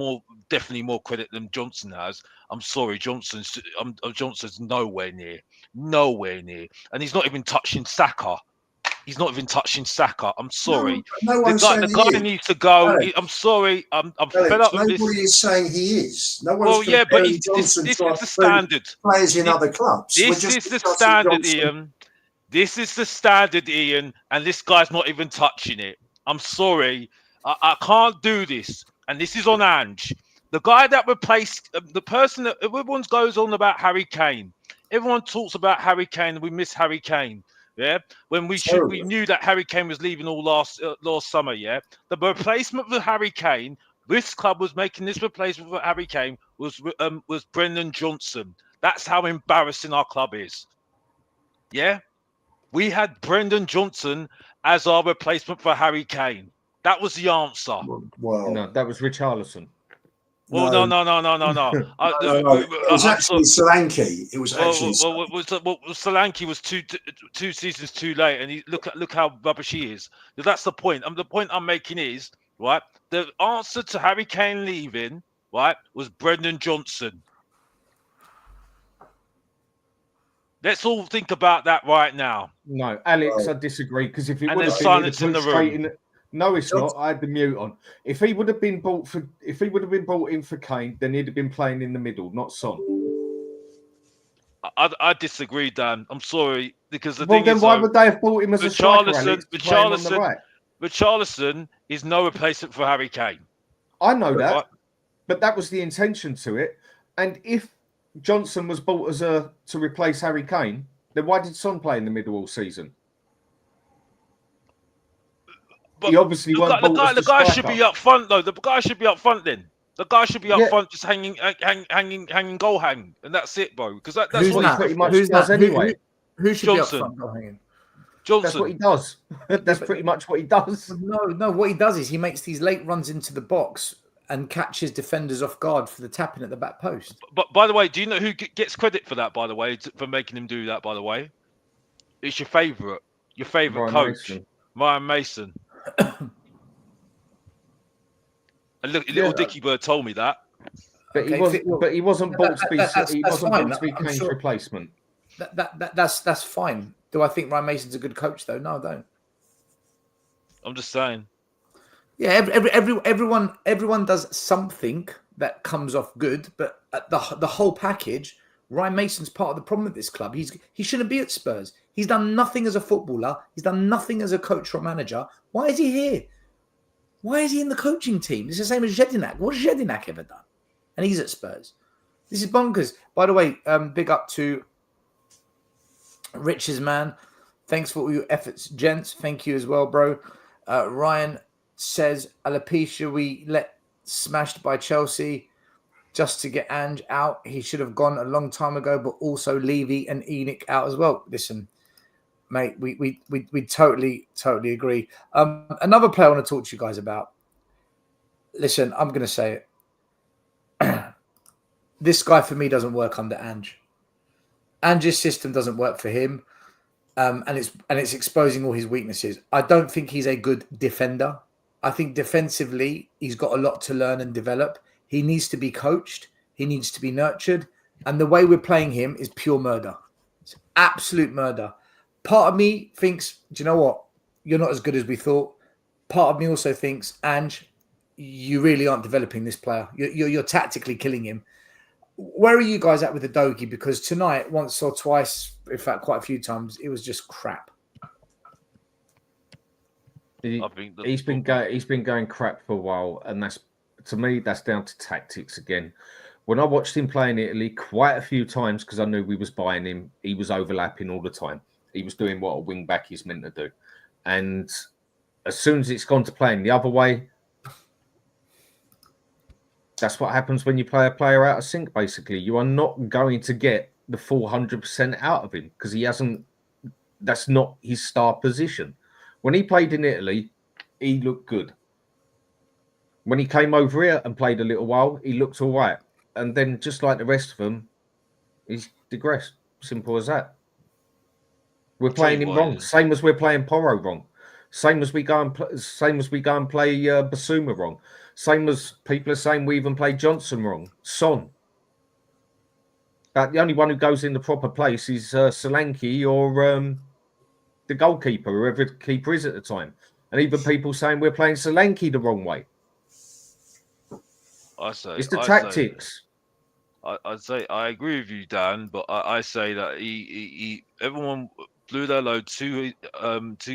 definitely more credit than Johnson has. I'm sorry, Johnson's nowhere near, and he's not even touching Saka. I'm sorry. The guy needs to go. I'm sorry. I'm fed up with this. Nobody is saying he is. No one's well, yeah, but this is the standard. Players in other clubs. This is the standard, Ian. This is the standard, Ian, and this guy's not even touching it. I'm sorry. I can't do this. And this is on Ange. The guy that replaced the person that everyone goes on about Harry Kane. Everyone talks about Harry Kane and we miss Harry Kane. Yeah, when we knew that Harry Kane was leaving all last summer. Yeah, the replacement for Harry Kane, this club was making this replacement for Harry Kane was Brendan Johnson. That's how embarrassing our club is. Yeah, we had Brendan Johnson as our replacement for Harry Kane. That was the answer. Well, no, that was Richarlison. Well, no. It was actually Solanke. It was actually. Solanke was two seasons too late, and look how rubbish he is. That's the point. The point I'm making is right. The answer to Harry Kane leaving, right, was Brendan Johnson. Let's all think about that right now. No, Alex, I disagree because if it and would have silence been in the room. No, it's not. I had the mute on. If he would have been bought in for Kane, then he'd have been playing in the middle, not Son. I disagree, Dan. I'm sorry because why would they have bought him as a striker? Richarlison is no replacement for Harry Kane. I know that, but that was the intention to it. And if Johnson was bought as to replace Harry Kane, then why did Son play in the middle all season? But he obviously weren't bought as the guy should striker. be up front though. The guy should be up front then. The guy should be up Yeah. front, just hanging goal hang, and that's it, bro. Because that's Who's what that? pretty much Who's does that? anyway. Who should Johnson. be up front goal hanging? That's what he does. That's pretty much what he does. No. What he does is he makes these late runs into the box and catches defenders off guard for the tapping at the back post. But by the way, do you know who gets credit for that? By the way, for making him do that. By the way, it's your favourite Ryan coach, Mason. Ryan Mason. And look, little Dicky Bird told me that. But he wasn't bought to be. He wasn't bought to be Kane's replacement. That's fine. Do I think Ryan Mason's a good coach though? No, I don't. I'm just saying. Yeah, everyone does something that comes off good, but the whole package, Ryan Mason's part of the problem with this club. He shouldn't be at Spurs. He's done nothing as a footballer. He's done nothing as a coach or manager. Why is he here? Why is he in the coaching team? It's the same as Jedinak. What has Jedinak ever done? And he's at Spurs. This is bonkers. By the way, big up to Rich's man. Thanks for all your efforts, gents. Thank you as well, bro. Ryan says, Alopecia, we let smashed by Chelsea just to get Ange out. He should have gone a long time ago, but also Levy and ENIC out as well. Listen, mate, we totally agree. Another player I want to talk to you guys about. Listen, I'm going to say it. This guy for me doesn't work under Ange. Ange's system doesn't work for him, and it's exposing all his weaknesses. I don't think he's a good defender. I think defensively he's got a lot to learn and develop. He needs to be coached. He needs to be nurtured, and the way we're playing him is pure murder. It's absolute murder. Part of me thinks, do you know what? You're not as good as we thought. Part of me also thinks, Ange, you really aren't developing this player. You're tactically killing him. Where are you guys at with the Dogie? Because tonight, once or twice, in fact, quite a few times, it was just crap. He's been going crap for a while, and that's, to me, that's down to tactics again. When I watched him play in Italy quite a few times, because I knew we was buying him, he was overlapping all the time. He was doing what a wing back is meant to do, and as soon as it's gone to playing the other way, that's what happens when you play a player out of sync. Basically, you are not going to get the full 100% out of him because he hasn't. That's not his star position. When he played in Italy, he looked good. When he came over here and played a little while, he looked all right. And then, just like the rest of them, he's digressed. Simple as that. We're playing him wrong, same as we're playing Porro wrong. Same as we go and play Basuma wrong. Same as people are saying we even play Johnson wrong. Son. The only one who goes in the proper place is Solanke or the goalkeeper, whoever the keeper is at the time. And even people saying we're playing Solanke the wrong way. It's the tactics. I'd say I agree with you, Dan, but I say that everyone blew their load too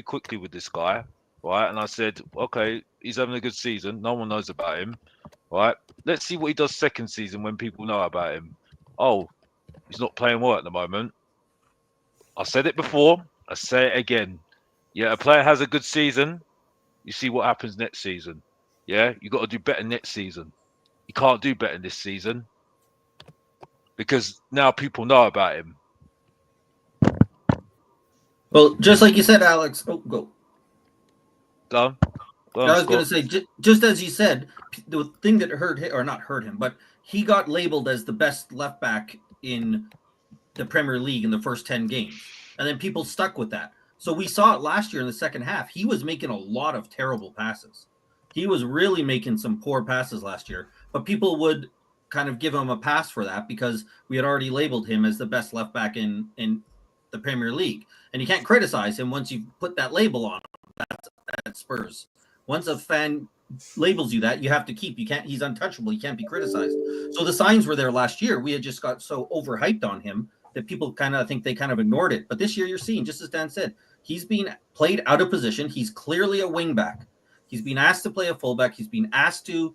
quickly with this guy, right? And I said, okay, he's having a good season. No one knows about him, right? Let's see what he does second season when people know about him. Oh, he's not playing well at the moment. I said it before. I say it again. Yeah, a player has a good season. You see what happens next season. Yeah, you got to do better next season. You can't do better this season because now people know about him. Well, just like you said, Alex. Oh, go. Go on, I was going to say, just as you said, the thing that hurt him, but he got labeled as the best left back in the Premier League in the first 10 games. And then people stuck with that. So we saw it last year in the second half. He was making a lot of terrible passes. He was really making some poor passes last year. But people would kind of give him a pass for that because we had already labeled him as the best left back in the Premier League. And you can't criticize him once you put that label on him. That's at Spurs. Once a fan labels you that, you have to keep. You can't. He's untouchable. He can't be criticized. So the signs were there last year. We had just got so overhyped on him that people think they ignored it. But this year you're seeing, just as Dan said, he's being played out of position. He's clearly a wing back. He's been asked to play a fullback. He's been asked to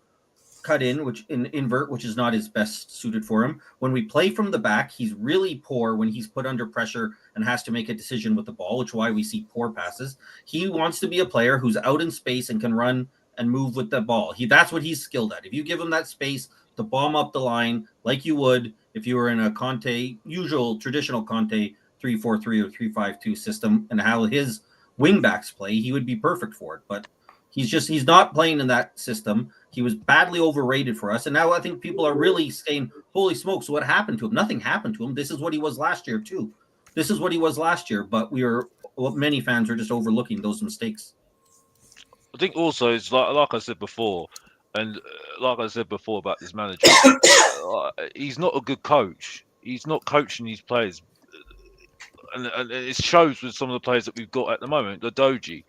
cut in, which in invert, which is not his best suited for him. When we play from the back, he's really poor when he's put under pressure and has to make a decision with the ball, which is why we see poor passes. He wants to be a player who's out in space and can run and move with the ball. That's what he's skilled at. If you give him that space to bomb up the line like you would if you were in a traditional Conte 3-4-3 or 3-5-2 system and how his wingbacks play, he would be perfect for it. But he's not playing in that system. He was badly overrated for us. And now I think people are really saying, holy smokes, what happened to him? Nothing happened to him. This is what he was last year too. But many fans are just overlooking those mistakes. I think also it's like I said before, and like I said before about this manager, he's not a good coach. He's not coaching these players, and it shows with some of the players that we've got at the moment. The Doji,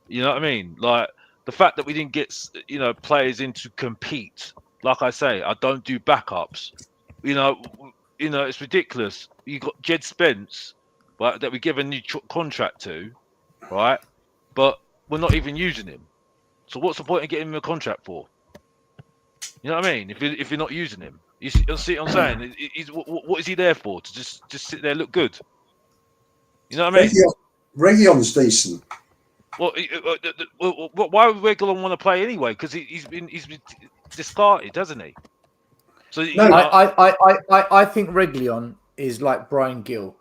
you know what I mean? Like the fact that we didn't get players in to compete. Like I say, I don't do backups. You know, it's ridiculous. You got Jed Spence, right, that we give a new contract to, right, but we're not even using him. So what's the point of getting him a contract for? You know what I mean? If you're not using him, you see what I'm saying? What is he there for? To just sit there, look good? You know what I mean? Reguilon's decent. Well, why would Reguilon want to play anyway? Because he's been discarded, hasn't he? So no, I think Reguilon is like Brian Gill,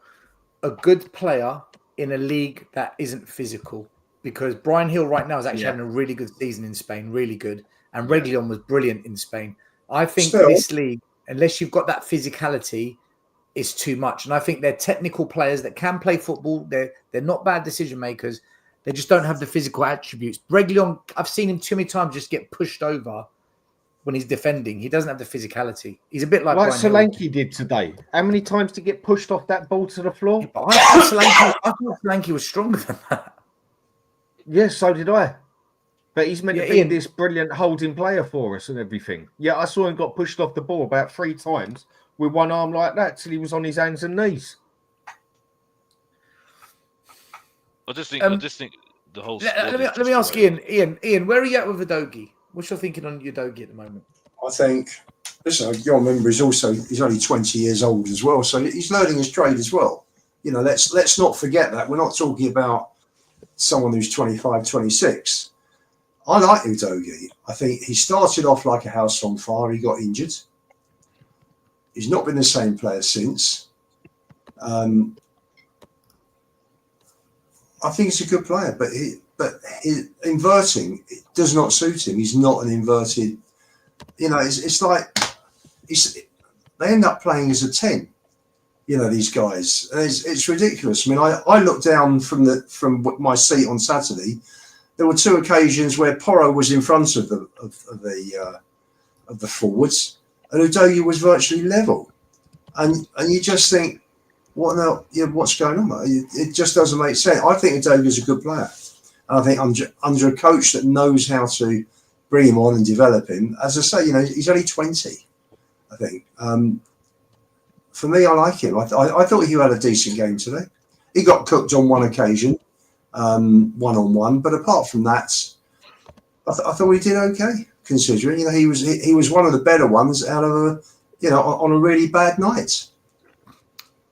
a good player in a league that isn't physical. Because Brian Hill right now is actually having a really good season in Spain, really good. And Reguilon was brilliant in Spain. I think this league, unless you've got that physicality, is too much. And I think they're technical players that can play football. They're not bad decision makers. They just don't have the physical attributes. Reguilon, I've seen him too many times just get pushed over when he's defending. He doesn't have the physicality. He's a bit like Solanke did today. How many times to get pushed off that ball to the floor? Yeah, but I thought Solanke was stronger than that. Yes, so did I. But he's meant to be this brilliant holding player for us and everything. Yeah, I saw him got pushed off the ball about 3 times with one arm like that till he was on his hands and knees. I just think the whole. Let me ask Ian. Ian, where are you at with Udogie? What's your thinking on Udogie at the moment? I think, listen, you remember he's only 20 years old as well, so he's learning his trade as well. You know, let's not forget that. We're not talking about someone who's 25, 26. I like Udogie. I think he started off like a house on fire. He got injured. He's not been the same player since. I think he's a good player, but inverting does not suit him. He's not an inverted. You know, it's like they end up playing as a 10. You know, these guys. It's ridiculous. I mean, I looked down from my seat on Saturday. There were 2 occasions where Porro was in front of the forwards, and Udogie was virtually level. And you just think, what's going on? It just doesn't make sense. I think Udogie is a good player, and I think under a coach that knows how to bring him on and develop him. As I say, you know, he's only 20. I think. For me, I like him. I thought he had a decent game today. He got cooked on one occasion, one-on-one, but apart from that, I thought he did okay. Considering, you know, he was one of the better ones out of on a really bad night.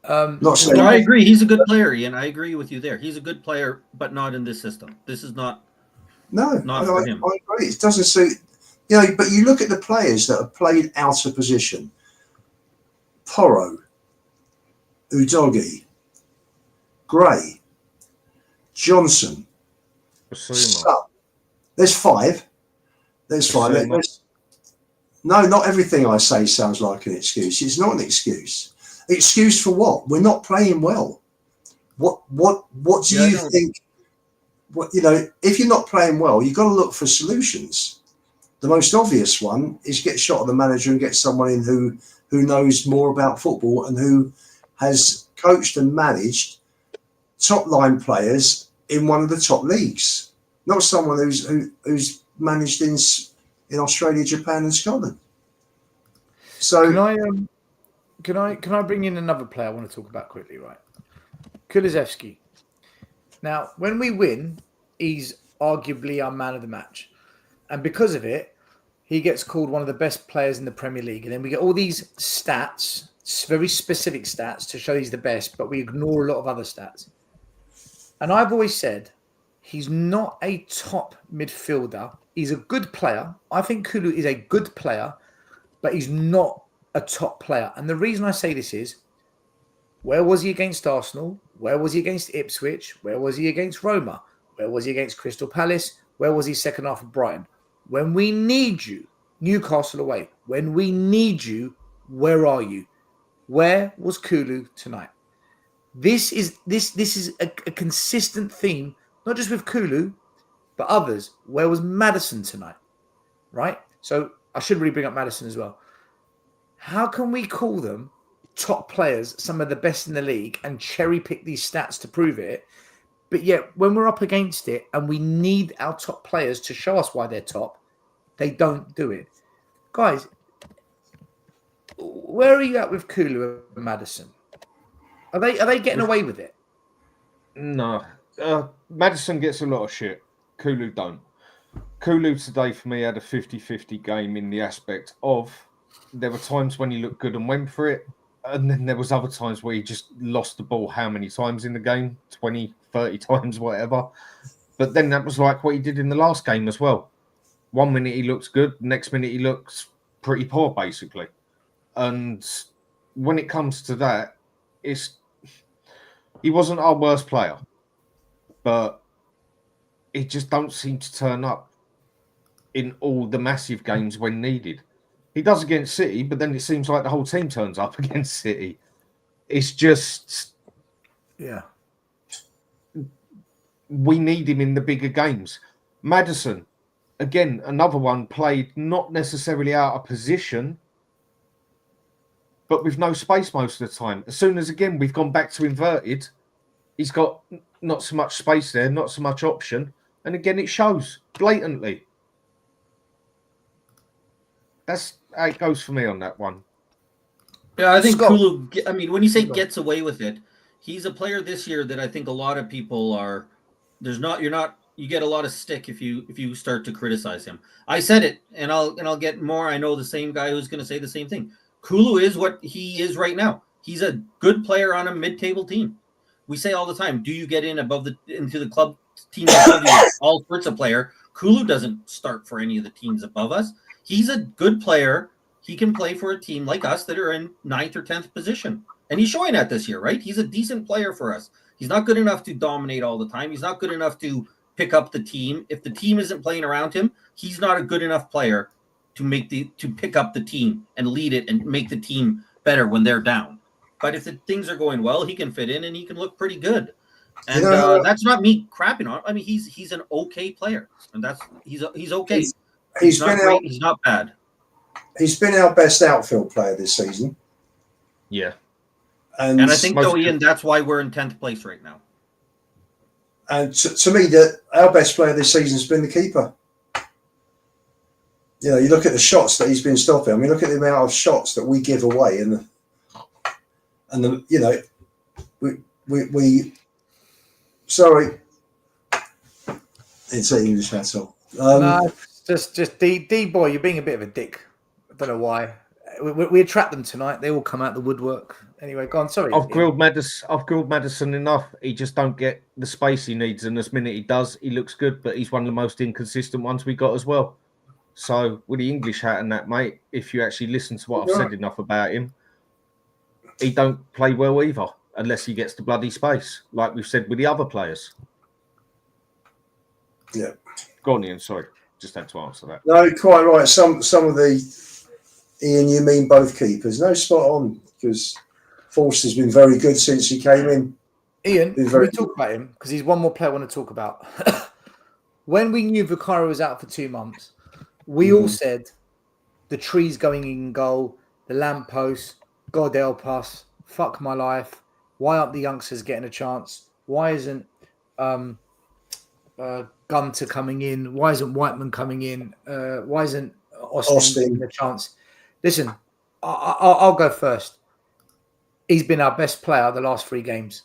I agree. He's a good player, Ian. I agree with you there. He's a good player, but not in this system. This is not. Not for him. I agree. It doesn't suit. You know, but you look at the players that have played out of position. Porro, Udogie, Gray, Johnson, There's 5. No, not everything I say sounds like an excuse. It's not an excuse. Excuse for what? We're not playing well. What do you think? If you're not playing well, you've got to look for solutions. The most obvious one is get shot at the manager and get someone in who knows more about football and who has coached and managed top line players in one of the top leagues, not someone who's managed in Australia, Japan, and Scotland. So can I bring in another player I want to talk about quickly, right? Kulusevski. Now, when we win, he's arguably our man of the match. And because of it, he gets called one of the best players in the Premier League. And then we get all these stats, very specific stats to show he's the best, but we ignore a lot of other stats. And I've always said he's not a top midfielder. He's a good player. I think Kulu is a good player, but he's not a top player. And the reason I say this is, where was he against Arsenal? Where was he against Ipswich? Where was he against Roma? Where was he against Crystal Palace? Where was he second half of Brighton? When we need you, Newcastle away. When we need you, where are you? Where was Kulu tonight? This is a consistent theme, not just with Kulu, but others. Where was Maddison tonight? Right? So I should really bring up Maddison as well. How can we call them top players, some of the best in the league, and cherry pick these stats to prove it? But yet, when we're up against it and we need our top players to show us why they're top, they don't do it. Guys, where are you at with Kulu and Maddison? Are they getting away with it? No. Maddison gets a lot of shit. Kulu don't. Kulu today, for me, had a 50-50 game in the aspect of there were times when he looked good and went for it, and then there was other times where he just lost the ball how many times in the game? 20, 30 times, whatever. But then that was like what he did in the last game as well. 1 minute he looks good, next minute he looks pretty poor, basically. And when it comes to that, he wasn't our worst player, but he just don't seem to turn up in all the massive games when needed. He does against City, but then it seems like the whole team turns up against City. It's just... Yeah. We need him in the bigger games. Maddison, again, another one played not necessarily out of position, but with no space most of the time. As soon as, again, we've gone back to inverted, he's got not so much space there, not so much option. And again, it shows blatantly. That's how it goes for me on that one. Yeah, I think Scott. Kulu, I mean, when you say gets away with it, he's a player this year that I think a lot of people are, you get a lot of stick if you start to criticize him. I said it, and I'll get more. I know the same guy who's going to say the same thing. Kulu is what he is right now. He's a good player on a mid-table team. We say all the time, do you get in into the club team above you? All sorts of player. Kulu doesn't start for any of the teams above us. He's a good player. He can play for a team like us that are in 9th or 10th position. And he's showing that this year, right? He's a decent player for us. He's not good enough to dominate all the time. He's not good enough to pick up the team. If the team isn't playing around him, he's not a good enough player to pick up the team and lead it and make the team better when they're down. But if the things are going well, he can fit in and he can look pretty good. And that's not me crapping on him. I mean, he's an okay player, and he's okay. He's not great. He's not bad. He's been our best outfield player this season. Yeah. And I think, though, Ian, that's why we're in 10th place right now. And to me, our best player this season has been the keeper. You know, you look at the shots that he's been stopping. I mean, look at the amount of shots that we give away, and you know, we sorry, it's English, that's all. No, just D boy, you're being a bit of a dick. I don't know why. We attract them tonight. They all come out the woodwork. Anyway, go on. Sorry, I've grilled Maddison enough. He just don't get the space he needs, and this minute he does, he looks good. But he's one of the most inconsistent ones we got as well. So with the English hat and that, mate, if you actually listen to what I've said enough about him, he don't play well either, unless he gets the bloody space, like we've said with the other players. Yeah. Go on, Ian. Sorry, just had to answer that. No, quite right. Some of the Ian, you mean both keepers? No, spot on, because Forster's been very good since he came in. Ian, can we talk about him? Because he's one more player I want to talk about. When we knew Vicario was out for 2 months, we all said the trees going in goal, the lamppost, God help us, fuck my life. Why aren't the youngsters getting a chance? Why isn't Gunter coming in? Why isn't Whiteman coming in? Why isn't Austin getting a chance? Listen, I'll go first. He's been our best player the last 3 games,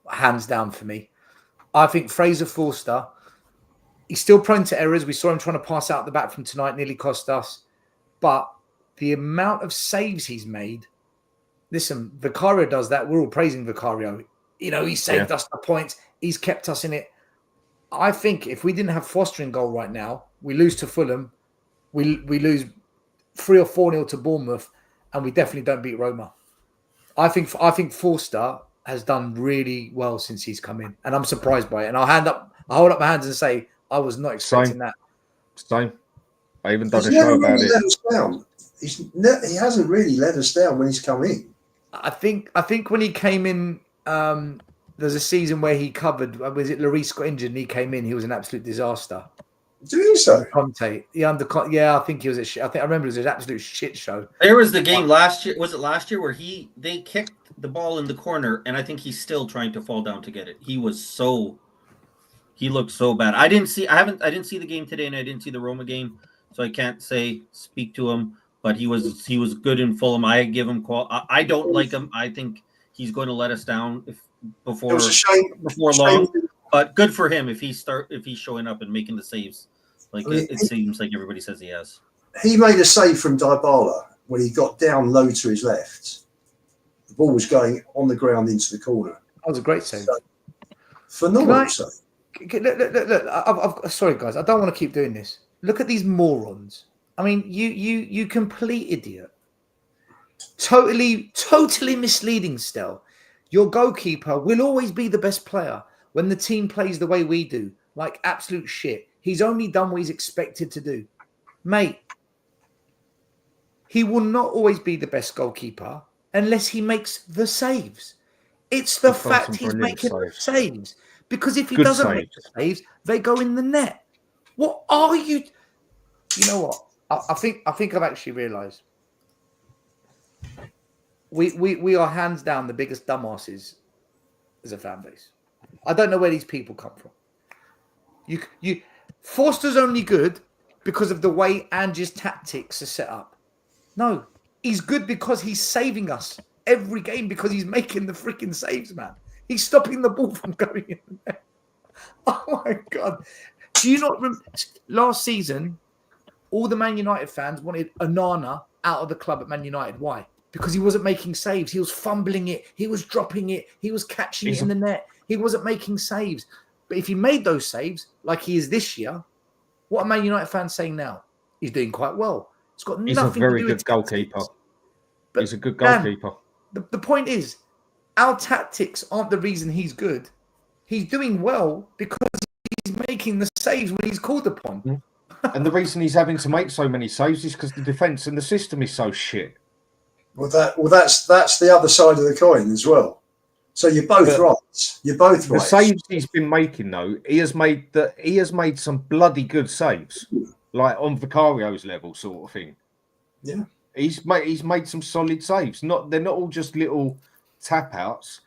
hands down for me. I think Fraser Forster, he's still prone to errors. We saw him trying to pass out the back from tonight, nearly cost us. But the amount of saves he's made, listen, Vicario does that. We're all praising Vicario. You know, he saved us the points. He's kept us in it. I think if we didn't have Foster in goal right now, we lose to Fulham, we lose 3 or 4-0 to Bournemouth, and we definitely don't beat Roma. I think Forster has done really well since he's come in, and I'm surprised by it. And I hold up my hands and say I was not expecting that. Same. I even done a show about it. Let us down. He hasn't really let us down when he's come in. I think when he came in, there's a season where he covered. Was it Lloris got injured and he came in? He was an absolute disaster. Doing so, Conte. I think he was I remember it was an absolute shit show. There was the game last year. Was it last year where they kicked the ball in the corner, and I think he's still trying to fall down to get it. He looked so bad. I didn't see the game today, and I didn't see the Roma game, so I can't speak to him. But he was good in Fulham. I give him I don't like him. I think he's going to let us down before long. But good for him if he's showing up and making the saves. It seems like everybody says he has. He made a save from Dybala when he got down low to his left. The ball was going on the ground into the corner. That was a great save. Phenomenal save. Look, sorry guys, I don't want to keep doing this. Look at these morons. I mean, you complete idiot. Totally misleading still. Your goalkeeper will always be the best player when the team plays the way we do. Like absolute shit. He's only done what he's expected to do. Mate, he will not always be the best goalkeeper unless he makes the saves. It's the fact he's making the saves. Because if he doesn't make the saves, they go in the net. What are you? You know what? I think I've actually realised. We are hands down the biggest dumbasses as a fan base. I don't know where these people come from. Forster's only good because of the way Ange's tactics are set up. No, he's good because he's saving us every game because he's making the freaking saves, man. He's stopping the ball from going in the net. Oh my God. Do you not remember last season? All the Man United fans wanted Onana out of the club at Man United. Why? Because he wasn't making saves. He was fumbling it. He was dropping it. He was catching it in the net. He wasn't making saves. But if he made those saves, like he is this year, what are Man United fans saying now? He's doing quite well. It's got nothing to do with... He's a very good goalkeeper. But he's a good goalkeeper. The point is, our tactics aren't the reason he's good. He's doing well because he's making the saves when he's called upon. Mm. And the reason he's having to make so many saves is because the defence and the system is so shit. Well, that's the other side of the coin as well. So you're both right. You're both right. The saves he's been making, though, he has made some bloody good saves, like on Vicario's level, sort of thing. Yeah, he's made some solid saves. They're not all just little tap outs.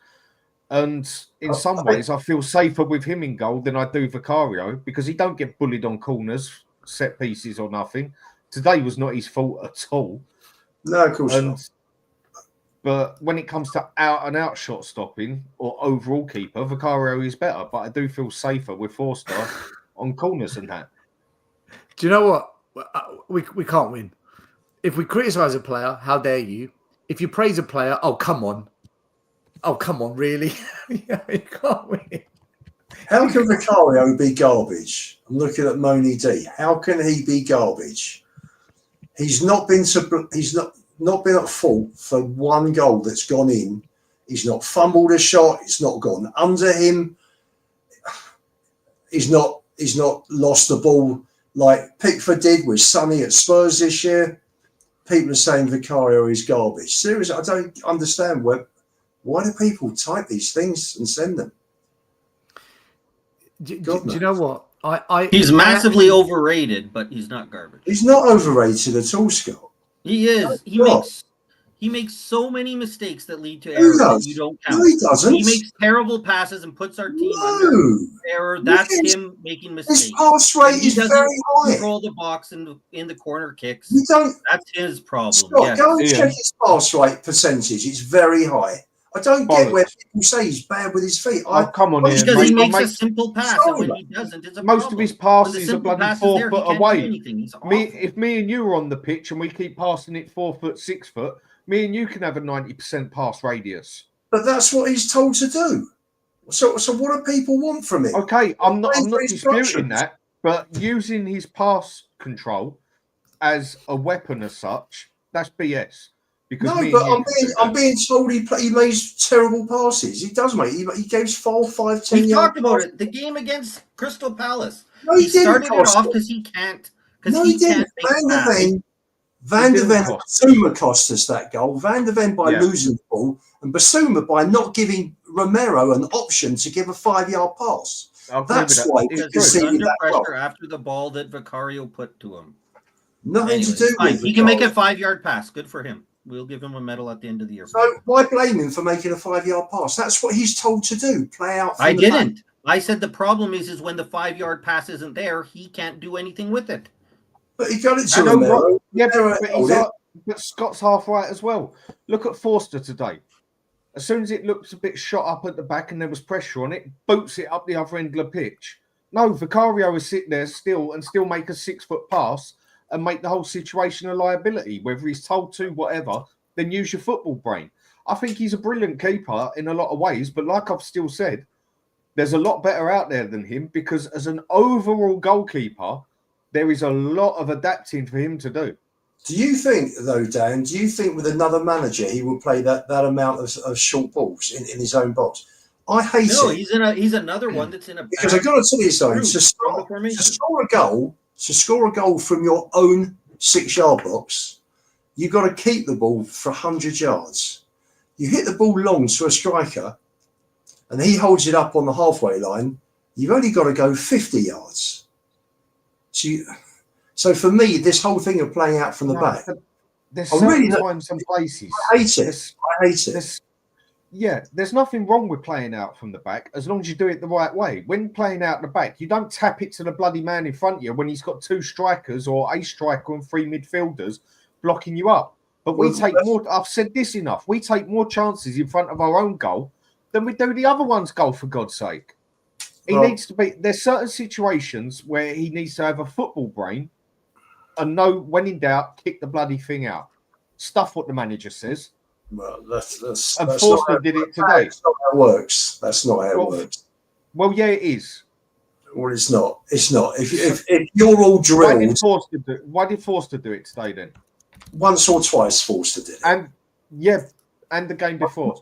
And in some ways, I feel safer with him in goal than I do Vicario because he don't get bullied on corners, set pieces or nothing. Today was not his fault at all. No, of course not. But when it comes to out-and-out shot stopping or overall keeper, Vicario is better. But I do feel safer with Forster on corners and that. Do you know what? We can't win. If we criticise a player, how dare you? If you praise a player, oh, come on. Oh, come on, really? Yeah, you can't win. How can Vicario be garbage? I'm looking at Moni D. How can he be garbage? He's not been at fault for one goal that's gone in. He's not fumbled a shot. It's not gone under him. He's not lost the ball like Pickford did with Sonny at Spurs this year. People are saying Vicario is garbage. Seriously, I don't understand why do people type these things and send them. Do you know what? He's massively overrated, but he's not garbage. He's not overrated at all, Scott. He is. He makes so many mistakes that lead to errors that you don't count. No, he doesn't. He makes terrible passes and puts our team under error. That's him making mistakes. His pass rate is very high. Control the box in the corner kicks. You don't. That's his problem. Scott, go and check his pass rate percentage. It's very high. I don't get Bollocks. where people say he's bad with his feet. Oh, come on, Ian. Because he Mate, makes a mate, simple pass, and when he doesn't, it's a most problem. of his When the passes are simple bloody pass is 4 there, foot he can't away. do anything. He's awful. If me and you are on the pitch and we keep passing it 4 foot, 6 foot, me and you can have a 90% pass radius. But that's what he's told to do. So what do people want from him? Okay, I'm not Playing for disputing instructions. that, but using his pass control as a weapon as such, that's BS. Because No, me and but you can do I'm that. being told he makes terrible passes. He does, mate. He gives 4, 5, 10 We yard talked about passes. it. The game against Crystal Palace. No, he didn't, started it Costa. off because he can't. No, he didn't. Van der Ven and Basuma cost us that goal. Van der Ven by losing the ball, and Basuma by not giving Romero an option to give a 5-yard pass. That's why we Because he was conceded under that goal. pressure after the ball that Vicario put to him. Nothing to do fine. with He can make a Vicario. 5-yard pass. Good for him. We'll give him a medal at the end of the year. So why blame him for making a 5-yard pass? That's what he's told to do. Play out. From I the didn't. back. I said the problem is when the 5-yard pass isn't there, he can't do anything with it. But he got it to I know Romero. what- Yeah, Romero but, held it. but Scott's half right as well. Look at Forster today. As soon as it looks a bit shot up at the back and there was pressure on it, boots it up the other end of the pitch. No, Vicario is sit there still and still make a 6-foot pass and make the whole situation a liability. Whether he's told to, whatever, then use your football brain. I think he's a brilliant keeper in a lot of ways, but like I've still said, there's a lot better out there than him because as an overall goalkeeper, there is a lot of adapting for him to do. Do you think, though, Dan, do you think with another manager he will play that amount of short balls in his own box? I hate No, it. he's another one that's in a Because I've got to tell you something. To score a goal from your own 6-yard box, you've got to keep the ball for 100 yards. You hit the ball long to a striker, and he holds it up on the halfway line. You've only got to go 50 yards. So for me, this whole thing of playing out from the back, There's certain times and places. I hate it. I hate it. Yeah, there's nothing wrong with playing out from the back as long as you do it the right way. When playing out the back, you don't tap it to the bloody man in front of you when he's got 2 strikers or a striker and 3 midfielders blocking you up. But we take more. I've said this enough. We take more chances in front of our own goal than we do the other one's goal. For God's sake, he needs to be. There's certain situations where he needs to have a football brain and know when in doubt, kick the bloody thing out. Stuff what the manager says. Well, that's and that's Forster not did it today. That's not how it works. That's not how it works. Well, yeah, it is. Well, it's not. It's not. If you're all drilled, why did Forster do it today then? Once or twice, Forster did it. And and the game before.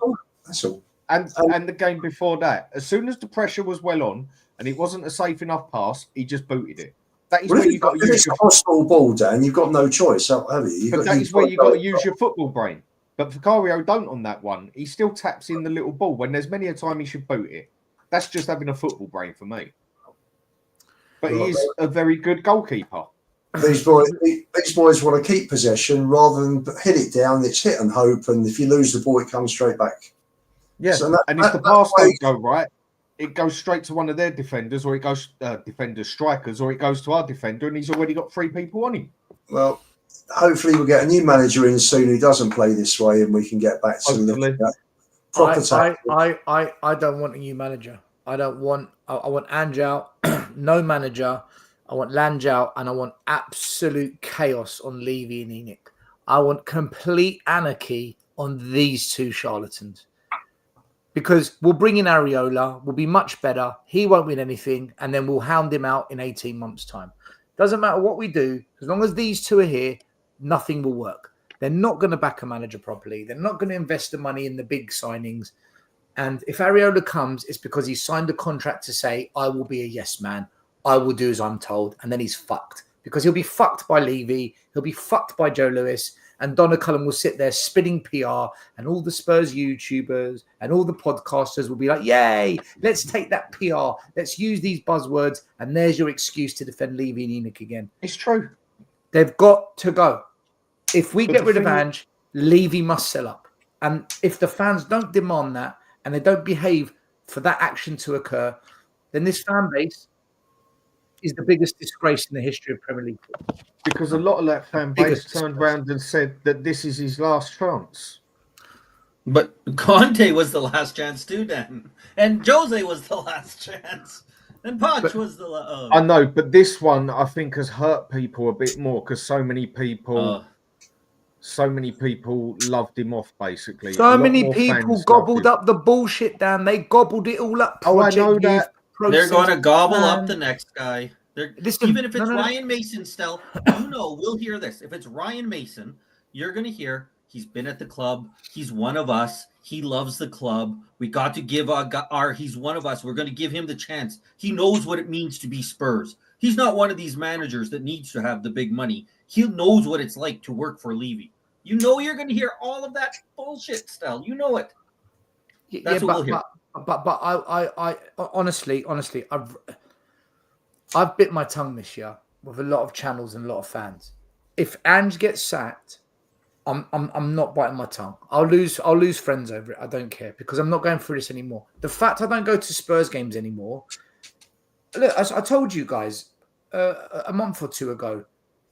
That's all. And the game before that, as soon as the pressure was well on and it wasn't a safe enough pass, he just booted it. That is where you got to use your hospital ball, Dan. You've got no choice, have you? But that is where you got to use your football brain. But Vicario don't on that one. He still taps in the little ball when there's many a time he should boot it. That's just having a football brain for me. But he is a very good goalkeeper. These boys want to keep possession rather than hit it down. It's hit and hope, and if you lose the ball, it comes straight back. Yeah, So and if the pass don't go right, it goes straight to one of their defenders, or it goes strikers, or it goes to our defender, and he's already got 3 people on him. Well, hopefully we'll get a new manager in soon who doesn't play this way, and we can get back to looking at proper tactics. I don't want a new manager. I want Ange out, no manager. I want LANGE out, and I want absolute chaos on Levy and ENIC. I want complete anarchy on these 2 charlatans. Because we'll bring in Areola, we'll be much better. He won't win anything, and then we'll hound him out in 18 months' time. Doesn't matter what we do, as long as these 2 are here, nothing will work. They're not going to back a manager properly. They're not going to invest the money in the big signings. And if Areola comes, it's because he signed a contract to say, I will be a yes man. I will do as I'm told. And then he's fucked. Because he'll be fucked by Levy. He'll be fucked by Joe Lewis. And Donna Cullen will sit there spinning PR. And all the Spurs YouTubers and all the podcasters will be like, yay, let's take that PR. Let's use these buzzwords. And there's your excuse to defend Levy and ENIC again. It's true. They've got to go. If we get rid of Ange, Levy must sell up. And if the fans don't demand that and they don't behave for that action to occur, then this fan base is the biggest disgrace in the history of Premier League football. Because a lot of that fan base turned around and said that this is his last chance. But Conte was the last chance too, Dan. And Jose was the last chance. And Poch was the last. I know, but this one I think has hurt people a bit more because so many people loved him off. Basically, So many people gobbled up the bullshit, Dan. They gobbled it all up. I know that. They're going to gobble up the next guy. Listen, even if it's Ryan Mason, still, we'll hear this. If it's Ryan Mason, you're going to hear he's been at the club. He's one of us. He loves the club. We got to give he's one of us. We're going to give him the chance. He knows what it means to be Spurs. He's not one of these managers that needs to have the big money. He knows what it's like to work for Levy. You're going to hear all of that bullshit still. You know it. That's what we'll hear. But I honestly, I've bit my tongue this year with a lot of channels and a lot of fans. If Ange gets sacked, I'm not biting my tongue. I'll lose friends over it. I don't care because I'm not going through this anymore. The fact I don't go to Spurs games anymore. Look, I told you guys a month or two ago,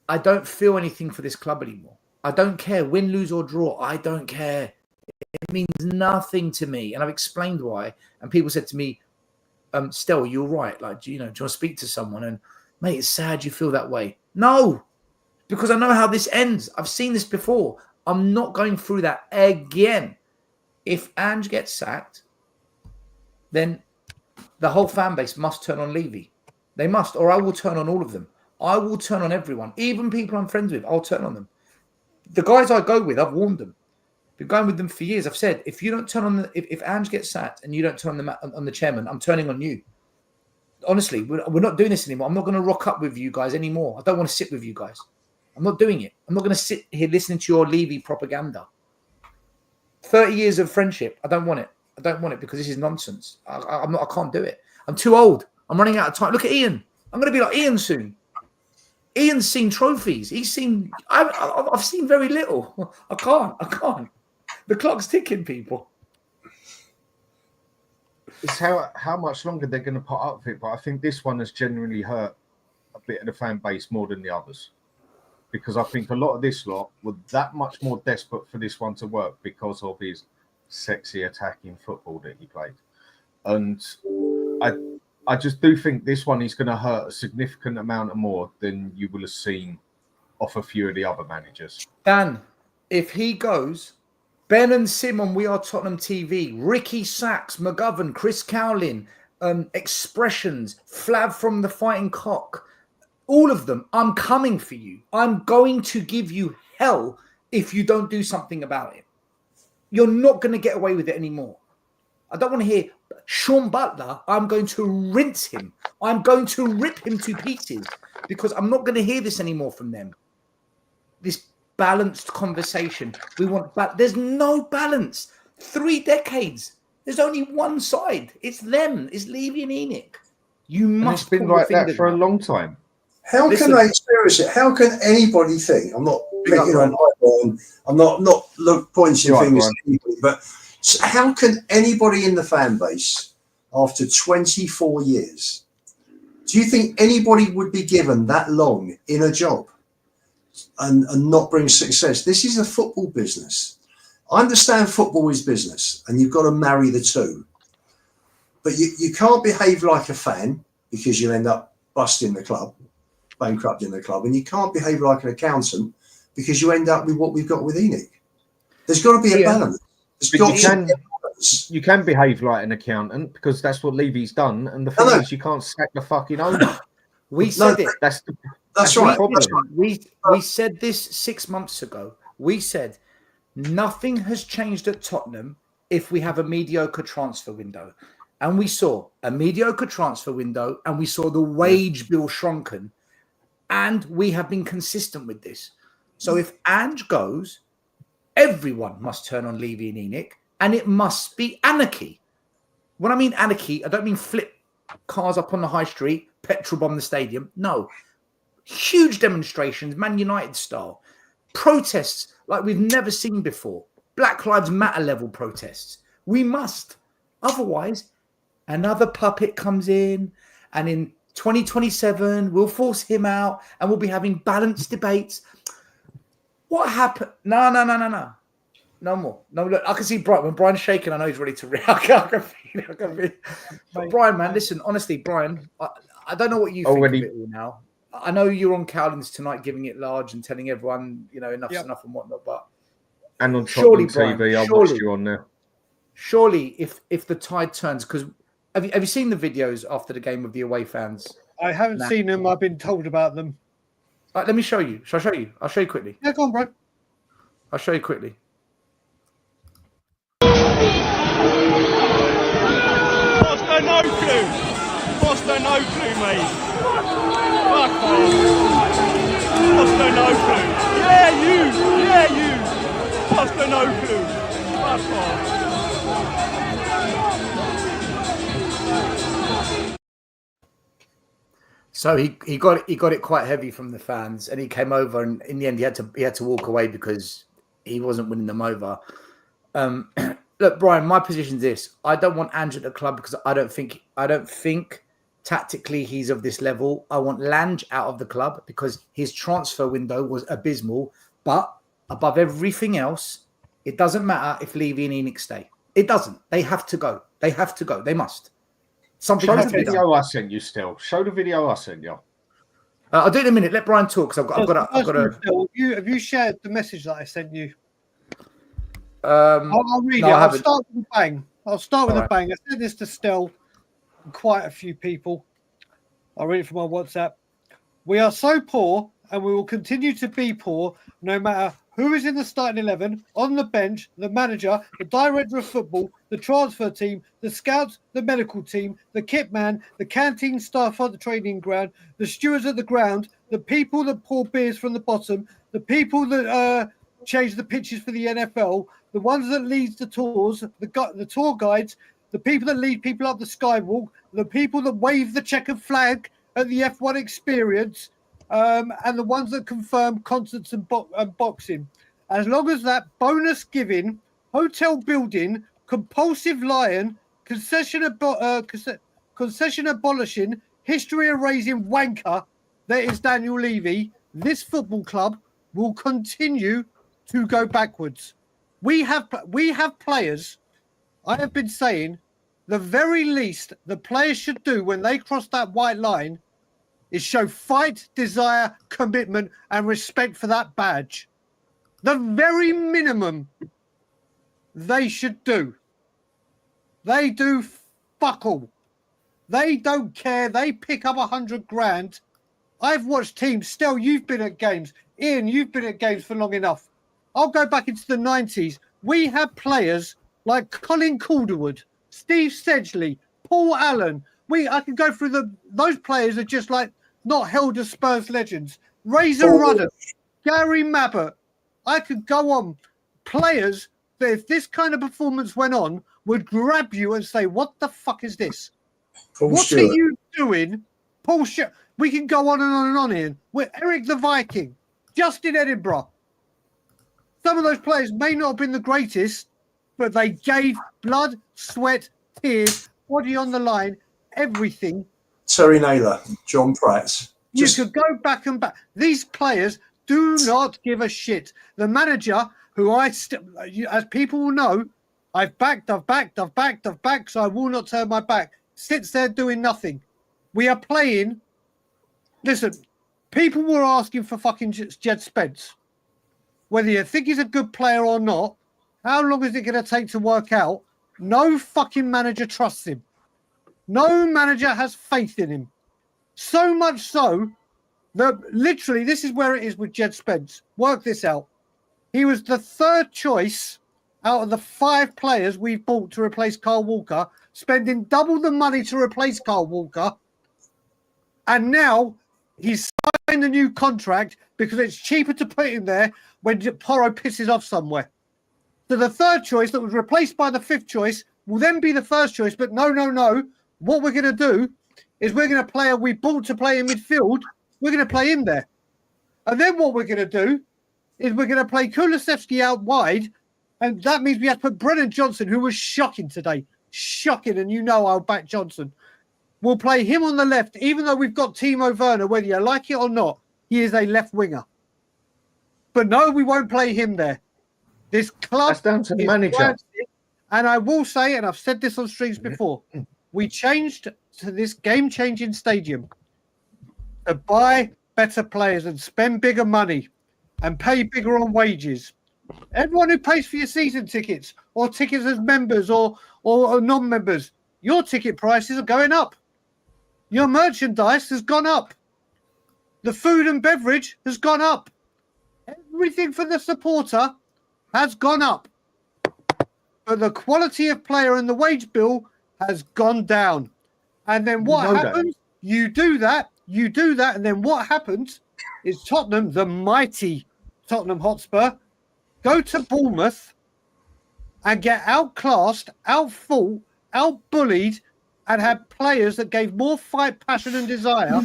I don't feel anything for this club anymore. I don't care, win, lose or draw. I don't care. It means nothing to me, and I've explained why. And people said to me, "Stel, you're right. Like, do you want to speak to someone?" And mate, it's sad you feel that way. No, because I know how this ends. I've seen this before. I'm not going through that again. If Ange gets sacked, then the whole fan base must turn on Levy. They must, or I will turn on all of them. I will turn on everyone, even people I'm friends with. I'll turn on them. The guys I go with, I've warned them. Been going with them for years. I've said, if you don't turn on if Ange gets sacked and you don't turn on the chairman, I'm turning on you. Honestly, we're not doing this anymore. I'm not going to rock up with you guys anymore. I don't want to sit with you guys. I'm not doing it. I'm not going to sit here listening to your Levy propaganda. 30 years of friendship. I don't want it. I don't want it because this is nonsense. I can't do it. I'm too old. I'm running out of time. Look at Ian. I'm going to be like Ian soon. Ian's seen trophies. I've seen very little. I can't. The clock's ticking, people. It's how much longer they're going to put up with it. But I think this one has genuinely hurt a bit of the fan base more than the others. Because I think a lot of this lot were that much more desperate for this one to work because of his sexy attacking football that he played. And I just do think this one is going to hurt a significant amount more than you will have seen off a few of the other managers. Dan, if he goes, Ben and Sim on We Are Tottenham TV, Ricky Sachs, McGovern, Chris Cowlin, Expressions, Flav from the Fighting Cock, all of them, I'm coming for you. I'm going to give you hell if you don't do something about it. You're not going to get away with it anymore. I don't want to hear Sean Butler. I'm going to rinse him. I'm going to rip him to pieces because I'm not going to hear this anymore from them. This balanced conversation. There's no balance. 3 decades. There's only one side. It's them. It's Levy and ENIC. You must. It's been like that for a long time. How can they experience it? How can anybody think? I'm not picking on Michael. I'm not pointing fingers at anybody, but how can anybody in the fan base, after 24 years, do you think anybody would be given that long in a job and not bring success? This is a football business. I understand football is business and you've got to marry the two. But you can't behave like a fan because you'll end up busting the club, bankrupting the club, and you can't behave like an accountant because you end up with what we've got with ENIC. There's got to be a balance. You can behave like an accountant because that's what Levy's done, and the thing is, you can't sack the fucking owner. We said it. That's right. We said this 6 months ago. We said nothing has changed at Tottenham if we have a mediocre transfer window. And we saw a mediocre transfer window and we saw the wage bill shrunken. And we have been consistent with this. So if Ange goes, everyone must turn on Levy and ENIC, and it must be anarchy. When I mean anarchy, I don't mean flip cars up on the high street, petrol bomb the stadium. No. Huge demonstrations, Man United style. Protests like we've never seen before. Black Lives Matter level protests. We must. Otherwise, another puppet comes in, and in 2027, we'll force him out, and we'll be having balanced debates. What happened? No. No more. No, look, I can see Brian. When Brian's shaking, I know he's ready to react. I can feel it. But Brian, man, listen, honestly, Brian, I don't know what you think of it all now. I know you're on Cowlings tonight giving it large and telling everyone, enough's enough and whatnot, but and on surely, Tottenham TV, Brian, I watched you on there. Surely, if the tide turns, because have you seen the videos after the game of the away fans? I haven't seen them. I've been told about them. All right, let me show you. Shall I show you? I'll show you quickly. Yeah, go on, bro. I'll show you quickly. Foster, no clue. Foster, no clue, mate. Fuck off. Foster, no clue. Yeah, you. Foster, no clue. Fuck off. So he got it quite heavy from the fans, and he came over, and in the end he had to walk away because he wasn't winning them over. Look, Brian, my position is this: I don't want Ange at the club because I don't think tactically he's of this level. I want Lange out of the club because his transfer window was abysmal. But above everything else, it doesn't matter if Levy and ENIC stay. It doesn't. They have to go. They have to go. They must. Something Show has the to be done. video I sent you. Still, show the video I sent you. I'll do it in a minute. Let Brian talk because I've got to. Have you shared the message that I sent you? I'll read no, it. I I'll haven't. start with a bang. All right. I sent this to Stel and quite a few people. I'll read it from my WhatsApp. We are so poor and we will continue to be poor no matter who is in the starting 11, on the bench, the manager, the director of football, the transfer team, the scouts, the medical team, the kit man, the canteen staff at the training ground, the stewards at the ground, the people that pour beers from the bottom, the people that change the pitches for the NFL, the ones that lead the tours, the tour guides, the people that lead people up the skywalk, the people that wave the checkered flag at the F1 experience, and the ones that confirm concerts and boxing. As long as that bonus giving, hotel building, compulsive lion, concession abolishing, history erasing wanker that is Daniel Levy, this football club will continue to go backwards. We have players. I have been saying the very least the players should do when they cross that white line is show fight, desire, commitment, and respect for that badge. The very minimum they should do. They do fuck all. They don't care. They pick up 100 grand. I've watched teams. Still, you've been at games. Ian, you've been at games for long enough. I'll go back into the 90s. We had players like Colin Calderwood, Steve Sedgley, Paul Allen. I can go through those players are just like not held as Spurs legends. Razor Rudder, Gary Mabbott. I could go on. Players that if this kind of performance went on would grab you and say, what the fuck is this? What are you doing? Paul Stewart. We can go on and on and on, Ian. We're Eric the Viking, Justin Edinburgh. Some of those players may not have been the greatest, but they gave blood, sweat, tears, body on the line, everything. Terry Naylor, John Pratt. You could go back and back. These players do not give a shit. The manager, who as people will know, I've backed, so I will not turn my back, sits there doing nothing. We are playing. Listen, people were asking for fucking Jed Spence. Whether you think he's a good player or not, how long is it going to take to work out? No fucking manager trusts him. No manager has faith in him. So much so that literally this is where it is with Jed Spence. Work this out. He was the third choice out of the 5 players we've bought to replace Kyle Walker, spending double the money to replace Kyle Walker. And now he's signed a new contract because it's cheaper to put him there when Porro pisses off somewhere. So the third choice that was replaced by the 5th choice will then be the first choice. But no. What we're going to do is we're going to play we bought to play in midfield. We're going to play him there. And then what we're going to do is we're going to play Kulusevski out wide. And that means we have to put Brennan Johnson, who was shocking today. Shocking. And you know I'll back Johnson. We'll play him on the left, even though we've got Timo Werner, whether you like it or not. He is a left winger. But no, we won't play him there. This club That's down to the is manager. branded, and I will say, and I've said this on streams before, we changed to this game-changing stadium to buy better players and spend bigger money and pay bigger on wages. Everyone who pays for your season tickets or tickets as members or non-members, your ticket prices are going up. Your merchandise has gone up. The food and beverage has gone up. Everything for the supporter has gone up. But the quality of player and the wage bill has gone down. And then what happens? You do that, and then what happens is Tottenham, the mighty Tottenham Hotspur, go to Bournemouth and get outclassed, outfought, outbullied, and had players that gave more fight, passion, and desire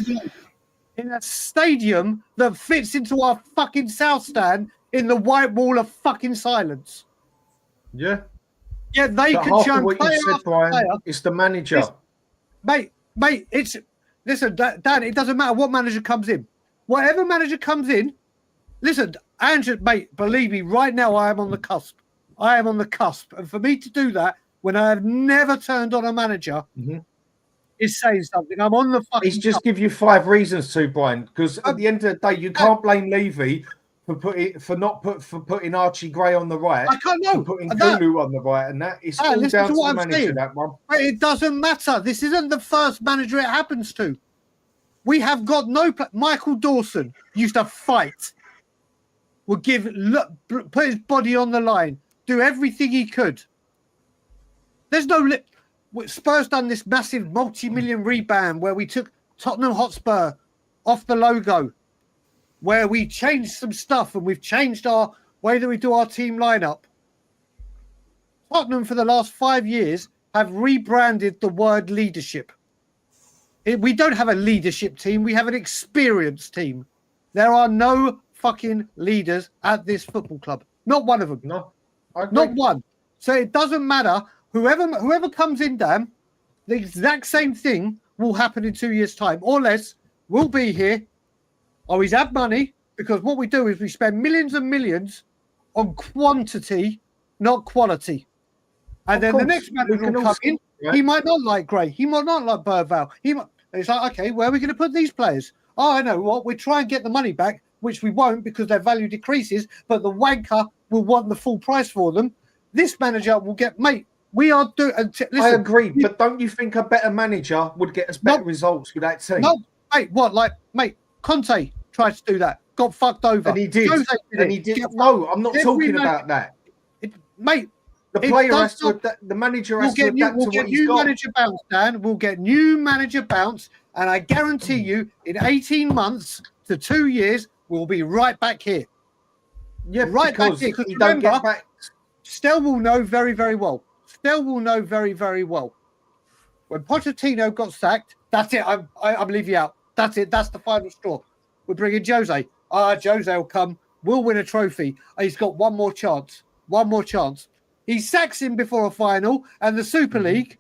in a stadium that fits into our fucking South Stand in the white wall of fucking silence. Yeah. Yeah, they But could half show of what you said, Brian, it's the manager. Mate, it's listen, Dan, it doesn't matter what manager comes in. Whatever manager comes in, listen, Ange, mate, believe me, right now I am on the cusp. I am on the cusp. And for me to do that when I have never turned on a manager is saying something. I'm on the fucking He's just give you 5 reasons to, Brian, because at the end of the day, you can't blame Levy for putting Archie Gray on the right. I can't know. For putting Kulu on the right, and that it's all listen down to to what the I'm manager. saying. That one. But it doesn't matter. This isn't the first manager it happens to. We have got no. Michael Dawson used to fight. Would put his body on the line, do everything he could. There's no. Spurs done this massive multi-million rebound where we took Tottenham Hotspur off the logo, where we changed some stuff and we've changed our way that we do our team lineup. Tottenham for the last 5 years have rebranded the word leadership. We don't have a leadership team. We have an experienced team. There are no fucking leaders at this football club. Not one of them. No, not one. So it doesn't matter. Whoever comes in, Dan, the exact same thing will happen in 2 years' time, or less. We'll be here. Always have money, because what we do is we spend millions and millions on quantity, not quality. And then the next manager will come in. He might not like Gray. He might not like Burval. It's like, okay, where are we going to put these players? Oh, I know what. We try and get the money back, which we won't because their value decreases, but the wanker will want the full price for them. This manager will get, mate, we are doing... I agree, but don't you think a better manager would get us better results with that team? No, mate, what? Like, mate, Conte tried to do that. Got fucked over. And he did. He did. No, I'm not talking about that. Mate, the player has to... The manager has to adapt to what he's got. Manager bounce, Dan. We'll get new manager bounce, and I guarantee you, in 18 months to 2 years, we'll be right back here. Yeah, right back here. Because remember, Stell will know very, very well. Stell will know very, very well. When Pochettino got sacked, that's it. I'm leaving you out. That's it. That's the final straw. We're bringing Jose. Jose will come. We'll win a trophy. He's got one more chance. One more chance. He sacks him before a final and the Super League.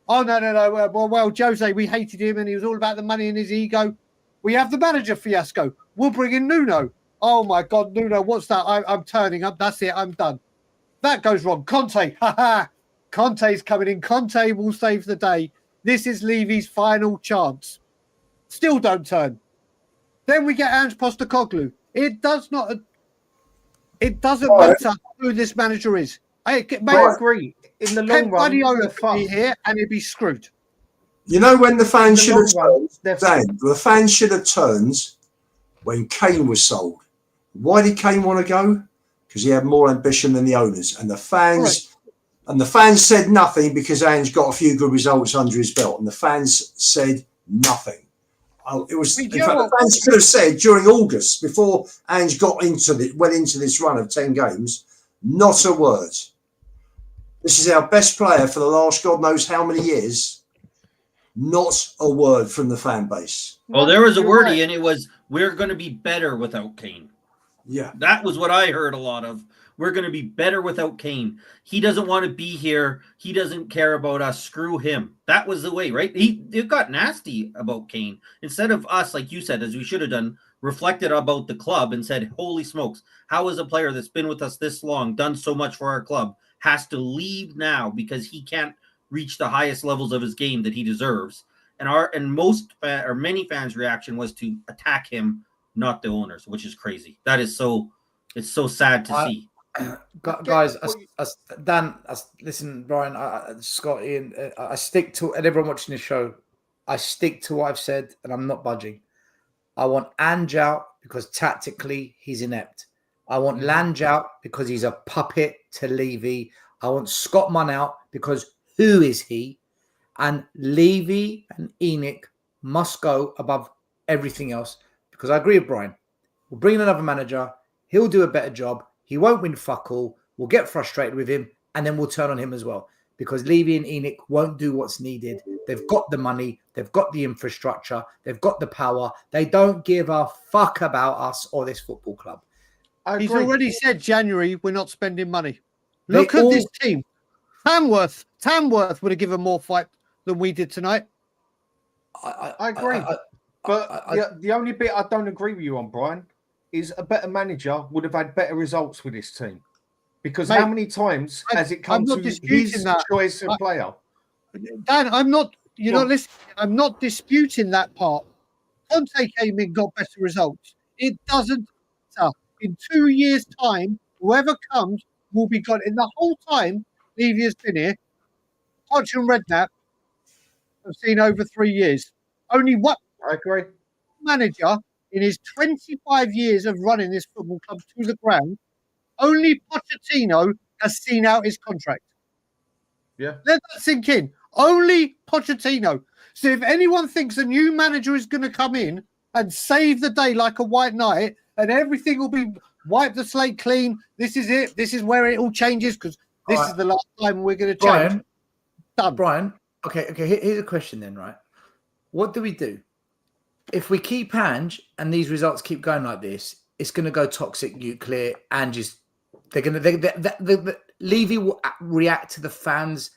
Oh, no. Well, Jose, we hated him and he was all about the money and his ego. We have the manager fiasco. We'll bring in Nuno. Oh, my God, Nuno, what's that? I'm turning up. That's it. I'm done. That goes wrong. Conte. Conte's coming in. Conte will save the day. This is Levy's final chance. Still don't turn. Then we get Ange Postecoglou. It doesn't matter who this manager is. I agree. In the long run, Guardiola could be here and he'd be screwed. You know when the fans should have turned? The fans should have turned when Kane was sold. Why did Kane want to go? Because he had more ambition than the owners. And the fans said nothing because Ange got a few good results under his belt. And the fans said nothing. It was, in fact, the fans could have said during August, before Ange went into this run of 10 games, not a word. This is our best player for the last God knows how many years. Not a word from the fan base. Well, there was a wordie, and it was, we're going to be better without Kane. Yeah. That was what I heard a lot of. We're going to be better without Kane. He doesn't want to be here. He doesn't care about us. Screw him. That was the way, right? It got nasty about Kane. Instead of us, like you said, as we should have done, reflected about the club and said, holy smokes, how is a player that's been with us this long, done so much for our club, has to leave now because he can't reach the highest levels of his game that he deserves? And many fans' reaction was to attack him, not the owners, which is crazy. It's so sad to see. Guys, Dan, listen, Brian, Scott, Ian, I stick to, and everyone watching the show, I stick to what I've said, and I'm not budging. I want Ange out because tactically he's inept. I want Lange out because he's a puppet to Levy. I want Scott Munn out because who is he? And Levy and ENIC must go above everything else, because I agree with Brian. We'll bring in another manager. He'll do a better job. He won't win fuck all. We'll get frustrated with him, and then we'll turn on him as well, because Levy and ENIC won't do what's needed. They've got the money. They've got the infrastructure. They've got the power. They don't give a fuck about us or this football club. He's already said January we're not spending money. Look at this team. Tamworth would have given more fight than we did tonight. I agree. But the only bit I don't agree with you on, Brian, is a better manager would have had better results with this team. Because how many times has it come to his choice of player? Dan, I'm not, you're not listening. I'm not disputing that part. Conte came in, got better results. It doesn't matter. In 2 years' time, whoever comes will be gone. In the whole time Levy has been here, Hodge and Redknapp have seen over 3 years. Only one manager in his 25 years of running this football club to the ground, only Pochettino has seen out his contract. Yeah. Let that sink in. Only Pochettino. So if anyone thinks a new manager is going to come in and save the day like a white knight and everything will be wipe the slate clean, this is it. This is where it all changes because this is the last time we're going to change. Brian, okay. Here's a question then, right? What do we do? If we keep Ange and these results keep going like this, it's going to go toxic nuclear. Levy will react to the fans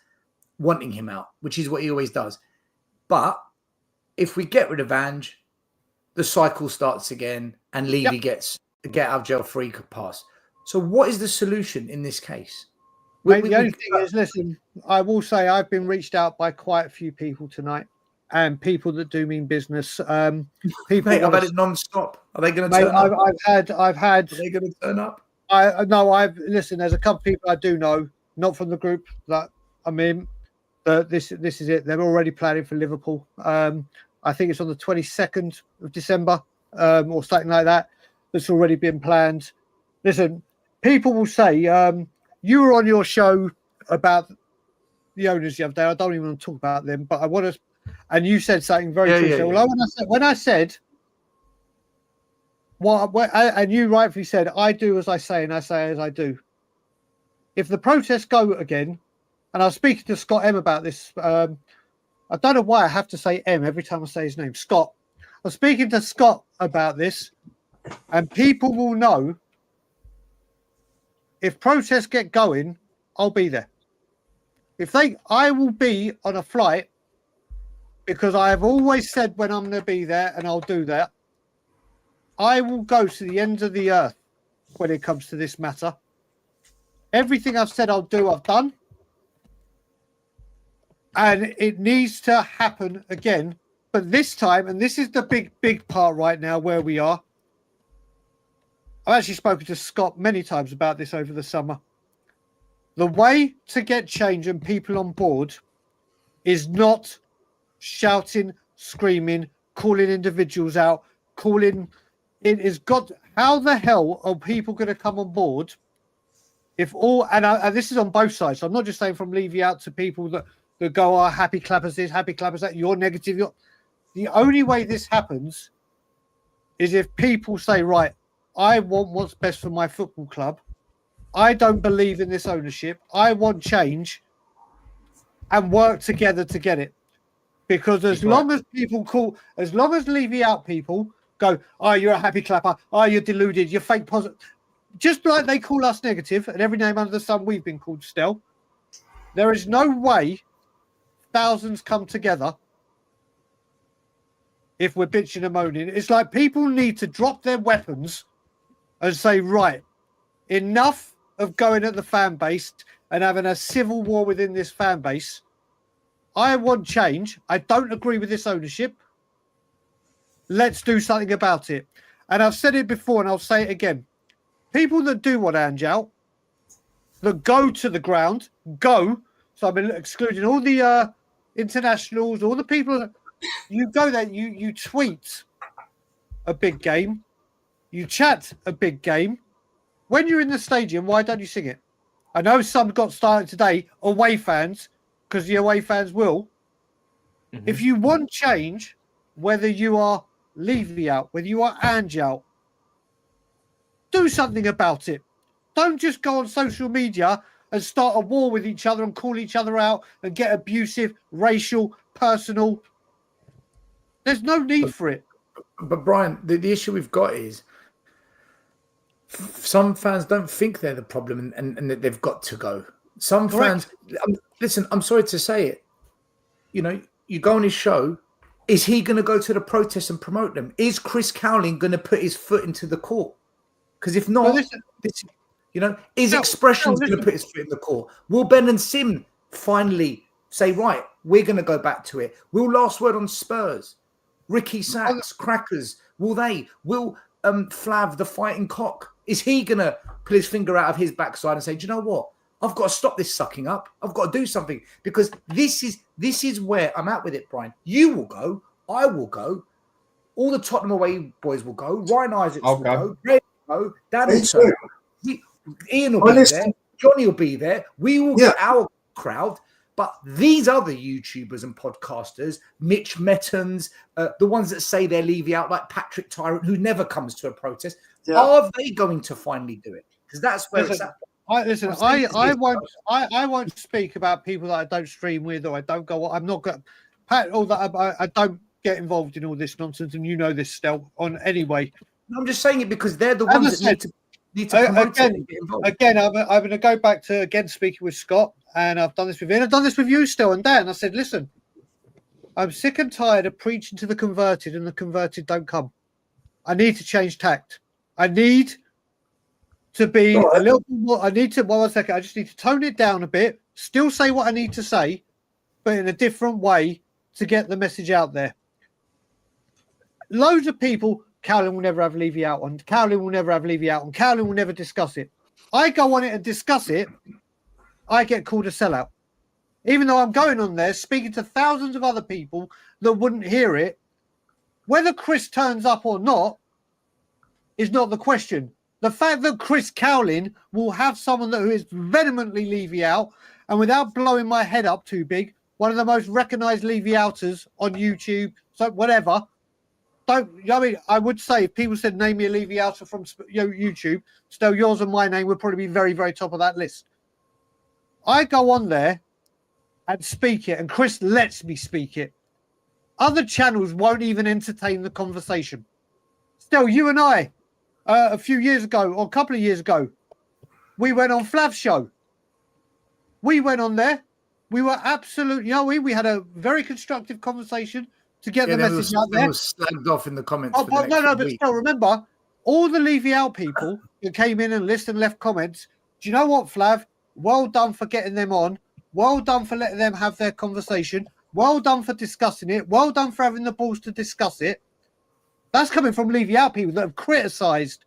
wanting him out, which is what he always does. But if we get rid of Ange, the cycle starts again and Levy gets a get out of jail free pass. So what is the solution in this case? The only thing is, listen, I will say I've been reached out by quite a few people tonight, and people that do mean business. People, Mate, I've had it non-stop. Are they going to turn up? I've had. Are they going to turn up? Listen. There's a couple of people I do know, not from the group that I'm in. This is it. They're already planning for Liverpool. I think it's on the 22nd of December or something like that. That's already been planned. Listen, people will say you were on your show about the owners the other day. I don't even want to talk about them, but I want to. And you said something very true. Well, when I said, and you rightfully said, I do as I say and I say as I do. If the protests go again, and I was speaking to Scott M about this. I don't know why I have to say M every time I say his name. Scott. I was speaking to Scott about this, and people will know if protests get going, I'll be there. I will be on a flight because I have always said when I'm going to be there, and I'll do that. I will go to the ends of the earth when it comes to this matter. Everything I've said I'll do, I've done. And it needs to happen again. But this time, and this is the big part right now where we are. I've actually spoken to Scott many times about this over the summer. The way to get change and people on board is not shouting, screaming, calling individuals out, how the hell are people going to come on board if all, and this is on both sides. So I'm not just saying from Levy out to people that go, happy clappers this, happy clappers that, you're negative. The only way this happens is if people say, right, I want what's best for my football club. I don't believe in this ownership. I want change, and work together to get it. Because as long as Levy out people go, you're a happy clapper, you're deluded, you're fake positive. Just like they call us negative, and every name under the sun we've been called still, there is no way thousands come together if we're bitching and moaning. It's like people need to drop their weapons and say, right, enough of going at the fan base and having a civil war within this fan base. I want change. I don't agree with this ownership. Let's do something about it. And I've said it before and I'll say it again. People that do want Ange out, that go to the ground, go. So I've been excluding all the internationals, all the people. You go there, you tweet a big game, you chat a big game. When you're in the stadium, why don't you sing it? I know some got started today, away fans, because the away fans will. Mm-hmm. If you want change, whether you are Levy out, whether you are Ange out, do something about it. Don't just go on social media and start a war with each other and call each other out and get abusive, racial, personal. There's no need for it. But Brian, the issue we've got is some fans don't think they're the problem and that they've got to go. Some Correct. fans, listen, I'm sorry to say it. You know, you go on his show. Is he going to go to the protests and promote them? Is Chris Cowling going to put his foot into the court? Because if not, his expression's going to put his foot in the court. Will Ben and Sim finally say, right, we're going to go back to it? Will last word on Spurs? Ricky Sacks, Crackers, will they? Will Flav, the fighting cock, is he going to pull his finger out of his backside and say, do you know what? I've got to stop this sucking up. I've got to do something. Because this is where I'm at with it, Brian. You will go. I will go. All the Tottenham away boys will go. Ryan Isaacs will go. Red will go. Dan will go. Ian will be there. Johnny will be there. We will get our crowd. But these other YouTubers and podcasters, Mitch Mettons, the ones that say they're Levy out, like Patrick Tyrant, who never comes to a protest, are they going to finally do it? Because that's where it's at. I won't speak about people that I don't stream with or I don't go. I'm not going. All that I don't get involved in all this nonsense, and you know this still on anyway. I'm just saying it because they're the ones that need to promote it and get involved. Again, I'm going to go back to speaking with Scott, and I've done this with Ian. I've done this with you still and Dan. I said, listen, I'm sick and tired of preaching to the converted, and the converted don't come. I need to change tact. I need to be a little bit more. I need to, one second, I just need to tone it down a bit, still say what I need to say, but in a different way to get the message out there. Loads of people, Cowling will never have Levy out on, Cowling will never have Levy out on, Cowling will never discuss it. I go on it and discuss it, I get called a sellout. Even though I'm going on there speaking to thousands of other people that wouldn't hear it, whether Chris turns up or not is not the question. The fact that Chris Cowling will have someone who is vehemently Levy out, and without blowing my head up too big, one of the most recognised Levy outers on YouTube, so whatever. I would say if people said name me a Levy outer from YouTube, still yours and my name would probably be very, very top of that list. I go on there and speak it, and Chris lets me speak it. Other channels won't even entertain the conversation. Still, you and I, a few years ago, or a couple of years ago, we went on Flav's show. We went on there. We were absolutely, we had a very constructive conversation to get the message out there. Was slagged off in the comments. But still, remember, all the Levy out people who came in and listened and left comments, do you know what, Flav? Well done for getting them on. Well done for letting them have their conversation. Well done for discussing it. Well done for having the balls to discuss it. That's coming from Levy out people that have criticised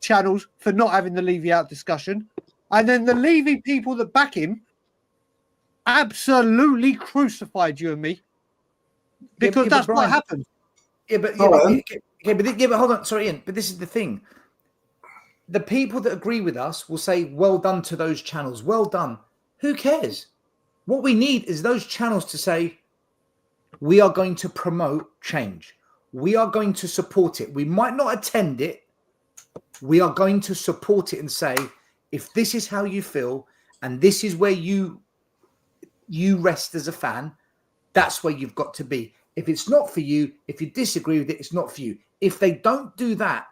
channels for not having the Levy out discussion. And then the Levy people that back him absolutely crucified you and me. Because that's what happened. But hold on. Sorry, Ian. But this is the thing. The people that agree with us will say, well done to those channels. Well done. Who cares? What we need is those channels to say, we are going to promote change. We are going to support it. We might not attend it. We are going to support it and say, if this is how you feel and this is where you rest as a fan, that's where you've got to be. If it's not for you, if you disagree with it, it's not for you. If they don't do that,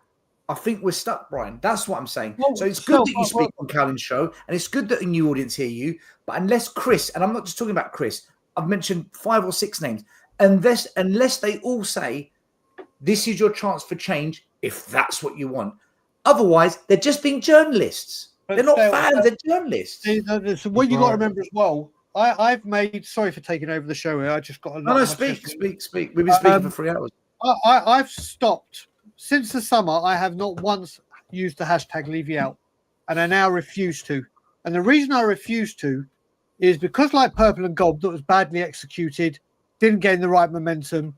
I think we're stuck, Brian. That's what I'm saying. So it's good that you speak on Callum's show, and it's good that a new audience hear you. But unless Chris, and I'm not just talking about Chris, I've mentioned 5 or 6 names, unless they all say, This is your chance for change if that's what you want. Otherwise, they're just being journalists. But They're not still, fans, they're journalists. So what you got to remember as well, I've made, sorry for taking over the show here, I just got a lot. No, speak. We've been speaking for 3 hours. I've stopped, since the summer, I have not once used the hashtag Levy out, and I now refuse to. And the reason I refuse to is because like Purple and Gold, that was badly executed, didn't gain the right momentum,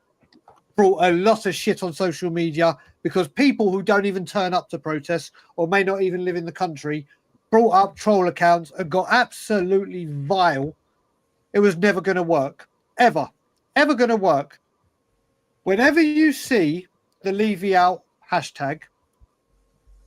brought a lot of shit on social media because people who don't even turn up to protests or may not even live in the country brought up troll accounts and got absolutely vile. It was never going to work. Ever going to work. Whenever you see the Levy out hashtag,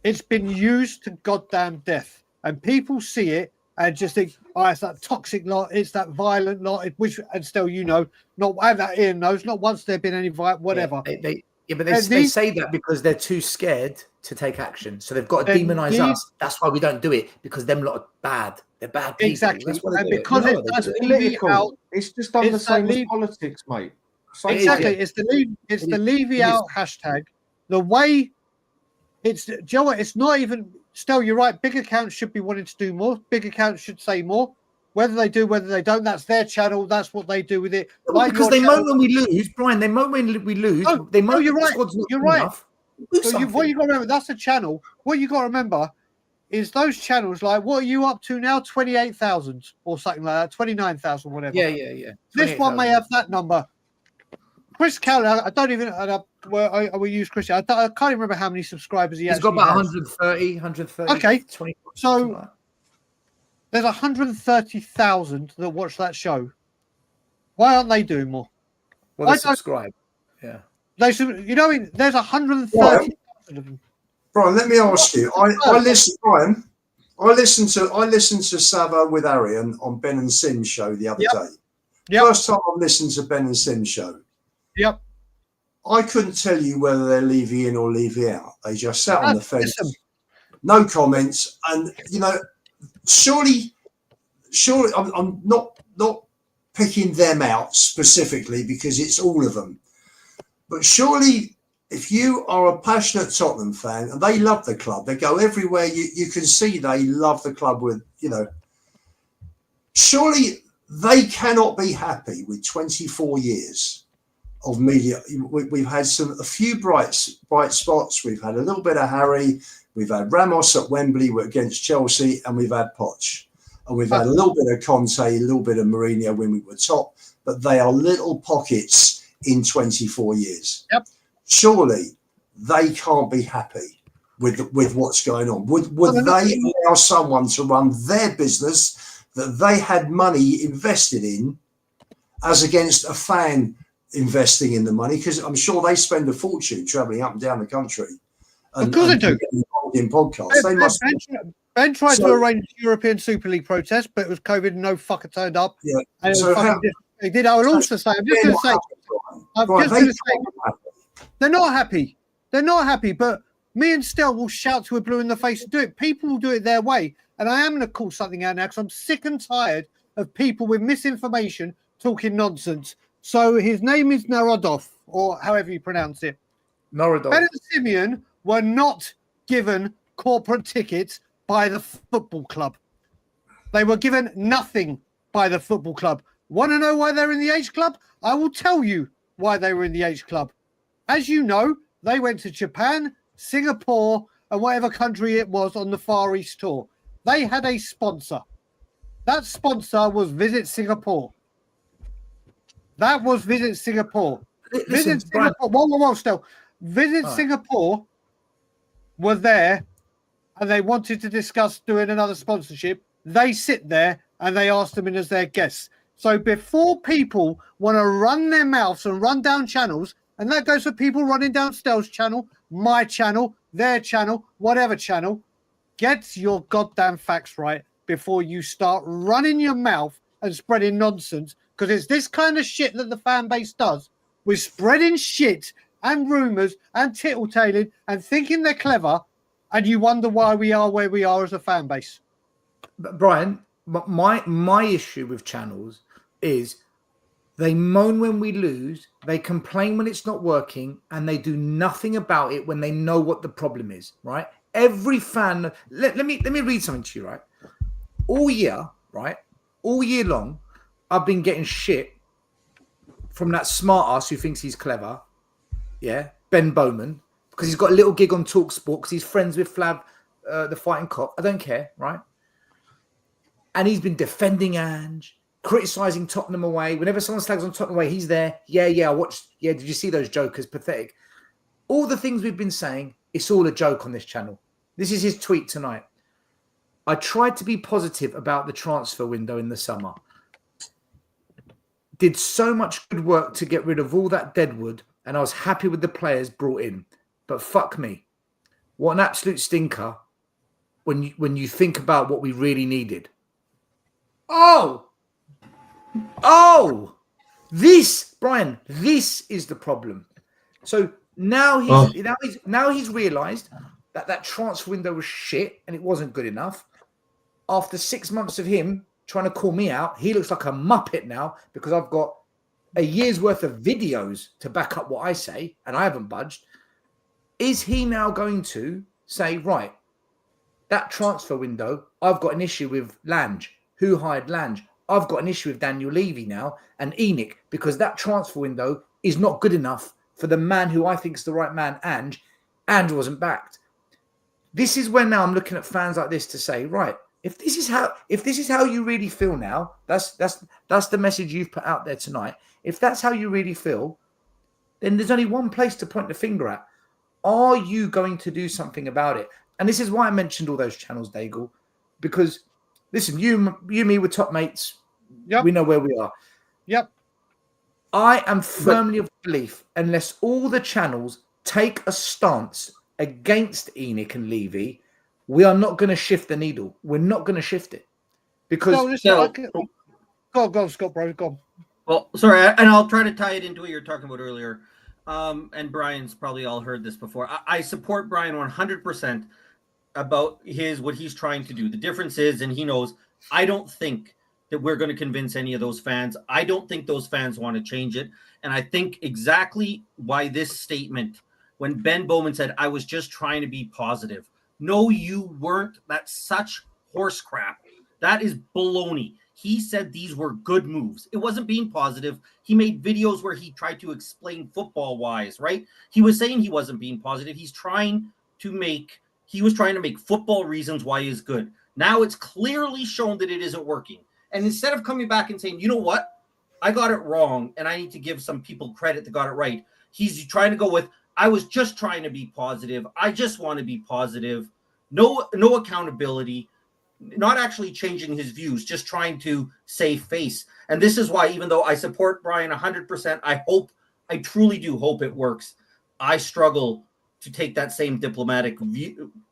it's been used to goddamn death. And people see it and just think, oh, it's that toxic lot, it's that violent lot, which, and still, you know, not and that Ian knows, not once there been any whatever. Yeah, but they say that because they're too scared to take action. So they've got to demonize us. That's why we don't do it, because them lot are bad. They're bad people. Exactly. That's why And because it's political. It's just done the same as politics, mate. Exactly. It's the Levy out hashtag. The way it's, do you know what? It's not even, still, you're right. Big accounts should be wanting to do more. Big accounts should say more. Whether they do, whether they don't, that's their channel. That's what they do with it. Like because they moan when we lose, Brian. They moan when we lose. They moan. You're right. You're right. So what you got to remember, that's a channel. What you got to remember is those channels. Like, what are you up to now? 28,000 or something like that. 29,000, whatever. Yeah. This one may have that number. Chris Kelly, I don't even. I will use Chris. I can't even remember how many subscribers he has. He's got about 130. Okay, 20. So there's 130,000 that watch that show. Why aren't they doing more? Well, they subscribe. Yeah. They should. You know, there's 130,000 of them. Brian, let me ask you. I listen, Brian. I listened to Savo with Arian on Ben and Sim's show the other day. First time I listened to Ben and Sim's show. Yep. I couldn't tell you whether they're Levy in or Levy out. They just sat on the fence, no comments, and you know, surely, I'm not picking them out specifically because it's all of them, but surely, if you are a passionate Tottenham fan and they love the club, they go everywhere. You can see they love the club with, you know. Surely they cannot be happy with 24 years of media. We've had a few bright spots. We've had a little bit of Harry. We've had Ramos at Wembley against Chelsea, and we've had Poch. And we've had a little bit of Conte, a little bit of Mourinho when we were top. But they are little pockets in 24 years. Yep. Surely they can't be happy with what's going on. Would they allow someone to run their business that they had money invested in as against a fan investing in the money? Because I'm sure they spend a fortune travelling up and down the country. Of course they do. In podcasts. Ben tried to arrange European Super League protests, but it was COVID and no fucker turned up. Yeah. And they did. I will also say, I'm just going to say, they're not happy. They're not happy, but me and Stel will shout to a blue in the face to do it. People will do it their way. And I am going to call something out now because I'm sick and tired of people with misinformation talking nonsense. So his name is Narodov, or however you pronounce it. Narodov. Ben and Simeon were not given corporate tickets by the football club. They were given nothing by the football club. Want to know why they're in the H Club? I will tell you why they were in the H Club. As you know, they went to Japan, Singapore, and whatever country it was on the Far East tour. They had a sponsor. That sponsor was Visit Singapore. That was Visit Singapore. Visit Singapore. Whoa, still. Visit Singapore were there and they wanted to discuss doing another sponsorship. They sit there and they asked them in as their guests. So before people want to run their mouths and run down channels, and that goes for people running down Stel's channel, my channel, their channel, whatever channel, get your goddamn facts right before you start running your mouth and spreading nonsense, because it's this kind of shit that the fan base does. We're spreading shit and rumours and tittle-tailing and thinking they're clever, and you wonder why we are where we are as a fan base. But Brian, my issue with channels is They moan when we lose, they complain when it's not working, and they do nothing about it when they know what the problem is, right? Every fan, let me read something to you, right? All year, right? All year long, I've been getting shit from that smart ass who thinks he's clever, yeah, Ben Bowman, because he's got a little gig on TalkSport because he's friends with Flav, the fighting cock. I don't care, right? And he's been defending Ange, criticising Tottenham away. Whenever someone slags on Tottenham away, he's there. Yeah, I watched. Yeah, did you see those jokers? Pathetic. All the things we've been saying, it's all a joke on this channel. This is his tweet tonight. I tried to be positive about the transfer window in the summer. Did so much good work to get rid of all that deadwood, and I was happy with the players brought in. But fuck me. What an absolute stinker when you think about what we really needed. Oh, this, Brian, this is the problem. So now he's realised that transfer window was shit and it wasn't good enough. After 6 months of him trying to call me out, he looks like a muppet now because I've got a year's worth of videos to back up what I say and I haven't budged. Is he now going to say, right, that transfer window, I've got an issue with LANGE. Who hired LANGE? I've got an issue with Daniel Levy now and ENIC because that transfer window is not good enough for the man who I think is the right man, Ange. Ange wasn't backed. This is when now I'm looking at fans like this to say, right, if this is how you really feel now, that's the message you've put out there tonight. If that's how you really feel, then there's only one place to point the finger at. Are you going to do something about it? And this is why I mentioned all those channels, Daigle, because listen, you, me, we're top mates. Yep. We know where we are. Yep. I am firmly of the belief, unless all the channels take a stance against ENIC and Levy, we are not going to shift the needle. We're not going to shift it. Because... No, listen, go on, Scott, bro, go on. Well, sorry, and I'll try to tie it into what you were talking about earlier. And Brian's probably all heard this before. I support Brian 100% about what he's trying to do. The difference is, and he knows, I don't think that we're going to convince any of those fans. I don't think those fans want to change it. And I think exactly why this statement, when Ben Bowman said, I was just trying to be positive. No, you weren't. That's such horse crap. That is baloney. He said these were good moves. It wasn't being positive. He made videos where he tried to explain football-wise, right? He was saying he wasn't being positive. He was trying to make football reasons why he's good. Now it's clearly shown that it isn't working. And instead of coming back and saying, you know what? I got it wrong, and I need to give some people credit that got it right. He's trying to go with, I was just trying to be positive. I just want to be positive. No accountability. Not actually changing his views, just trying to save face. And this is why, even though I support Brian 100%, I truly do hope it works. I struggle to take that same diplomatic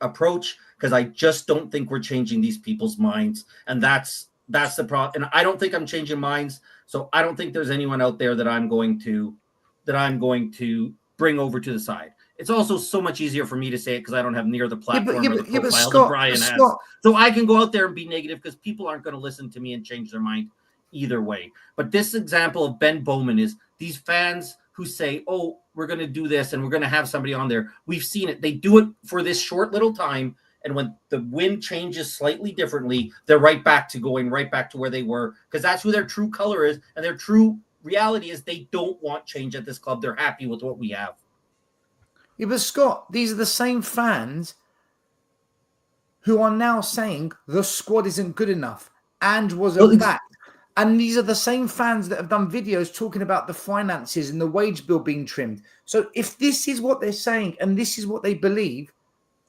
approach because I just don't think we're changing these people's minds. And that's the problem. And I don't think I'm changing minds. So I don't think there's anyone out there that I'm going to bring over to the side. It's also so much easier for me to say it because I don't have near the platform or the profile that Brian has. So I can go out there and be negative because people aren't going to listen to me and change their mind either way. But this example of Ben Bowman is these fans who say, oh, we're going to do this and we're going to have somebody on there. We've seen it. They do it for this short little time. And when the wind changes slightly differently, they're going right back to where they were because that's who their true color is. And their true reality is they don't want change at this club. They're happy with what we have. Yeah, but Scott, these are the same fans who are now saying the squad isn't good enough. Ange wasn't back. And these are the same fans that have done videos talking about the finances and the wage bill being trimmed. So if this is what they're saying and this is what they believe,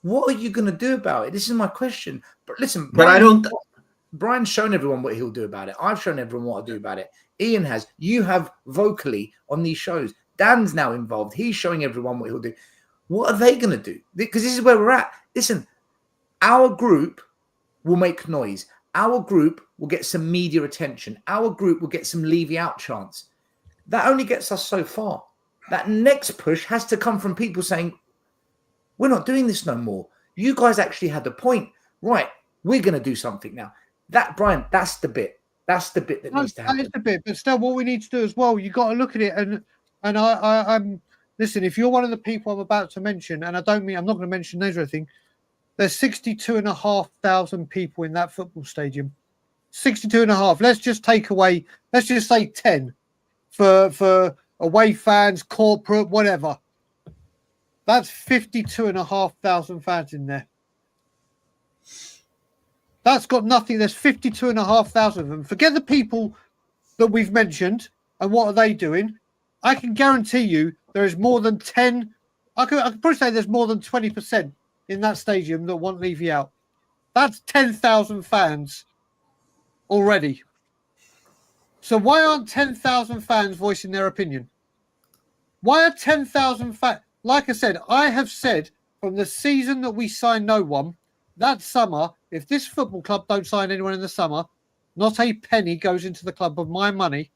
what are you going to do about it? This is my question. But listen, Brian's shown everyone what he'll do about it. I've shown everyone what I'll do about it. Ian has. You have vocally on these shows. Dan's now involved. He's showing everyone what he'll do. What are they going to do? Because this is where we're at. Listen, our group will make noise. Our group will get some media attention. Our group will get some Levy out chance. That only gets us so far. That next push has to come from people saying, we're not doing this no more. You guys actually had the point. Right, we're going to do something now. That, Brian, that's the bit. That's the bit that needs to happen. That is the bit, but still, what we need to do as well, you got to look at it, and I'm listen. If you're one of the people I'm about to mention, and I'm not going to mention names or anything, there's 62,500 people in that football stadium. 62.5. Let's just take away. Let's just say 10 for away fans, corporate, whatever. That's 52,500 fans in there. That's got nothing. There's 52,500 of them. Forget the people that we've mentioned and what are they doing. I can guarantee you there is more than 10. I could probably say there's more than 20% in that stadium that want Levy out. That's 10,000 fans already. So why aren't 10,000 fans voicing their opinion? Why are 10,000 fans? Like I said, I have said from the season that we signed no one, that summer, if this football club don't sign anyone in the summer, not a penny goes into the club of my money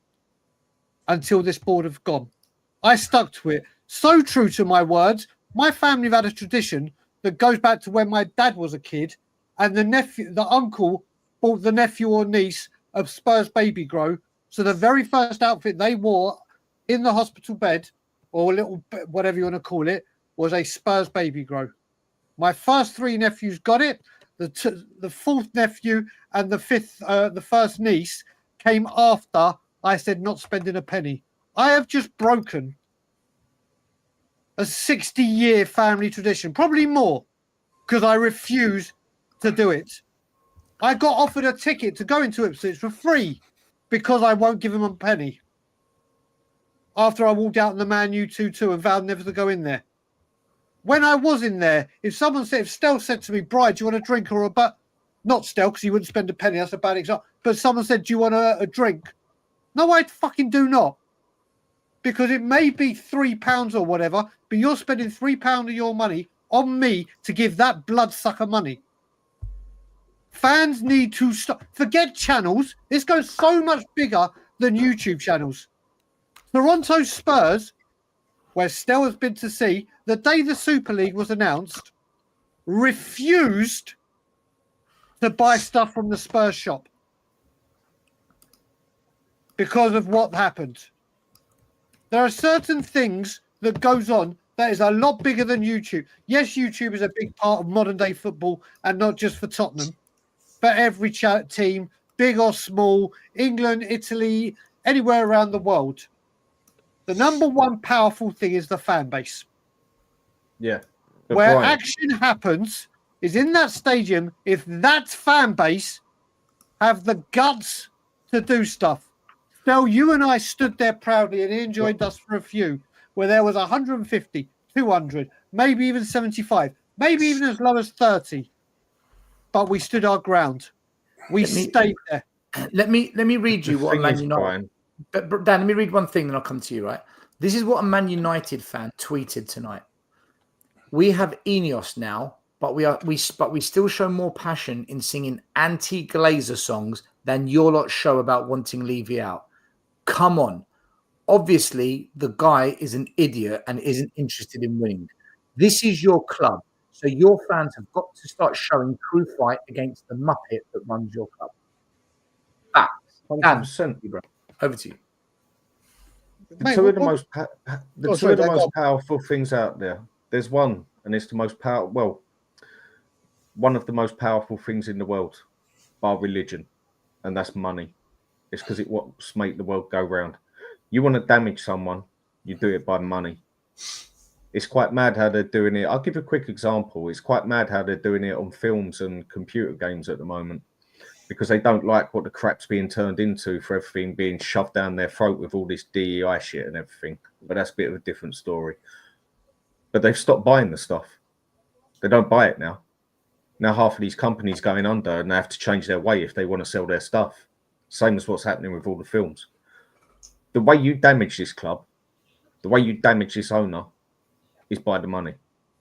until this board have gone. I stuck to it. So true to my words. My family have had a tradition that goes back to when my dad was a kid, and the uncle bought the nephew or niece a Spurs baby grow. So the very first outfit they wore in the hospital bed, or little whatever you want to call it, was a Spurs baby grow. My first three nephews got it. The fourth nephew and the first niece came after I said not spending a penny. I have just broken a 60-year family tradition, probably more, because I refuse to do it. I got offered a ticket to go into Ipswich for free because I won't give him a penny. After I walked out in the Man U 2-2 and vowed never to go in there. When I was in there, if Stel said to me, Brian, do you want a drink or not Stel, because he wouldn't spend a penny, that's a bad example, but someone said, do you want a drink? No, I fucking do not. Because it may be £3 or whatever, but you're spending £3 of your money on me to give that bloodsucker money. Fans need to stop. Forget channels. This goes so much bigger than YouTube channels. Toronto Spurs, where Stel has been to see, the day the Super League was announced, refused to buy stuff from the Spurs shop because of what happened. There are certain things that goes on that is a lot bigger than YouTube. Yes, YouTube is a big part of modern day football and not just for Tottenham, but every team, big or small, England, Italy, anywhere around the world. The number one powerful thing is the fan base. Yeah. Where action happens is in that stadium if that fan base have the guts to do stuff. Phil, you and I stood there proudly and enjoyed us for a few, where there was 150, 200, maybe even 75, maybe even as low as 30. But we stood our ground. We stayed there. Let me read you what Man United. But Dan, let me read one thing, then I'll come to you. Right, this is what a Man United fan tweeted tonight. We have Ineos now, but we still show more passion in singing anti-Glazer songs than your lot show about wanting Levy out. Come on. Obviously, the guy is an idiot and isn't interested in winning. This is your club, so your fans have got to start showing true fight against the muppet that runs your club. Facts. 100%. Bro. Over to you. The two of the most powerful things out there. There's one, and it's the most one of the most powerful things in the world, bar religion, and that's money. It's because it what's make the world go round. You want to damage someone, you do it by money. It's quite mad how they're doing it. I'll give a quick example. It's quite mad how they're doing it on films and computer games at the moment, because they don't like what the crap's being turned into for everything being shoved down their throat with all this DEI shit and everything. But that's a bit of a different story. But they've stopped buying the stuff. They don't buy it now. Now half of these companies going under and they have to change their way if they want to sell their stuff. Same as what's happening with all the films. The way you damage this club, the way you damage this owner is by the money.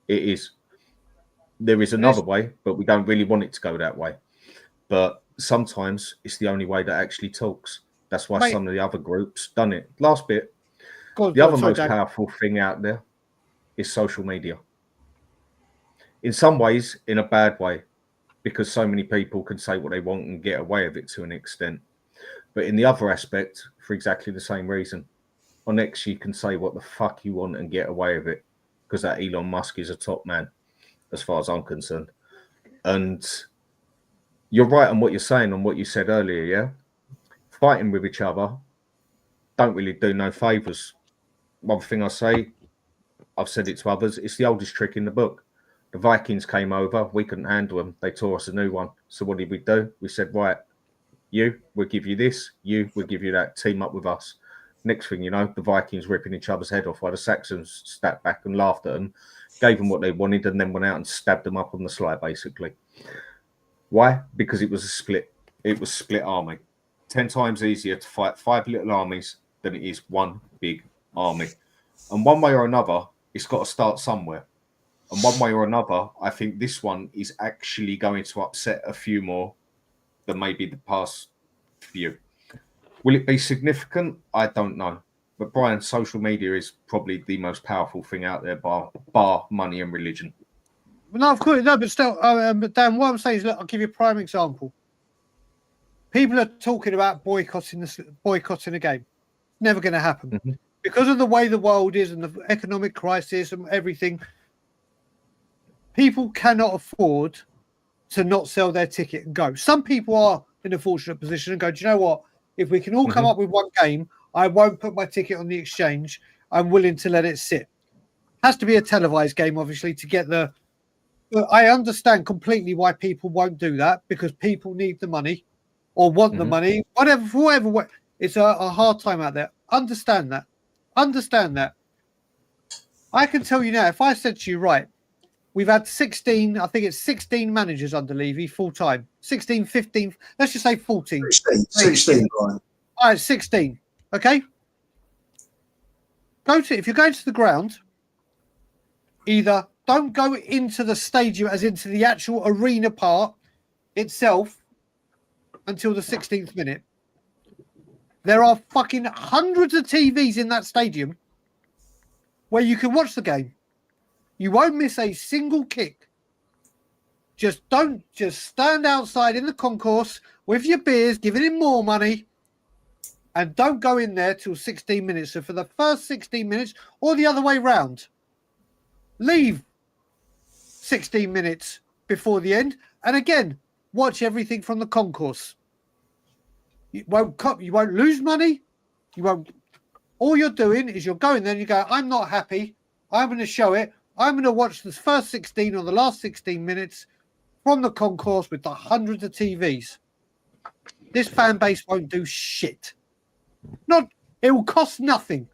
It is. There is another way, but we don't really want it to go that way. But sometimes it's the only way that actually talks. That's why some of the other groups done it. Last bit. The other most powerful thing out there is social media. In some ways, in a bad way, because so many people can say what they want and get away with it to an extent. But in the other aspect, for exactly the same reason, on X you can say what the fuck you want and get away with it, because that Elon Musk is a top man, as far as I'm concerned. And you're right on what you're saying, on what you said earlier, yeah? Fighting with each other don't really do no favours. One thing I say, I've said it to others, it's the oldest trick in the book. The Vikings came over, we couldn't handle them, they tore us a new one. So what did we do? We said, right, you, we'll give you this, you, we'll give you that, team up with us. Next thing you know, the Vikings ripping each other's head off while the Saxons stepped back and laughed at them, gave them what they wanted, and then went out and stabbed them up on the sly, basically. Why? Because it was a split. It was split army. 10 times easier to fight 5 little armies than it is one big army. And one way or another, it's got to start somewhere. And one way or another, I think this one is actually going to upset a few more than maybe the past few. Will it be significant? I don't know. But Brian, social media is probably the most powerful thing out there, bar money and religion. No, of course, no, but still, but Dan, what I'm saying is, look, I'll give you a prime example. People are talking about boycotting a game. Never going to happen because of the way the world is and the economic crisis and everything. People cannot afford to not sell their ticket and go. Some people are in a fortunate position and go, do you know what? If we can all come up with one game, I won't put my ticket on the exchange. I'm willing to let it sit. Has to be a televised game, obviously, to get the. But I understand completely why people won't do that, because people need the money or want the money, whatever, for whatever way. It's a hard time out there. Understand that. Understand that. I can tell you now, if I said to you, right, we've had 16, I think it's 16 managers under Levy full time. 16, 15, let's just say 14. 16, Brian. All right, 16. Okay. If you're going to the ground, either don't go into the stadium, as into the actual arena part itself, until the 16th minute. There are fucking hundreds of TVs in that stadium where you can watch the game. You won't miss a single kick. Just stand outside in the concourse with your beers, giving him more money, and don't go in there till 16 minutes. So for the first 16 minutes, or the other way round, leave 16 minutes before the end, and again, watch everything from the concourse. You won't lose money. You won't. All you're doing is you're going there and you go, I'm not happy. I'm going to show it. I'm going to watch the first 16 or the last 16 minutes from the concourse with the hundreds of TVs. This fan base won't do shit. It will cost nothing.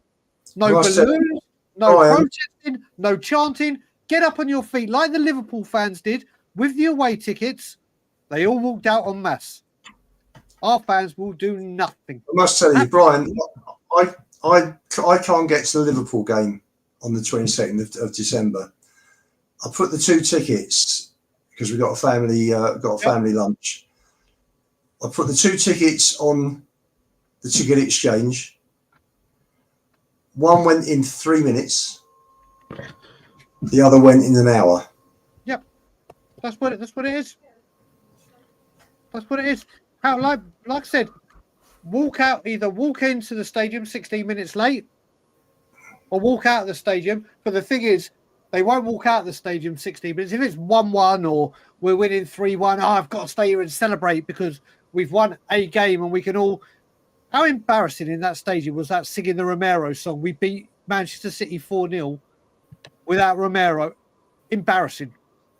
No balloons, no protesting, no chanting. Get up on your feet like the Liverpool fans did with the away tickets. They all walked out en masse. Our fans will do nothing. I must tell you, Brian, I can't get to the Liverpool game on the 22nd of December. I put the 2 tickets because we got a family lunch. I put the 2 tickets on the ticket exchange. One went in 3 minutes. The other went in an hour. Yep, that's what it is. That's what it is. How, like I said, either walk into the stadium 16 minutes late or walk out of the stadium. But the thing is, they won't walk out of the stadium 16 minutes. If it's 1-1 or we're winning 3-1, I've got to stay here and celebrate because we've won a game and we can all. How embarrassing in that stadium was that singing the Romero song? We beat Manchester City 4-0 without Romero. Embarrassing.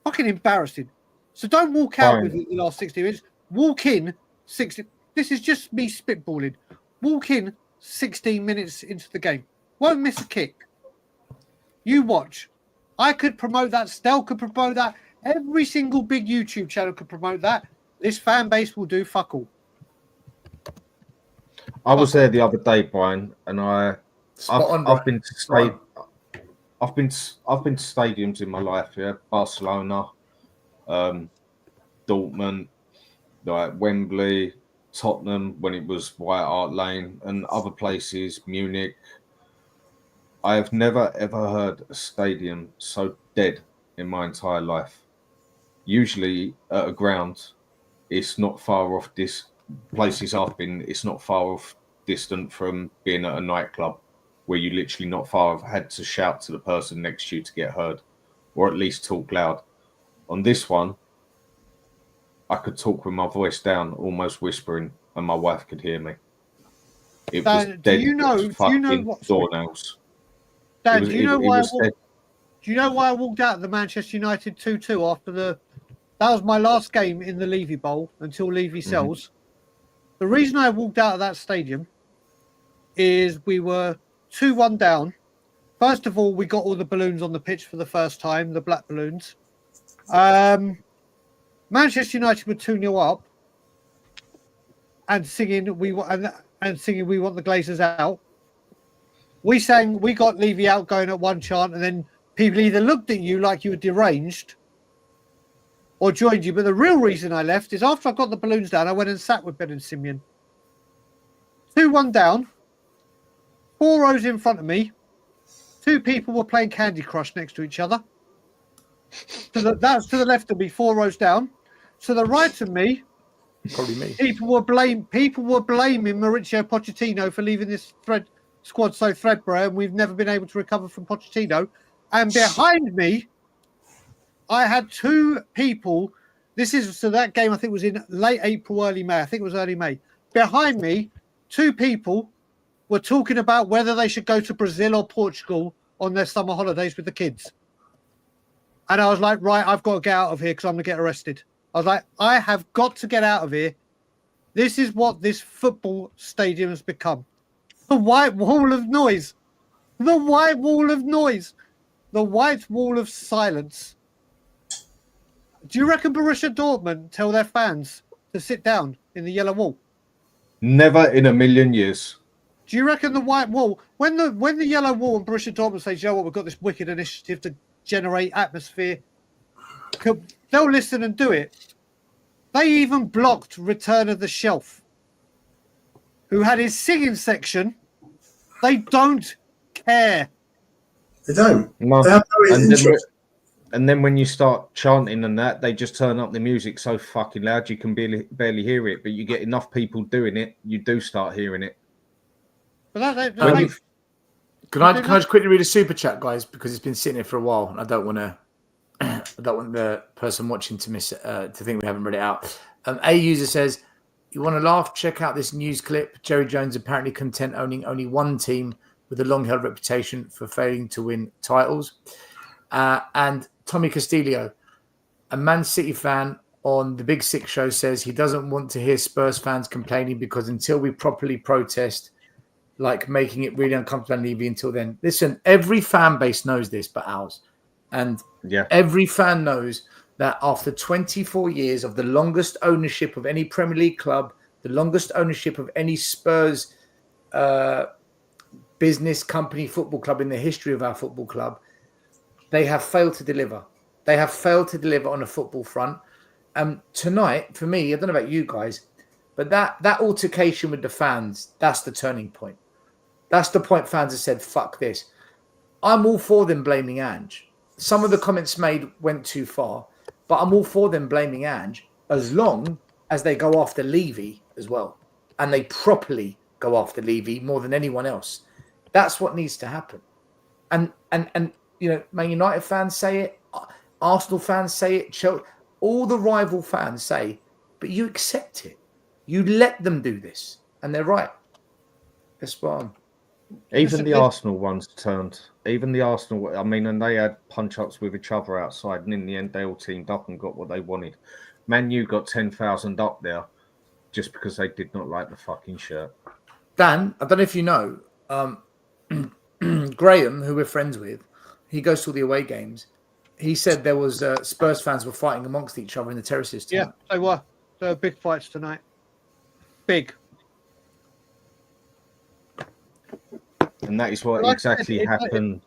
Fucking embarrassing. So don't walk out with the last 60 minutes. Walk in 60. This is just me spitballing. Walk in 16 minutes into the game. Won't miss a kick. You watch. I could promote that. Stel could promote that. Every single big YouTube channel could promote that. This fan base will do fuck all. I was there the other day, Brian, and I've been to stadiums in my life. Yeah, Barcelona, Dortmund, like Wembley, Tottenham when it was White Hart Lane, and other places, Munich. I have never ever heard a stadium so dead in my entire life. Usually at a ground, it's not far off places I've been, it's not far off distant from being at a nightclub where you literally not far have had to shout to the person next to you to get heard, or at least talk loud. On this one, I could talk with my voice down, almost whispering, and my wife could hear me. It was Dan, dead. do you know what? Doornails. Dan, do you know why? Dead. Do you know why I walked out of the Manchester United 2-2 after the? That was my last game in the Levy Bowl until Levy sells. The reason I walked out of that stadium is we were 2-1 down. First of all, we got all the balloons on the pitch for the first time, the black balloons. Manchester United were 2-0 up and singing we want the Glazers out. We got Levy out going at one chant, and then people either looked at you like you were deranged or joined you. But the real reason I left is after I got the balloons down, I went and sat with Ben and Simeon. 2-1 down, 4 rows in front of me. 2 people were playing Candy Crush next to each other. That's to the left of me, 4 rows down. To the right of me, probably me. People were blaming Mauricio Pochettino for leaving this squad so threadbare, and we've never been able to recover from Pochettino. And behind me, I had 2 people. That game I think was in late April, early May. I think it was early May. Behind me, 2 people were talking about whether they should go to Brazil or Portugal on their summer holidays with the kids. And I was like, right, I've got to get out of here because I'm going to get arrested. I was like, I have got to get out of here. This is what this football stadium has become. The white wall of noise. The white wall of noise. The white wall of silence. Do you reckon Borussia Dortmund tell their fans to sit down in the yellow wall? Never in a million years. Do you reckon the white wall, when the yellow wall and Borussia Dortmund say, "Joe, we've got this wicked initiative to generate atmosphere," they'll listen and do it. They even blocked Return of the Shelf, who had his singing section. They don't care. They don't. No. They have no interest. And then when you start chanting and that, they just turn up the music so fucking loud you can barely hear it. But you get enough people doing it, you do start hearing it. But Can I just quickly read a super chat, guys, because it's been sitting here for a while, and I don't want the person watching to miss to think we haven't read it out. A user says, "You want to laugh? Check out this news clip. Jerry Jones apparently content owning only one team with a long-held reputation for failing to win titles." And Tommy Castillo, a Man City fan on the Big Six show, says he doesn't want to hear Spurs fans complaining because until we properly protest, like making it really uncomfortable and Levy until then. Listen, every fan base knows this but ours. And every fan knows that after 24 years of the longest ownership of any Premier League club, the longest ownership of any Spurs business company football club in the history of our football club, they have failed to deliver. They have failed to deliver on a football front. Tonight, for me, I don't know about you guys, but that altercation with the fans, that's the turning point. That's the point fans have said, fuck this. I'm all for them blaming Ange. Some of the comments made went too far, but I'm all for them blaming Ange as long as they go after Levy as well. And they properly go after Levy more than anyone else. That's what needs to happen. And you know, Man United fans say it, Arsenal fans say it, Chelsea, all the rival fans say, but you accept it. You let them do this. And they're right. They're spot on. Even the Arsenal ones turned. Even the Arsenal, I mean, and they had punch-ups with each other outside, and in the end, they all teamed up and got what they wanted. Man U got 10,000 up there just because they did not like the fucking shirt. Dan, I don't know if you know, Graham, who we're friends with, he goes to all the away games. He said there was Spurs fans were fighting amongst each other in the terraces tonight. Yeah, they were. There were big fights tonight. Big. And that is what exactly happened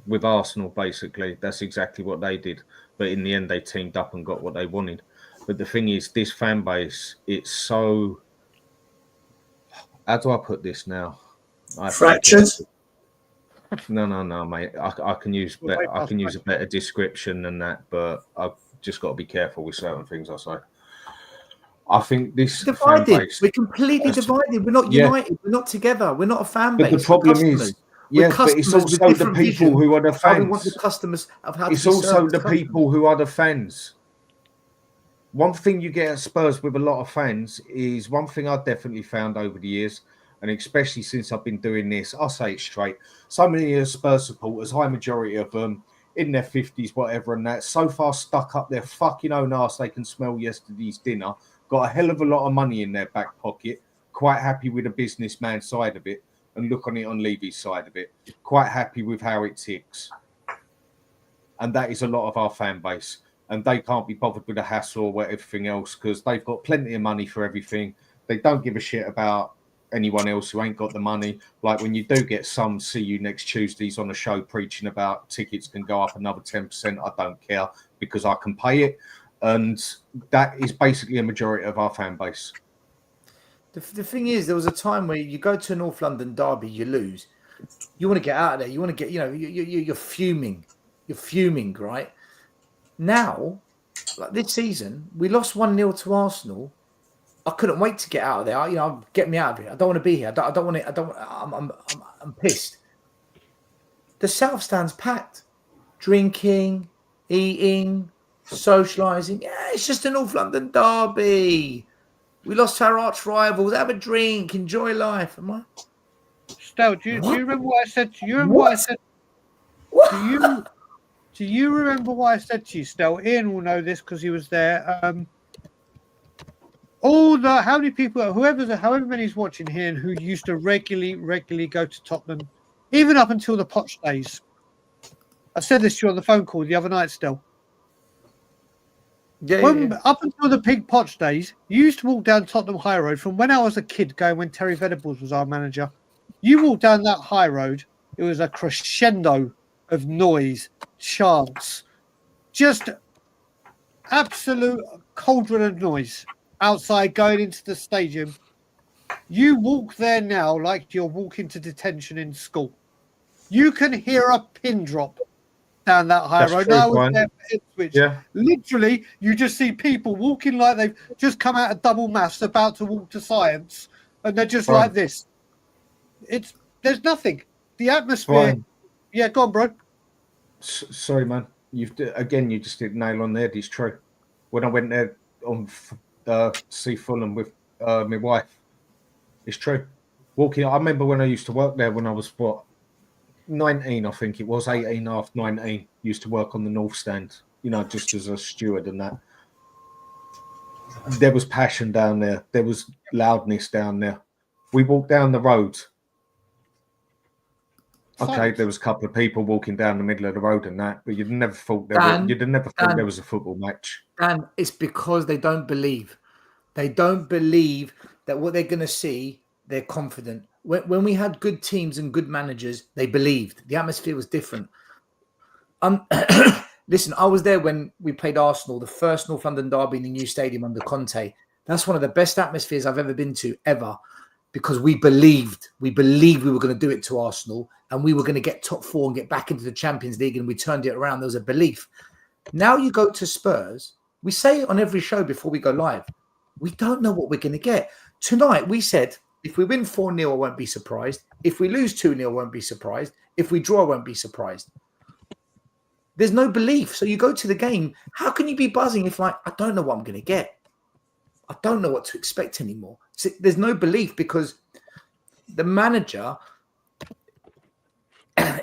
with Arsenal, basically. That's exactly what they did. But in the end, they teamed up and got what they wanted. But the thing is, this fan base, it's so... How do I put this now? Fractured? No, mate. I can use a better description than that, but I've just got to be careful with certain things I say. I think this fan Divided. base. We're completely divided. We're not Yeah. united. We're not together. We're not a fan But base. the problem We're is, customers. yeah, We're but it's customers with also the different people vision who are the of how we want the fans. customers of how to It's be served also as the customers. people who are the fans. One thing you get at Spurs with a lot of fans is one thing I've definitely found over the years, and especially since I've been doing this, I'll say it straight. So many of Spurs supporters, high majority of them, in their 50s, whatever, and that, so far stuck up their fucking own arse they can smell yesterday's dinner, got a hell of a lot of money in their back pocket, quite happy with the businessman side of it, and look on it on Levy's side of it, quite happy with how it ticks. And that is a lot of our fan base. And they can't be bothered with the hassle or everything else because they've got plenty of money for everything. They don't give a shit about anyone else who ain't got the money. Like when you do get some see you next Tuesdays on a show preaching about tickets can go up another 10%, I don't care because I can pay it. And that is basically a majority of our fan base. The thing is, there was a time where you go to a North London derby, you lose. You want to get out of there. You want to get, you're fuming. You're fuming, right? Now, like this season, we lost 1-0 to Arsenal. I couldn't wait to get out of there. Get me out of here. I don't want to be here. I don't want it. I'm pissed. The South Stand's packed. Drinking, eating, socialising. Yeah, it's just a North London derby. We lost our arch rivals. Have a drink. Enjoy life. Am I? Stel, do you remember what I said to you? Remember what I said? Do you remember what I said to you, Stel? Ian will know this because he was there. How many people, however many's watching here, and who used to regularly go to Tottenham, even up until the Poch days. I said this to you on the phone call the other night, Stel. Up until the Pig Poch days, you used to walk down Tottenham High Road from when I was a kid, going when Terry Venables was our manager. You walk down that high road, it was a crescendo of noise, chants, just absolute cauldron of noise outside going into the stadium. You walk there now like you're walking to detention in school. You can hear a pin drop down that high road. True, now I was there for Ipswich. Yeah. Literally, you just see people walking like they've just come out of double maths, about to walk to science, and they're just like this. There's nothing. The atmosphere. Yeah, go on, bro. Sorry, man. You just did nail on the head. It's true. When I went there on see Fulham with my wife, it's true. Walking, I remember when I used to work there when I was 19, I think it was 18, half 19. Used to work on the North Stand, just as a steward and that. There was passion down there. There was loudness down there. We walked down the road. Okay, there was a couple of people walking down the middle of the road and that, but you'd never thought there was a football match. And it's because they don't believe. They don't believe that what they're going to see, they're confident. When we had good teams and good managers, they believed. The atmosphere was different. Listen, I was there when we played Arsenal, the first North London derby in the new stadium under Conte. That's one of the best atmospheres I've ever been to, ever. Because we believed we were going to do it to Arsenal and we were going to get top 4 and get back into the Champions League, and we turned it around. There was a belief. Now you go to Spurs, we say it on every show before we go live, we don't know what we're going to get. Tonight we said, if we win 4-0, I won't be surprised. If we lose 2-0, I won't be surprised. If we draw, I won't be surprised. There's no belief. So you go to the game, how can you be buzzing if I don't know what I'm going to get? I don't know what to expect anymore. So there's no belief because the manager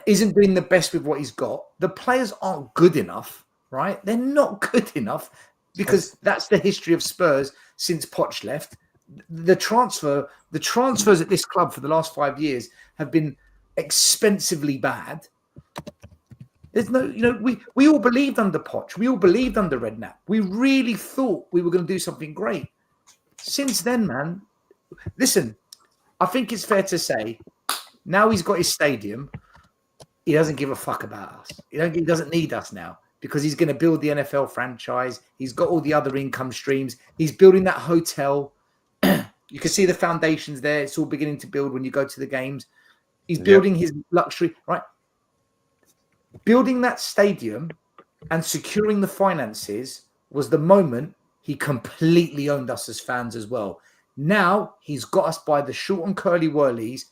isn't doing the best with what he's got. The players aren't good enough, right? They're not good enough because that's the history of Spurs since Poch left. The transfers at this club for the last 5 years have been expensively bad. There's no, we all believed under Poch. We all believed under Redknapp. We really thought we were going to do something great. Since then, man, listen, I think it's fair to say now he's got his stadium. He doesn't give a fuck about us. He doesn't need us now because he's going to build the NFL franchise. He's got all the other income streams. He's building that hotel. You can see the foundations there. It's all beginning to build when you go to the games. He's building his luxury, right? Building that stadium and securing the finances was the moment he completely owned us as fans as well. Now he's got us by the short and curly whirlies.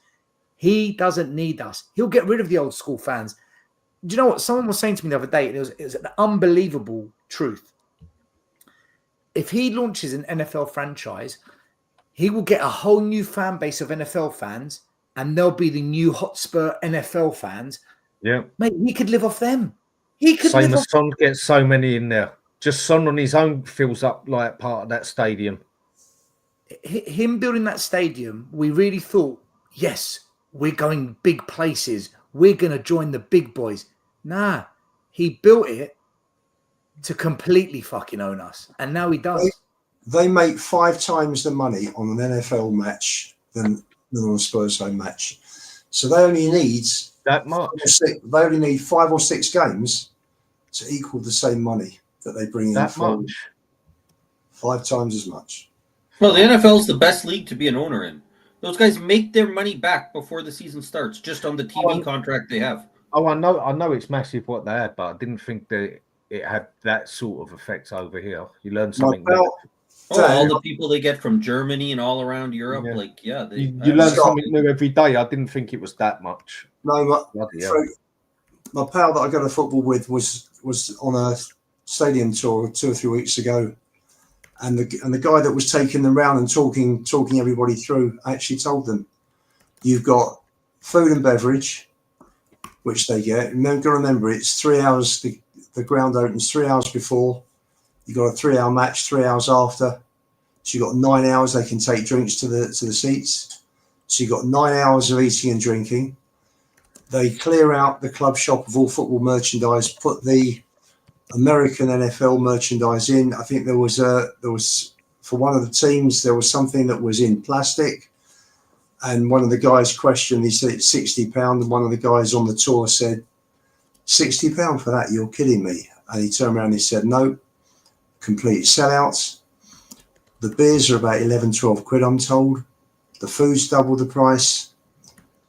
He doesn't need us. He'll get rid of the old school fans. Do you know what? Someone was saying to me the other day, and it was an unbelievable truth. If he launches an NFL franchise, he will get a whole new fan base of NFL fans, and they'll be the new Hotspur NFL fans. Yeah. Mate, he could live off them. He could Same live as off Son gets so many in there. Just Son on his own fills up like part of that stadium. him building that stadium. We really thought, yes, we're going big places. We're going to join the big boys. Nah, he built it to completely fucking own us. And now he does. They make 5 times the money on an NFL match than on a Spurs home match. So they only need that much. They only need 5 or 6 games to equal the same money that they bring in. That for much. 5 times as much. Well, the NFL is the best league to be an owner in. Those guys make their money back before the season starts, just on the TV contract they have. Oh, I know it's massive what they had, but I didn't think that it had that sort of effect over here. You learn something new. All the people they get from Germany and all around Europe, you learn something new every day. I didn't think it was that much. No, my pal that I go to football with was on a stadium tour 2 or 3 weeks ago, and the guy that was taking them round and talking everybody through actually told them, you've got food and beverage, which they get. And then remember, it's 3 hours. The ground opens 3 hours before. You got a 3-hour match, 3 hours after. So you got 9 hours. They can take drinks to the seats. So you got 9 hours of eating and drinking. They clear out the club shop of all football merchandise, put the American NFL merchandise in. I think there was for one of the teams, there was something that was in plastic. And one of the guys questioned, he said it's £60. And one of the guys on the tour said, £60 for that? You're kidding me. And he turned around and he said, no, complete sellouts. The beers are about 11, 12 quid, I'm told. The food's double the price.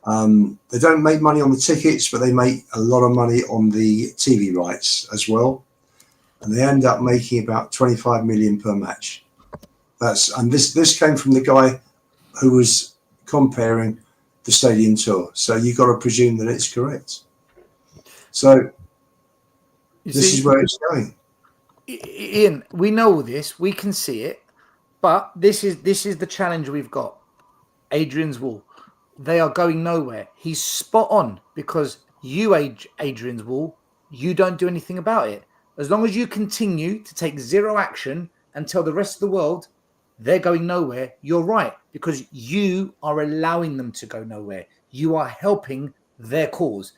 They don't make money on the tickets, but they make a lot of money on the TV rights as well. And they end up making about 25 million per match. This came from the guy who was comparing the stadium tour. So you've got to presume that it's correct. So this is where it's going. Ian, we know all this. We can see it. But this is the challenge we've got. Adrian's Wall. They are going nowhere. He's spot on because you, Adrian's Wall, you don't do anything about it. As long as you continue to take zero action and tell the rest of the world they're going nowhere, you're right, because you are allowing them to go nowhere. You are helping their cause.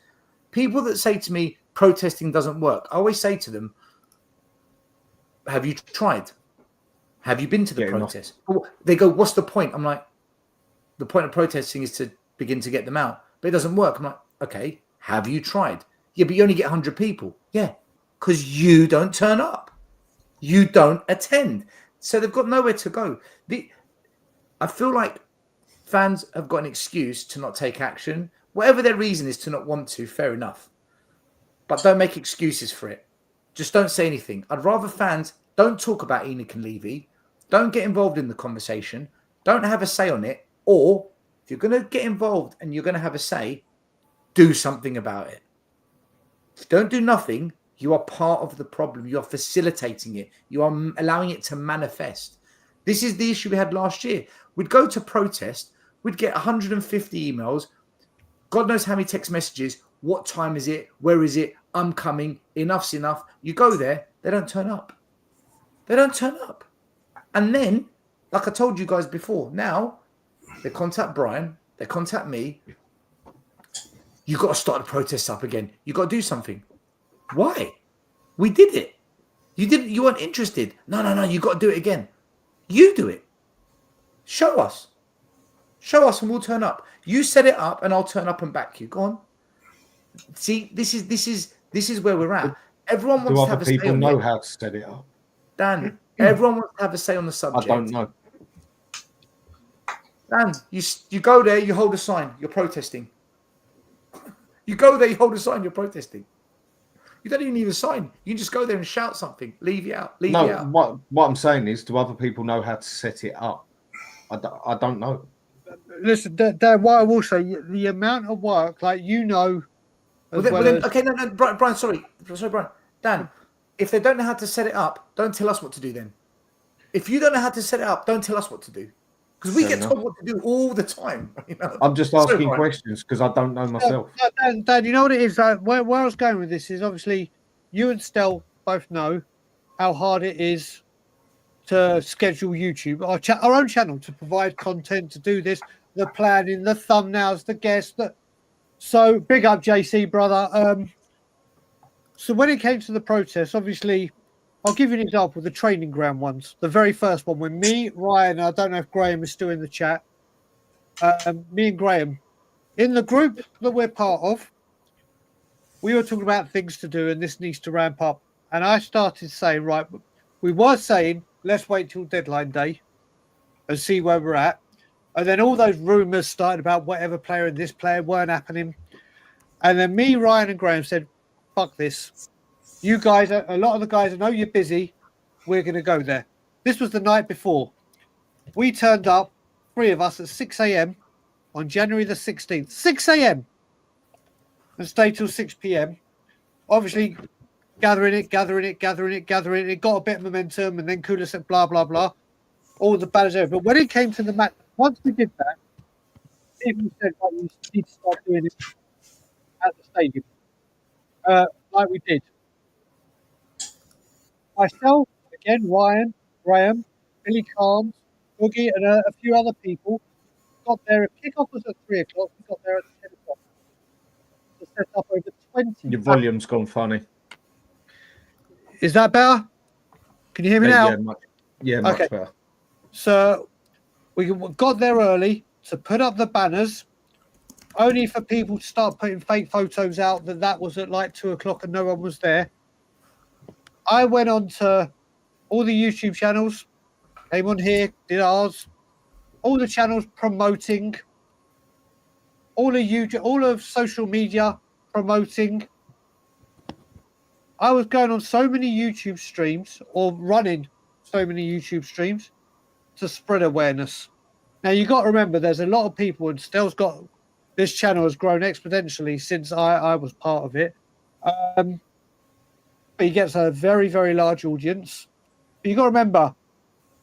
People that say to me, protesting doesn't work, I always say to them, have you tried? Have you been to the protest? They go, what's the point? I'm like, the point of protesting is to begin to get them out. But it doesn't work. I'm like, okay, have you tried? Yeah, but you only get 100 people. Yeah, because you don't turn up. You don't attend. So they've got nowhere to go. I feel like fans have got an excuse to not take action. Whatever their reason is to not want to, fair enough. But don't make excuses for it. Just don't say anything. I'd rather fans don't talk about ENIC and LEVY. Don't get involved in the conversation. Don't have a say on it. Or if you're going to get involved and you're going to have a say, do something about it. If you don't do nothing, you are part of the problem. You are facilitating it. You are allowing it to manifest. This is the issue we had last year. We'd go to protest. We'd get 150 emails. God knows how many text messages. What time is it? Where is it? I'm coming. Enough's enough. You go there. They don't turn up. They don't turn up. And then, like I told you guys before, now they contact Brian. They contact me. You got to start the protests up again. You got to do something. Why? We did it. You didn't. You weren't interested. No. You got to do it again. You do it. Show us. Show us, and we'll turn up. You set it up, and I'll turn up and back you. Go on. See, this is where we're at. Everyone wants to have a say on it. Do other people know how to set it up? Dan, everyone wants to have a say on the subject. I don't know. Dan, you go there, you hold a sign, you're protesting. You go there, you hold a sign, you're protesting. You don't even need a sign. You can just go there and shout something. Leave you out. Leave you No, out. what I'm saying is, do other people know how to set it up? I don't know. Listen, Dan, what I will say, the amount of work, like as well as... Okay, no, Brian, sorry, Brian. Dan, if they don't know how to set it up, don't tell us what to do then. If you don't know how to set it up, don't tell us what to do. Because we Fair get enough. told what to do all the time. You know? I'm just Sorry, asking Brian. questions because I don't know myself. Dan, you know what it is? Where I was going with this is obviously you and Stel both know how hard it is to schedule YouTube, our own channel, to provide content, to do this, the planning, the thumbnails, the guests. So big up, JC, brother. So when it came to the protest, obviously, I'll give you an example, the training ground ones. The very first one, when me, Ryan, I don't know if Graham is still in the chat, me and Graham, in the group that we're part of, we were talking about things to do and this needs to ramp up. And I started saying, right, we were saying, let's wait till deadline day and see where we're at. And then all those rumours started about whatever player and this player weren't happening. And then me, Ryan and Graham said, fuck this. You guys, a lot of the guys, I know you're busy. We're going to go there. This was the night before. We turned up, 3 of us, at 6 a.m. on January the 16th. 6 a.m. and stayed till 6 p.m. Obviously, gathering it. It got a bit of momentum, and then Kula said blah, blah, blah. All the banners over. But when it came to the match, once we did that, people said, right, you need to start doing it at the stadium. Like we did. Myself, again, Ryan, Graham, Billy Carnes, Boogie, and a few other people got there. Kickoff was at 3 o'clock. We got there at 10 o'clock. To set up over 20. Your volume's gone funny. Is that better? Can you hear me now? Yeah, much better. So we got there early to put up the banners, only for people to start putting fake photos out that was at like 2 o'clock and no one was there. I went on to all the YouTube channels, came on here, did ours, all the channels promoting, all of YouTube, all of social media promoting. I was going on so many YouTube streams or running so many YouTube streams to spread awareness. Now you got to remember, there's a lot of people, and Stel's got this channel has grown exponentially since I was part of it. But he gets a very, very large audience. But you got to remember,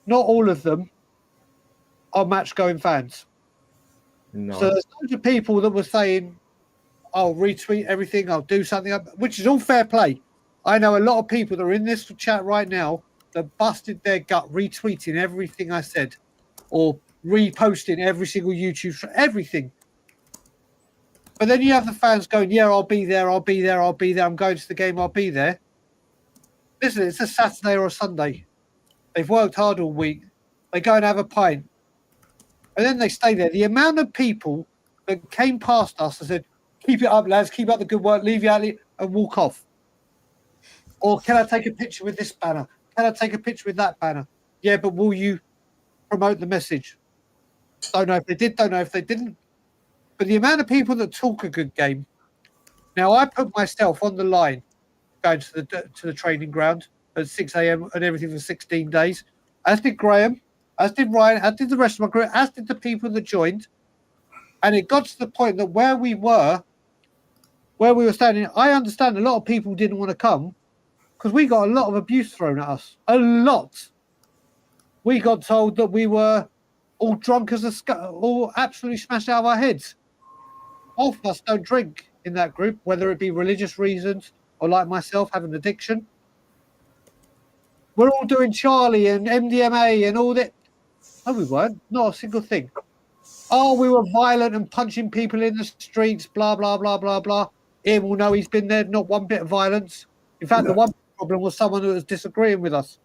not all of them are match-going fans. No. So there's loads of people that were saying, I'll retweet everything, I'll do something, which is all fair play. I know a lot of people that are in this chat right now that busted their gut retweeting everything I said or reposting every single YouTube, everything. But then you have the fans going, yeah, I'll be there, I'm going to the game, I'll be there. Listen, it's a Saturday or a Sunday. They've worked hard all week. They go and have a pint. And then they stay there. The amount of people that came past us and said, keep it up, lads, keep up the good work, leave you out and walk off. Or can I take a picture with this banner? Can I take a picture with that banner? Yeah, but will you promote the message? Don't know if they did, don't know if they didn't. But the amount of people that talk a good game. Now, I put myself on the line going to the training ground at 6 a.m. and everything for 16 days, as did Graham, as did Ryan, as did the rest of my group, as did the people that joined. And it got to the point that where we were standing, I understand a lot of people didn't want to come because we got a lot of abuse thrown at us. A lot. We got told that we were all drunk as all absolutely smashed out of our heads. Half of us don't drink in that group, whether it be religious reasons or like myself, have an addiction. We're all doing Charlie and MDMA and all that. No, we weren't. Not a single thing. Oh, we were violent and punching people in the streets, blah, blah, blah, blah, blah. Ian will know he's been there, not one bit of violence. In fact, the one problem was someone who was disagreeing with us.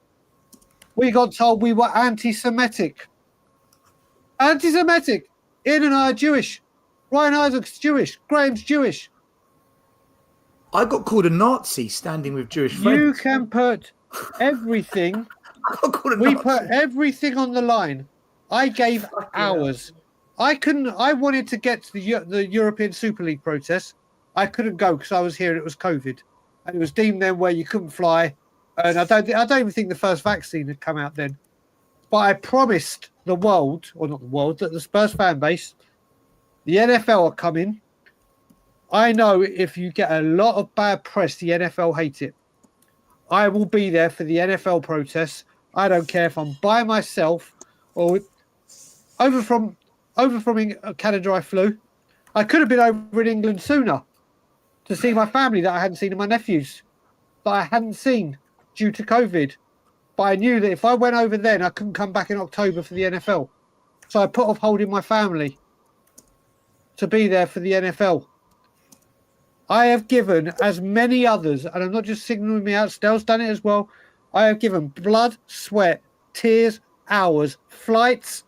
We got told we were anti-Semitic. Anti-Semitic. Ian and I are Jewish. Ryan Isaac's Jewish. Graham's Jewish. I got called a Nazi standing with Jewish friends. You can put everything. We put everything on the line. I gave hours. I wanted to get to the European Super League protest. I couldn't go because I was here and it was COVID. and it was deemed then where you couldn't fly. And I don't even think the first vaccine had come out then. But I promised the world, or not the world, that the Spurs fan base, the NFL are coming. I know if you get a lot of bad press, the NFL hate it. I will be there for the NFL protests. I don't care if I'm by myself or over from Canada I flew. I could have been over in England sooner to see my family that I hadn't seen and my nephews that I hadn't seen due to COVID. But I knew that if I went over then, I couldn't come back in October for the NFL. So I put off holding my family to be there for the NFL. I have given, as many others, and I'm not just signaling me out, Stell's done it as well. I have given blood, sweat, tears, hours, flights,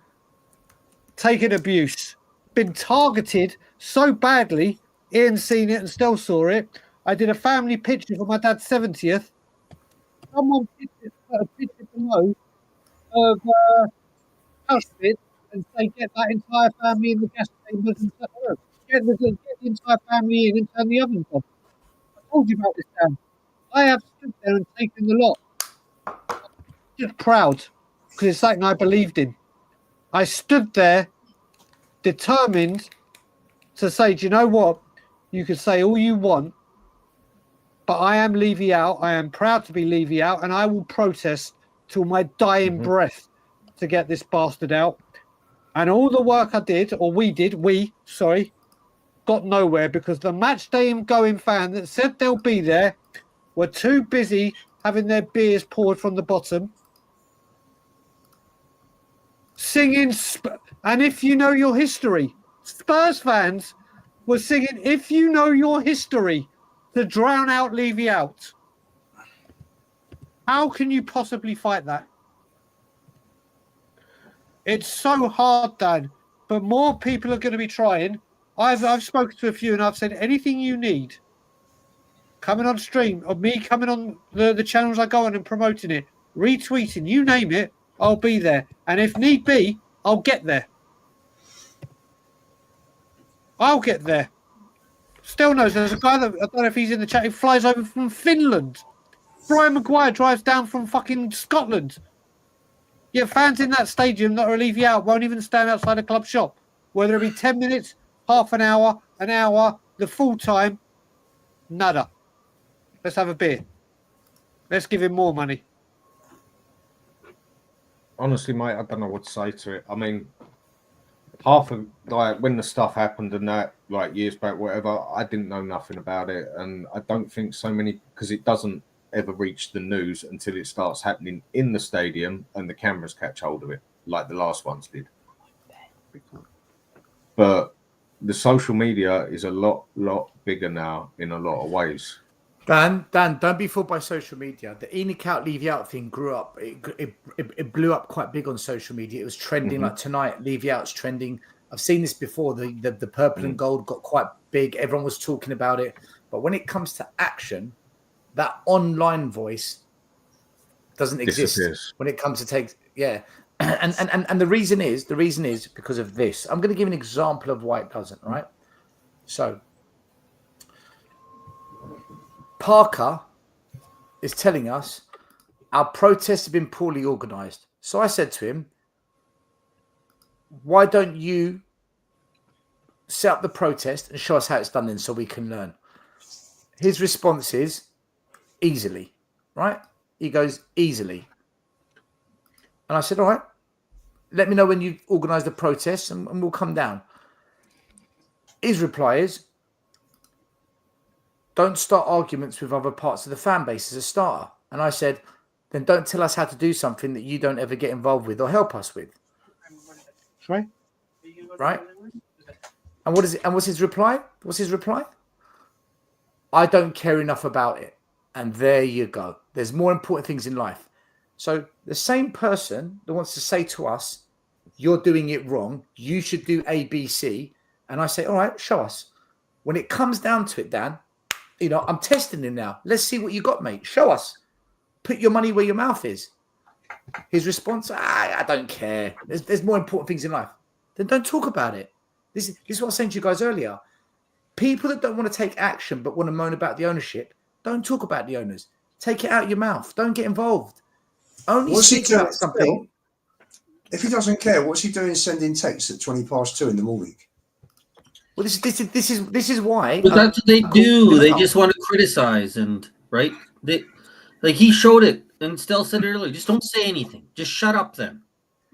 taken abuse, been targeted so badly. Ian's seen it and Stell saw it. I did a family picture for my dad's 70th. Someone put a picture below of Auschwitz and say, get that entire family in the gas chambers and get the entire family in and turn the ovens on. I told you about this, Dan. I have stood there and taken the lot. Just proud because it's something I believed in. I stood there determined to say, do you know what? You can say all you want, but I am Levy out. I am proud to be Levy out, and I will protest till my dying breath to get this bastard out. And all the work I did, or we, got nowhere because the match day going fan that said they'll be there were too busy having their beers poured from the bottom, singing, and if you know your history, Spurs fans were singing "If You Know Your History" to drown out Levy out. How can you possibly fight that? It's so hard, Dan, but more people are going to be trying. I've spoken to a few and I've said anything you need coming on stream, or me coming on the channels I go on and promoting it, retweeting, you name it, I'll be there. And if need be, I'll get there. I'll get there. Still knows there's a guy that, I don't know if he's in the chat, he flies over from Finland. Brian Maguire drives down from fucking Scotland. Yeah, fans in that stadium that are leave you out won't even stand outside a club shop. Whether it be 10 minutes, half an hour, the full time, nada. Let's have a beer. Let's give him more money. Honestly, mate, I don't know what to say to it. I mean, half of like when the stuff happened and that, like years back, whatever, I didn't know nothing about it, and I don't think so many, because it doesn't ever reach the news until it starts happening in the stadium and the cameras catch hold of it, like the last ones did. But the social media is a lot bigger now in a lot of ways. Dan, don't be fooled by social media. The ENIC out, Levy out thing grew up. It blew up quite big on social media. It was trending. Like tonight, Levy out's trending. I've seen this before. The purple and gold got quite big. Everyone was talking about it. But when it comes to action, that online voice doesn't exist. When it comes to and the reason is because of this. I'm going to give an example of why it doesn't. Right. So Parker is telling us our protests have been poorly organised. So I said to him, why don't you set up the protest and show us how it's done then so we can learn? His response is easily, right? He goes, easily. And I said, all right, let me know when you've organised the protest and we'll come down. His reply is, don't start arguments with other parts of the fan base as a starter. And I said, then don't tell us how to do something that you don't ever get involved with or help us with. Right? Right? And what is it? And what's his reply? What's his reply? I don't care enough about it. And there you go. There's more important things in life. So the same person that wants to say to us, you're doing it wrong, you should do A, B, C. And I say, all right, show us. When it comes down to it, Dan, you know, I'm testing him now. Let's see what you got, mate. Show us. Put your money where your mouth is. His response, I don't care. There's more important things in life. Then don't talk about it. This is what I was saying to you guys earlier. People that don't want to take action but want to moan about the ownership, Don't talk about the owners. Take it out your mouth. Don't get involved. Only What's he speak doing? about something. If he doesn't care, what's he doing sending texts at 2:20 in the morning? Well, this is why. But that's what they do. They just want to criticize, and right? He showed it, and Stell said it earlier. Just don't say anything. Just shut up. Then,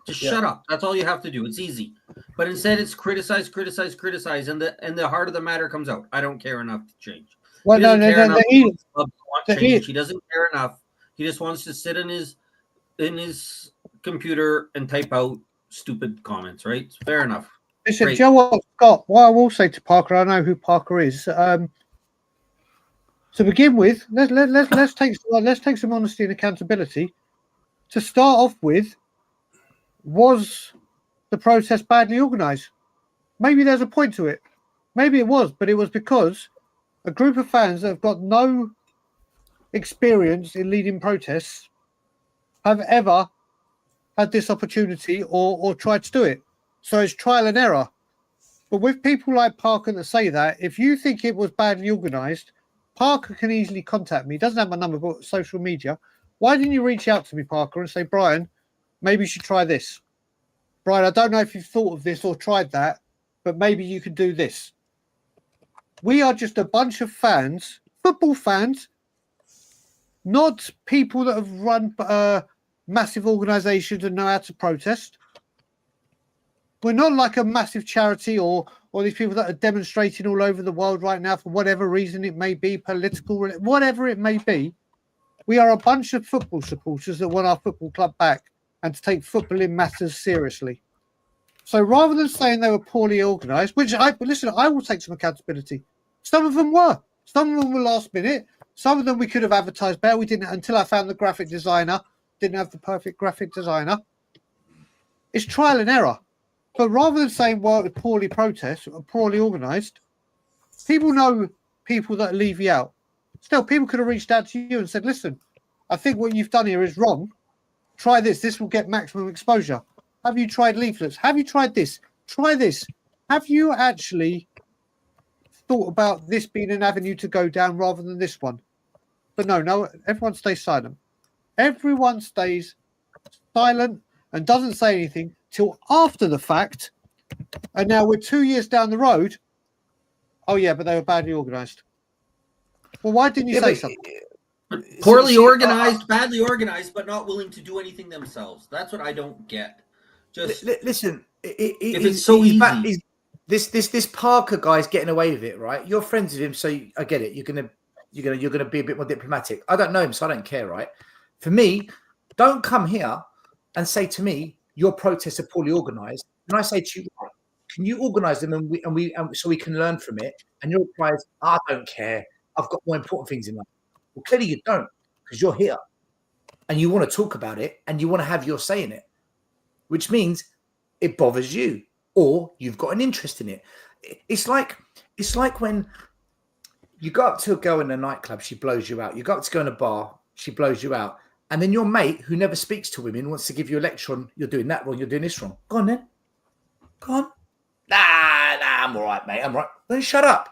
just shut up. That's all you have to do. It's easy. But instead, it's criticize, and the heart of the matter comes out. I don't care enough to change. Well, He doesn't care enough to want change. He doesn't care enough. He just wants to sit in his computer and type out stupid comments. Right? Fair enough. Listen, Great. Joe, what, Scott, what I will say to Parker, I know who Parker is. To begin with, let's take some honesty and accountability. To start off with, was the protest badly organised? Maybe there's a point to it. Maybe it was, but it was because a group of fans that have got no experience in leading protests have ever had this opportunity or tried to do it. So it's trial and error. But with people like Parker that say that, if you think it was badly organised, Parker can easily contact me. He doesn't have my number, but social media. Why didn't you reach out to me, Parker, and say, Brian, maybe you should try this? Brian, I don't know if you've thought of this or tried that, but maybe you could do this. We are just a bunch of fans, football fans, not people that have run massive organisations and know how to protest. We're not like a massive charity or these people that are demonstrating all over the world right now for whatever reason it may be, political, whatever it may be. We are a bunch of football supporters that want our football club back and to take footballing matters seriously. So rather than saying they were poorly organised, which I will take some accountability. Some of them were. Some of them were last minute. Some of them we could have advertised better. We didn't until I found the graphic designer. Didn't have the perfect graphic designer. It's trial and error. But rather than saying, well, it was poorly protest or poorly organised, people know people that leave you out. Still, people could have reached out to you and said, listen, I think what you've done here is wrong. Try this. This will get maximum exposure. Have you tried leaflets? Have you tried this? Try this. Have you actually thought about this being an avenue to go down rather than this one? But no, everyone stays silent. Everyone stays silent and doesn't say anything till after the fact, and now we're 2 years down the road. Oh yeah, but they were badly organised. Well, why didn't you say something? Poorly organized, badly organized, but not willing to do anything themselves. That's what I don't get. Just listen, if it's so easy. This Parker guy's getting away with it, right? You're friends with him, so I get it. You're gonna be a bit more diplomatic. I don't know him, so I don't care, right? For me, don't come here and say to me your protests are poorly organised, and I say to you, can you organise them so we can learn from it? And your reply is, I don't care. I've got more important things in life. Well, clearly you don't, because you're here and you want to talk about it and you want to have your say in it, which means it bothers you or you've got an interest in it. It's like when you go up to a girl in a nightclub, she blows you out. You go up to go in a bar, she blows you out. And then your mate, who never speaks to women, wants to give you a lecture on you're doing that wrong, you're doing this wrong. Go on then. Go on. Nah, I'm all right, mate. I'm all right. Then shut up.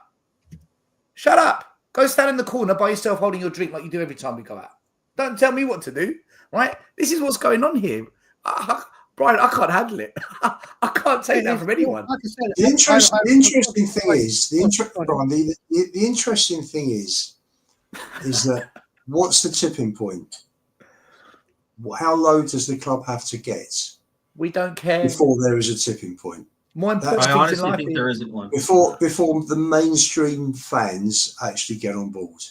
Shut up. Go stand in the corner by yourself holding your drink like you do every time we go out. Don't tell me what to do, right? This is what's going on here. Brian, I can't handle it. I can't take that from anyone. The interesting thing is, the interesting thing is that what's the tipping point? How low does the club have to get? We don't care. Before there is a tipping point. I honestly think there isn't one. Before the mainstream fans actually get on board.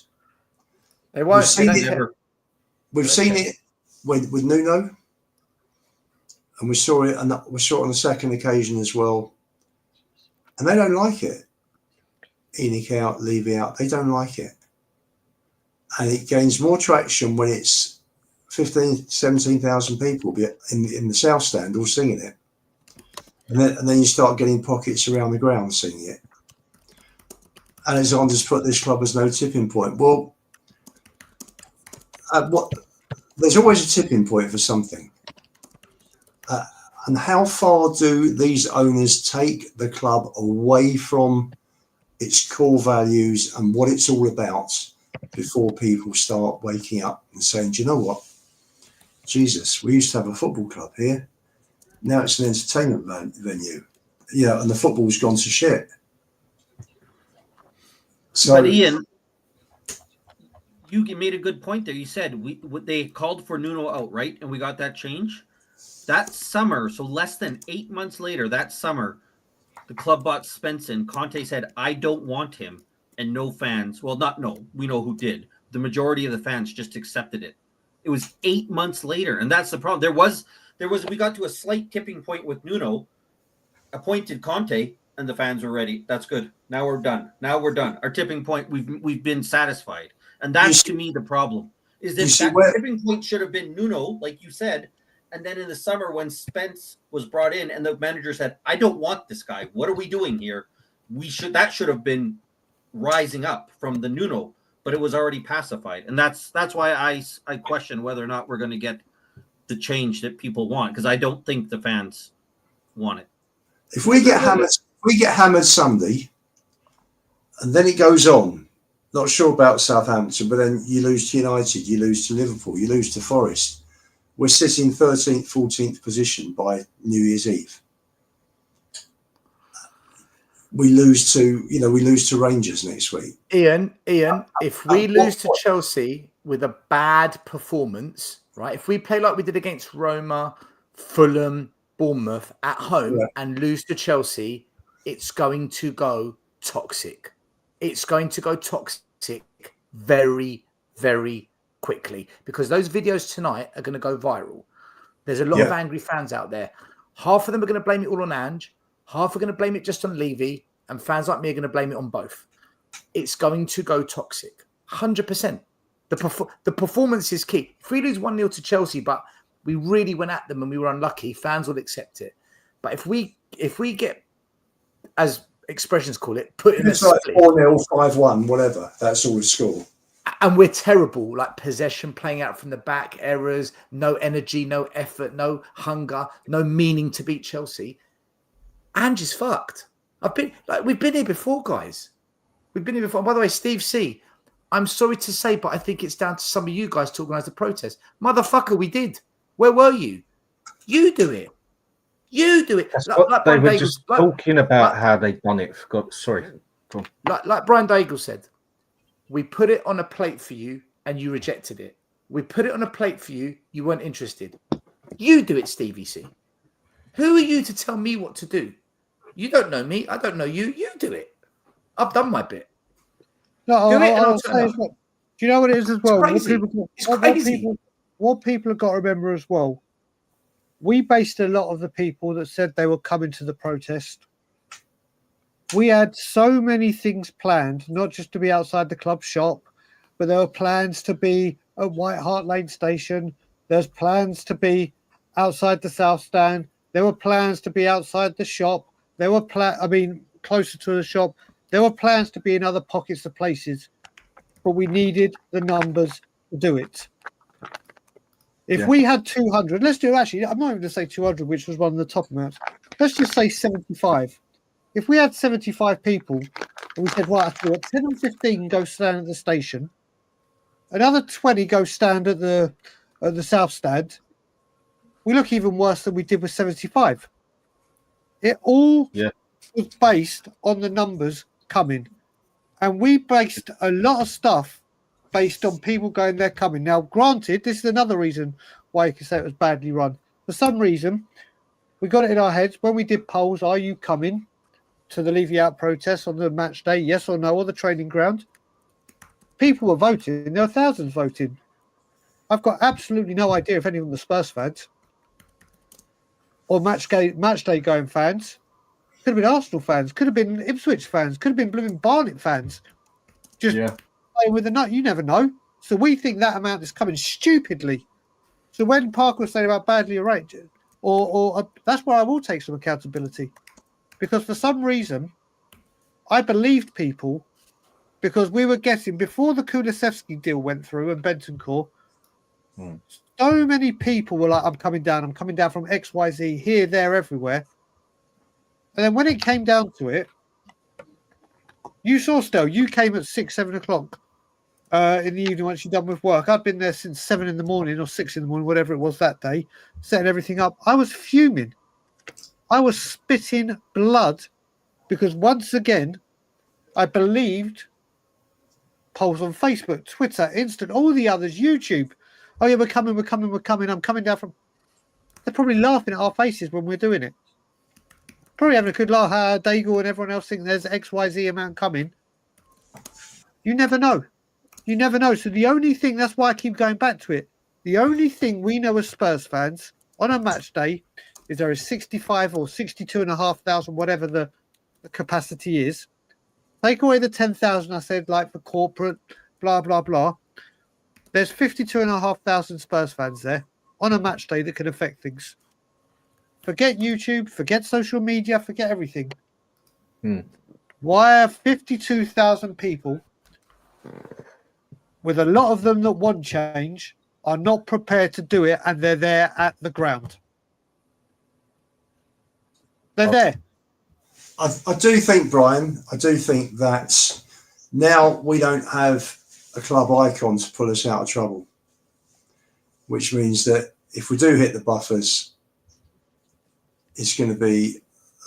They won't. We've seen it with Nuno, and we saw it on the second occasion as well. And they don't like it. ENIC out, LEVY out. They don't like it. And it gains more traction when it's 15,000, 17,000 people in the South Stand all singing it. And then you start getting pockets around the ground singing it. And it's on to put this club as no tipping point. Well, there's always a tipping point for something. And how far do these owners take the club away from its core values and what it's all about before people start waking up and saying, do you know what? Jesus, we used to have a football club here. Now it's an entertainment venue. And the football's gone to shit. So, but Ian, you made a good point there. You said they called for Nuno out, right? And we got that change. That summer, so less than 8 months later, that summer, the club bought Svensson. Conte said, I don't want him. And no fans, we know who did. The majority of the fans just accepted it. It was 8 months later. And that's the problem. We got to a slight tipping point with Nuno, appointed Conte, and the fans were ready. That's good. Now we're done. Our tipping point, we've been satisfied. And that's, to me, the problem. Is that tipping point should have been Nuno, like you said. And then in the summer when Spence was brought in and the manager said, I don't want this guy. What are we doing here? That should have been rising up from the Nuno, but it was already pacified. And that's why I question whether or not we're going to get the change that people want, because I don't think the fans want it. If we get hammered Sunday, and then it goes on, not sure about Southampton, but then you lose to United, you lose to Liverpool, you lose to Forest. We're sitting 13th, 14th position by New Year's Eve. We lose to Rangers next week. Ian, if we lose to Chelsea with a bad performance, right? If we play like we did against Roma, Fulham, Bournemouth at home and lose to Chelsea, it's going to go toxic. It's going to go toxic very, very quickly, because those videos tonight are going to go viral. There's a lot of angry fans out there. Half of them are going to blame it all on Ange. Half are going to blame it just on Levy, and fans like me are going to blame it on both. It's going to go toxic, 100%. The performance is key. If we lose 1-0 to Chelsea, but we really went at them and we were unlucky, fans will accept it. But if we get, as expressions call it, put in it's like 4-0, 5-1, whatever, that's all the score. And we're terrible, like possession, playing out from the back, errors, no energy, no effort, no hunger, no meaning to beat Chelsea. Ange is fucked. We've been here before, guys. We've been here before. And by the way, Steve C, I'm sorry to say, but I think it's down to some of you guys to organise the protest. Motherfucker, we did. Where were you? You do it. You do it. They were just talking about how they've done it. Sorry. Go on. Like Brian Daigle said, we put it on a plate for you and you rejected it. We put it on a plate for you. You weren't interested. You do it, Stevie C. Who are you to tell me what to do? You don't know me. I don't know you. You do it. I've done my bit. No, do it I'll say as well. Do you know what it is as well? What people have got to remember as well, we based a lot of the people that said they were coming to the protest. We had so many things planned, not just to be outside the club shop, but there were plans to be at White Hart Lane Station. There's plans to be outside the South Stand. There were plans to be outside the shop. There were closer to the shop. There were plans to be in other pockets of places, but we needed the numbers to do it. If we had 200, let's do actually, I'm not even going to say 200, which was one of the top amounts. Let's just say 75. If we had 75 people and we said, right, 10 and 15 go stand at the station, another 20 go stand at the South Stand, we look even worse than we did with 75. It all was based on the numbers coming. And we based a lot of stuff based on people going, they're coming. Now, granted, this is another reason why you can say it was badly run. For some reason, we got it in our heads when we did polls, are you coming to the Levy Out protest on the match day, yes or no, or the training ground? People were voting. There were thousands voting. I've got absolutely no idea if any of them were Spurs fans or match day going fans. Could have been Arsenal fans. Could have been Ipswich fans. Could have been blooming Barnet fans. Just playing with the nut. You never know. So we think that amount is coming stupidly. So when Parker was saying about badly arranged, or that's where I will take some accountability. Because for some reason, I believed people because we were getting, before the Kulusevski deal went through and Bentancur, so many people were like, I'm coming down from XYZ, here, there, everywhere. And then when it came down to it, you saw still, you came at 6, 7 o'clock in the evening once you're done with work. I'd been there since 7 in the morning or 6 in the morning, whatever it was that day, setting everything up. I was fuming. I was spitting blood because once again, I believed polls on Facebook, Twitter, Instant, all the others, YouTube. Oh yeah, we're coming. I'm coming down from. They're probably laughing at our faces when we're doing it. Probably having a good laugh. Daigle and everyone else think there's XYZ amount coming. You never know. You never know. So the only thing, that's why I keep going back to it. The only thing we know as Spurs fans on a match day is there is 65 or 62,500, whatever the capacity is. Take away the 10,000 I said, like for corporate, blah, blah, blah. There's 52,500 Spurs fans there on a match day that can affect things. Forget YouTube, forget social media, forget everything. Why are 52,000 people, with a lot of them that want change, are not prepared to do it, and they're there at the ground? They're there. I do think, Brian, that now we don't have a club icon to pull us out of trouble, which means that if we do hit the buffers, it's going to be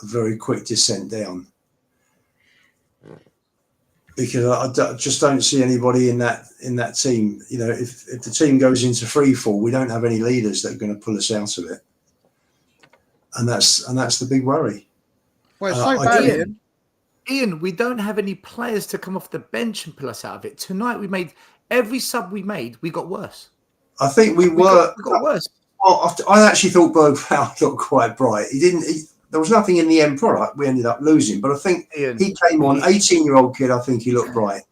a very quick descent down. Because I just don't see anybody in that team. You know, if the team goes into free fall, we don't have any leaders that are going to pull us out of it, and that's the big worry. Well, it's so bad, Ian. We don't have any players to come off the bench and pull us out of it. Tonight, we made every sub we made. We got worse. I think we got worse. Well, I actually thought Bergvall looked quite bright. There was nothing in the end product. We ended up losing, but I think he came on. 18-year-old kid. I think he looked bright.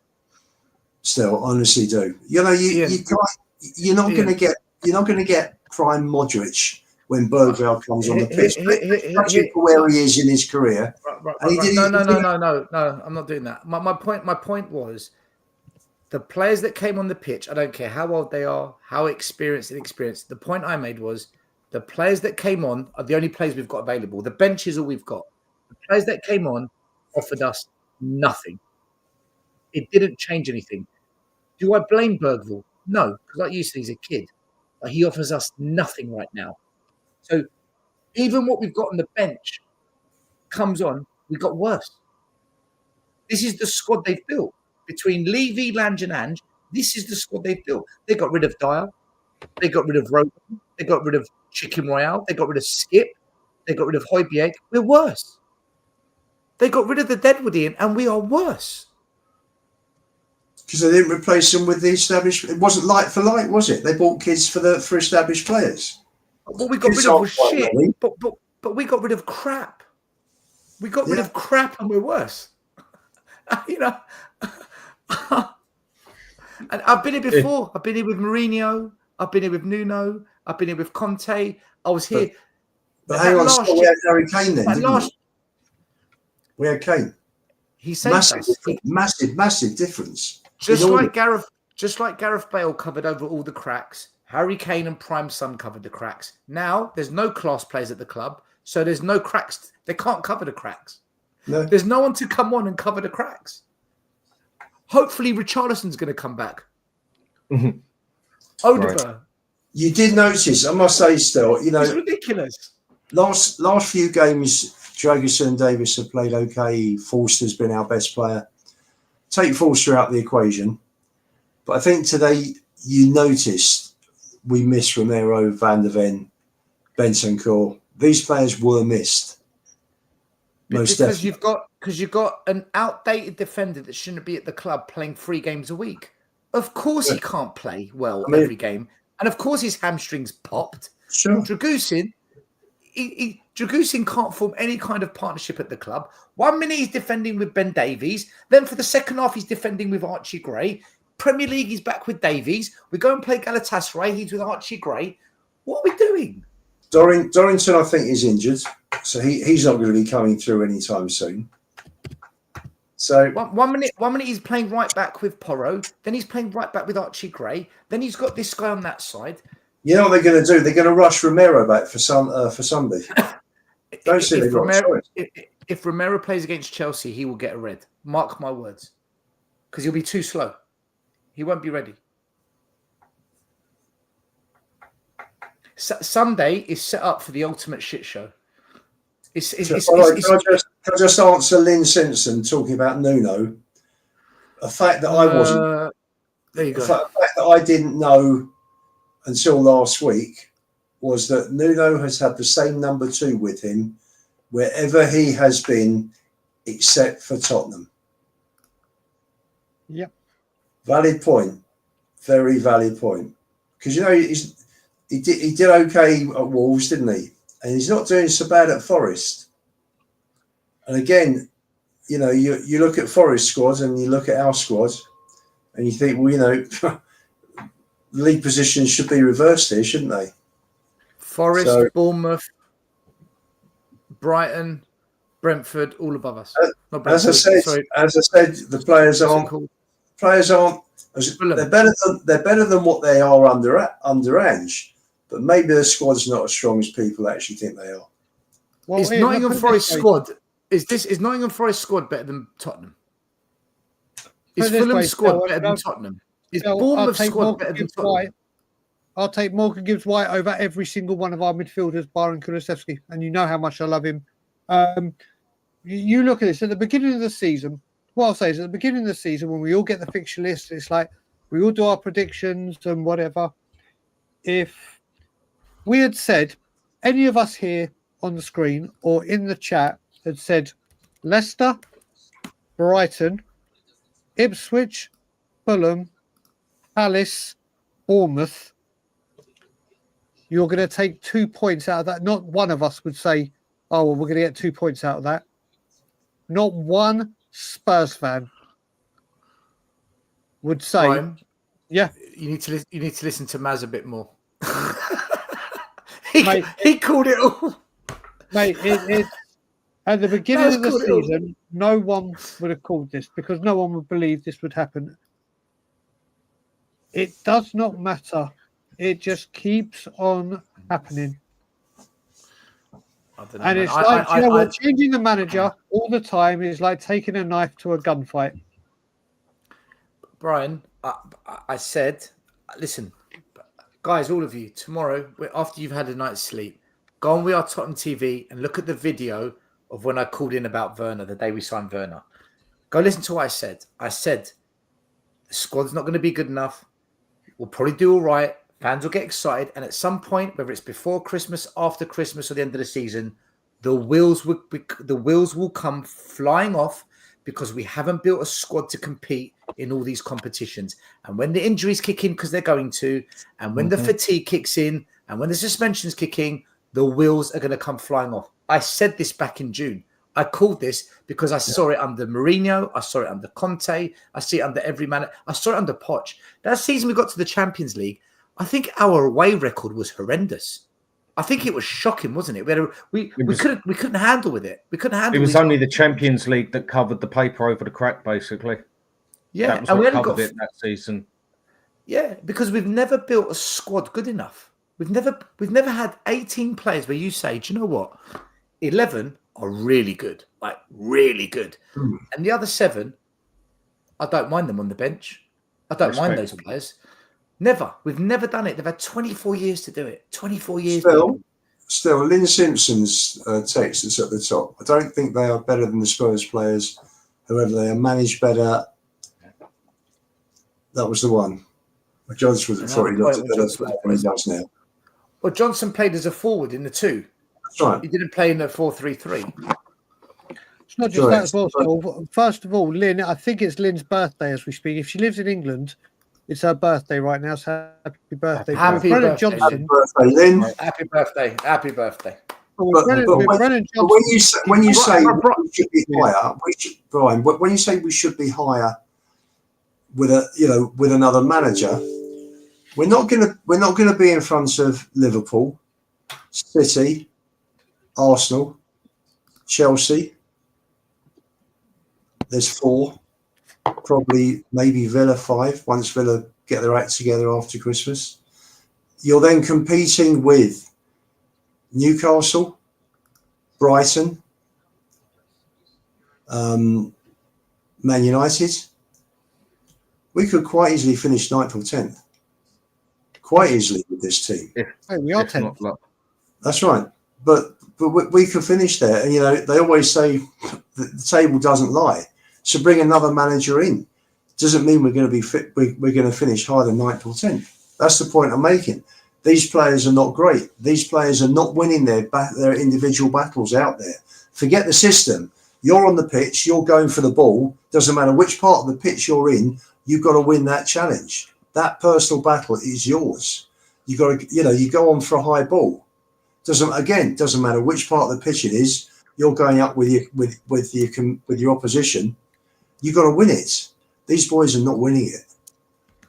Still, honestly, do. You know, you're not going to get prime Modric when Bergvall comes on the pitch. Judging for where he is in his career. No. I'm not doing that. My point was the players that came on the pitch. I don't care how old they are, how experienced. The point I made was the players that came on are the only players we've got available. The bench is all we've got. The players that came on offered us nothing. It didn't change anything. Do I blame Bergvall? No, because like you said, he's a kid. But he offers us nothing right now. So even what we've got on the bench comes on, we got worse. This is the squad they've built. Between Levy, Lange and Ange, this is the squad they've built. They got rid of Dyer. They got rid of Rogan. They got rid of Chicken Royale. They got rid of Skip. They got rid of Højbjerg. We're worse. They got rid of the Deadwoodian, and we are worse. Because they didn't replace them with the established. It wasn't like for like, was it? They bought kids for established players. What we got rid of was shit, but we got rid of crap. We got rid of crap, and we're worse. You know. And I've been here before. I've been here with Mourinho. I've been here with Nuno. I've been here with Conte. I was here. But hang on, we had Harry Kane then, didn't we? We had Kane. He saved us. Massive difference. Just like Gareth Bale covered over all the cracks, Harry Kane and Prime Son covered the cracks. Now there's no class players at the club, so there's no cracks. They can't cover the cracks. No. There's no one to come on and cover the cracks. Hopefully, Richarlison's going to come back. Odegaard. Right. You did notice, I must say, still, you know, it's ridiculous. Last few games, Dragusin and Davis have played okay. Forster's been our best player. Take Forster out of the equation, but I think today you noticed we missed Romero, Van der Ven, Bentancur. These players were missed. Because you've got an outdated defender that shouldn't be at the club playing 3 games a week. Of course he can't play well every game, and of course his hamstrings popped. Sure, Dragusin can't form any kind of partnership at the club. 1 minute he's defending with Ben Davies, then for the second half he's defending with Archie Gray. Premier League he's back with Davies. We go and play Galatasaray. He's with Archie Gray. What are we doing? Dorrington, I think, is injured, so he's not going to be coming through anytime soon. So one minute he's playing right back with Porro, then he's playing right back with Archie Gray, then he's got this guy on that side. You know what they're going to do? They're going to rush Romero back for Sunday. Don't see if Romero plays against Chelsea, he will get a red. Mark my words, because he'll be too slow. He won't be ready. Sunday is set up for the ultimate shit show. Can I just answer Lynn Simpson talking about Nuno? A fact that I wasn't. There you go. A fact that I didn't know until last week was that Nuno has had the same number 2 with him wherever he has been, except for Tottenham. Yep. Valid point. Very valid point. Because he did okay at Wolves, didn't he? And he's not doing so bad at Forest. And again, you look at Forest squads and you look at our squad, and you think, well, league positions should be reversed here, shouldn't they? Forest, Bournemouth, Brighton, Brentford, all above us. As I said, the players aren't. They're better than what they are under Ange, but maybe the squad's not as strong as people actually think they are. Well, is Nottingham Forest squad? Is Nottingham Forest squad better than Tottenham? Is Fulham's squad better than Tottenham? Is Bournemouth's squad better than Tottenham? I'll take Morgan Gibbs-White over every single one of our midfielders, barring Kulusevski, and you know how much I love him. You look at this at the beginning of the season. What I'll say is at the beginning of the season, when we all get the fixture list, it's like we all do our predictions and whatever. If we had said, any of us here on the screen or in the chat had said Leicester, Brighton, Ipswich, Fulham, Palace, Bournemouth, you're going to take 2 points out of that. Not one of us would say, oh, well, we're going to get 2 points out of that. Not one Spurs fan would say, Brian, yeah. You need to listen to Maz a bit more. he called it all. Mate, at the beginning of the season, no one would have called this because no one would believe this would happen. It does not matter. It just keeps on happening. And it's changing the manager all the time is like taking a knife to a gunfight. Brian, I said, listen, guys, all of you, tomorrow, after you've had a night's sleep, go on We Are Tottenham TV and look at the video of when I called in about Werner, the day we signed Werner. Go listen to what I said. I said, the squad's not going to be good enough. We'll probably do all right. Fans will get excited. And at some point, whether it's before Christmas, after Christmas, or the end of the season, the wheels will come flying off because we haven't built a squad to compete in all these competitions. And when the injuries kick in, because they're going to, and when the fatigue kicks in, and when the suspensions kick in, the wheels are going to come flying off. I said this back in June. I called this because I saw it under Mourinho. I saw it under Conte. I see it under every man. I saw it under Poch. That season we got to the Champions League, I think our away record was horrendous. I think it was shocking, wasn't it? We couldn't handle with it. We couldn't handle. It was only the Champions League that covered the paper over the crack, basically. Yeah, that was what covered it that season. Yeah, because we've never built a squad good enough. We've never had 18 players where you say, do you know what? 11 are really good, like really good, and the other 7, I don't mind them on the bench. I don't mind those players. Never. We've never done it. They've had 24 years to do it. 24 years. Still, Lynn Simpson's text is at the top. I don't think they are better than the Spurs players. However, they are managed better. That was the one. Johnson thought he looked better than he does now. Well, Johnson played as a forward in the 2. That's right. He didn't play in the 4-3-3. It's not just that as well. First of all, Lynn, I think it's Lynn's birthday as we speak. If she lives in England, it's her birthday right now. So happy birthday. Happy birthday, Johnson. Happy birthday, Lynn. Happy birthday. Happy birthday. But when you say we should be higher, Brian, when you say we should be higher with another manager, we're not gonna be in front of Liverpool, City, Arsenal, Chelsea. There's 4, probably maybe Villa 5. Once Villa get their act together after Christmas, you're then competing with Newcastle, Brighton, Man United, We could quite easily finish 9th or 10th. Quite easily with this team. Hey, we are 10th. That's right. But we could finish there. And, you know, they always say that the table doesn't lie. So bring another manager in. Doesn't mean we're going to be fit. We're going to finish higher than 9th or 10th. That's the point I'm making. These players are not great. These players are not winning their individual battles out there. Forget the system. You're on the pitch. You're going for the ball. Doesn't matter which part of the pitch you're in. You've got to win that challenge. That personal battle is yours. You got to, you know, you go on for a high ball. Doesn't matter which part of the pitch it is. You're going up with your opposition. You got to win it. These boys are not winning it.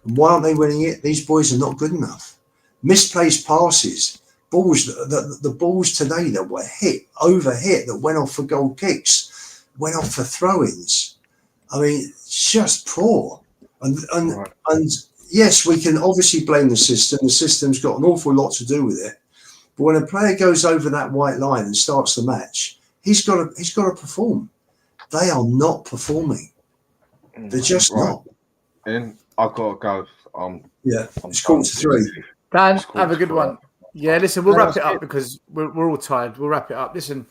And why aren't they winning it? These boys are not good enough. Misplaced passes, balls. The balls today that were overhit, that went off for goal kicks, went off for throw-ins. I mean, it's just poor. And yes, we can obviously blame the system. The system's got an awful lot to do with it. But when a player goes over that white line and starts the match, he's got to perform. They are not performing. They're just not. And I've got to go. It's 2:45. Dan, have a good one. Yeah, listen, we'll wrap it up because we're all tired. We'll wrap it up. Listen,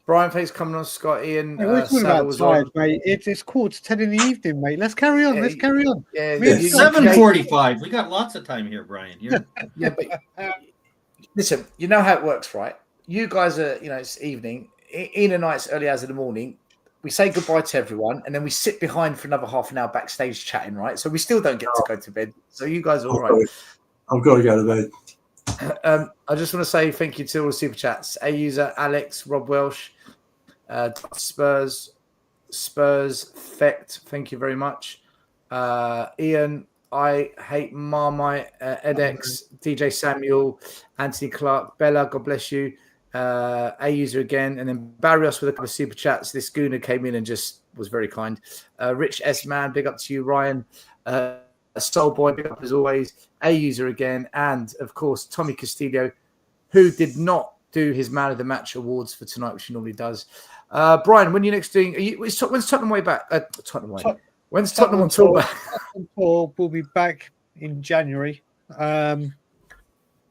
Brian, thanks for coming on. Scott, Ian, Hey, we're talking about tired, mate. It's 10:15 in the evening, mate. Let's carry on. Let's carry on. Yeah, It's 7:45. We got lots of time here, Brian. Yeah, but listen, you know how it works, right? You guys are, you know, it's evening. Ian and I, it's early hours of the morning. We say goodbye to everyone, and then we sit behind for another half an hour backstage chatting, right? So we still don't get to go to bed. So you guys are all right. I've got to go to bed. I just want to say thank you to all the super chats. A user, Alex, Rob Welsh, Spurs, Fecht, thank you very much. Ian, I hate Marmite, edX, DJ Samuel, Anthony Clark, Bella, God bless you. A user again, and then Barrios with a couple of super chats. This Gooner came in and just was very kind. Rich S Man, big up to you. Ryan, Soul Boy, big up as always. A user again, and of course Tommy Castillo, who did not do his Man of the Match awards for tonight, which he normally does. Brian, when are you next doing? When's Tottenham way back? Tottenham way. When's Tottenham on tour back? We'll be back in January.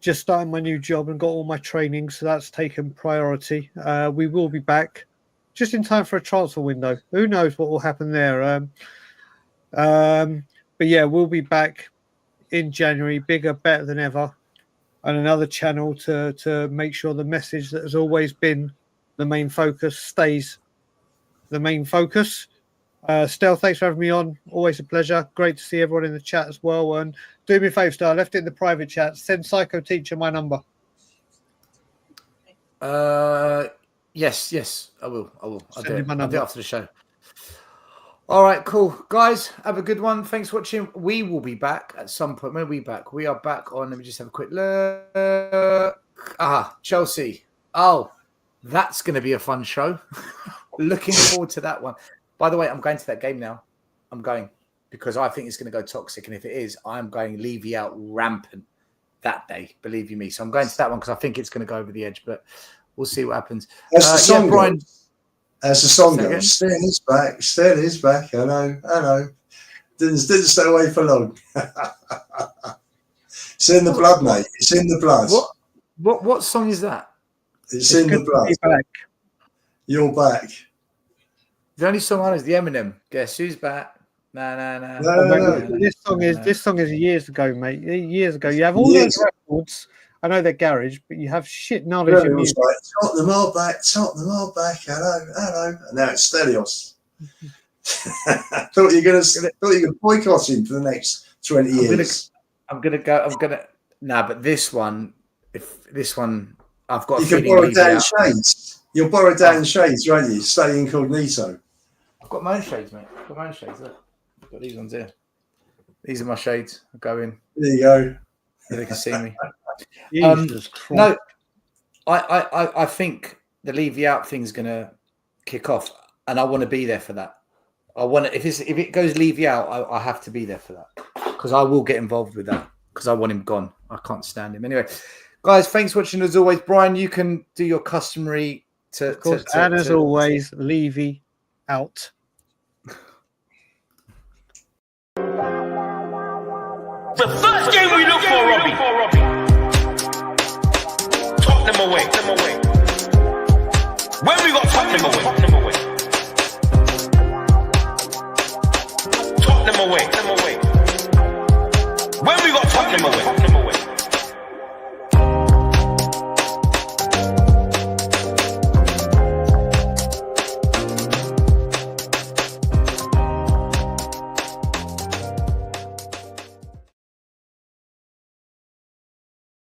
Just starting my new job and got all my training, so that's taken priority. We will be back just in time for a transfer window. Who knows what will happen there? But yeah, we'll be back in January, bigger, better than ever, and another channel to make sure the message that has always been the main focus stays the main focus. Stel, thanks for having me on. Always a pleasure. Great to see everyone in the chat as well. And do me a favour, Stel, I left it in the private chat. Send Psycho Teacher my number. Yes, I will. I'll do it. My I'll number. do it after the show. All right, cool. Guys, have a good one. Thanks for watching. We will be back at some point. When are we back? We are back on, let me just have a quick look. Chelsea. Oh, that's going to be a fun show. Looking forward to that one. By the way, I'm going to that game now. I'm going because I think it's going to go toxic. And if it is, I'm going Levy out rampant that day. Believe you me. So I'm going to that one because I think it's going to go over the edge. But we'll see what happens. As the song Brian. goes. As the song goes. Still is back. Still is back. I know. Didn't stay away for long. It's in the blood, mate. It's in the blood. What song is that? It's in the blood. Back. You're back. The only song I know is the Eminem. Guess who's back? Nah. No. This song is years ago, mate. Years ago. You have all those records. I know they're garage, but you have shit knowledge of It was music. like, Tottenham are back. Hello. And now it's Stelios. thought you were gonna boycott him for the next 20 years. I'm gonna go. But this one, I've got. You can borrow Dan Shades. You'll borrow Dan Shades, won't you? Stay incognito. I've got my own shades, mate. I've got my own shades. Look. I've got these ones here. These are my shades. I'll go in. There you go. So they can see me. Jesus Christ. No, I think the Levy out thing's gonna kick off, and I want to be there for that. I want to, if it goes Levy out, I have to be there for that because I will get involved with that because I want him gone. I can't stand him anyway. Guys, thanks for watching as always. Brian, you can do your customary and as always, Levy out. The first game we look for, Robbie. Tottenham away. When we got Tottenham away.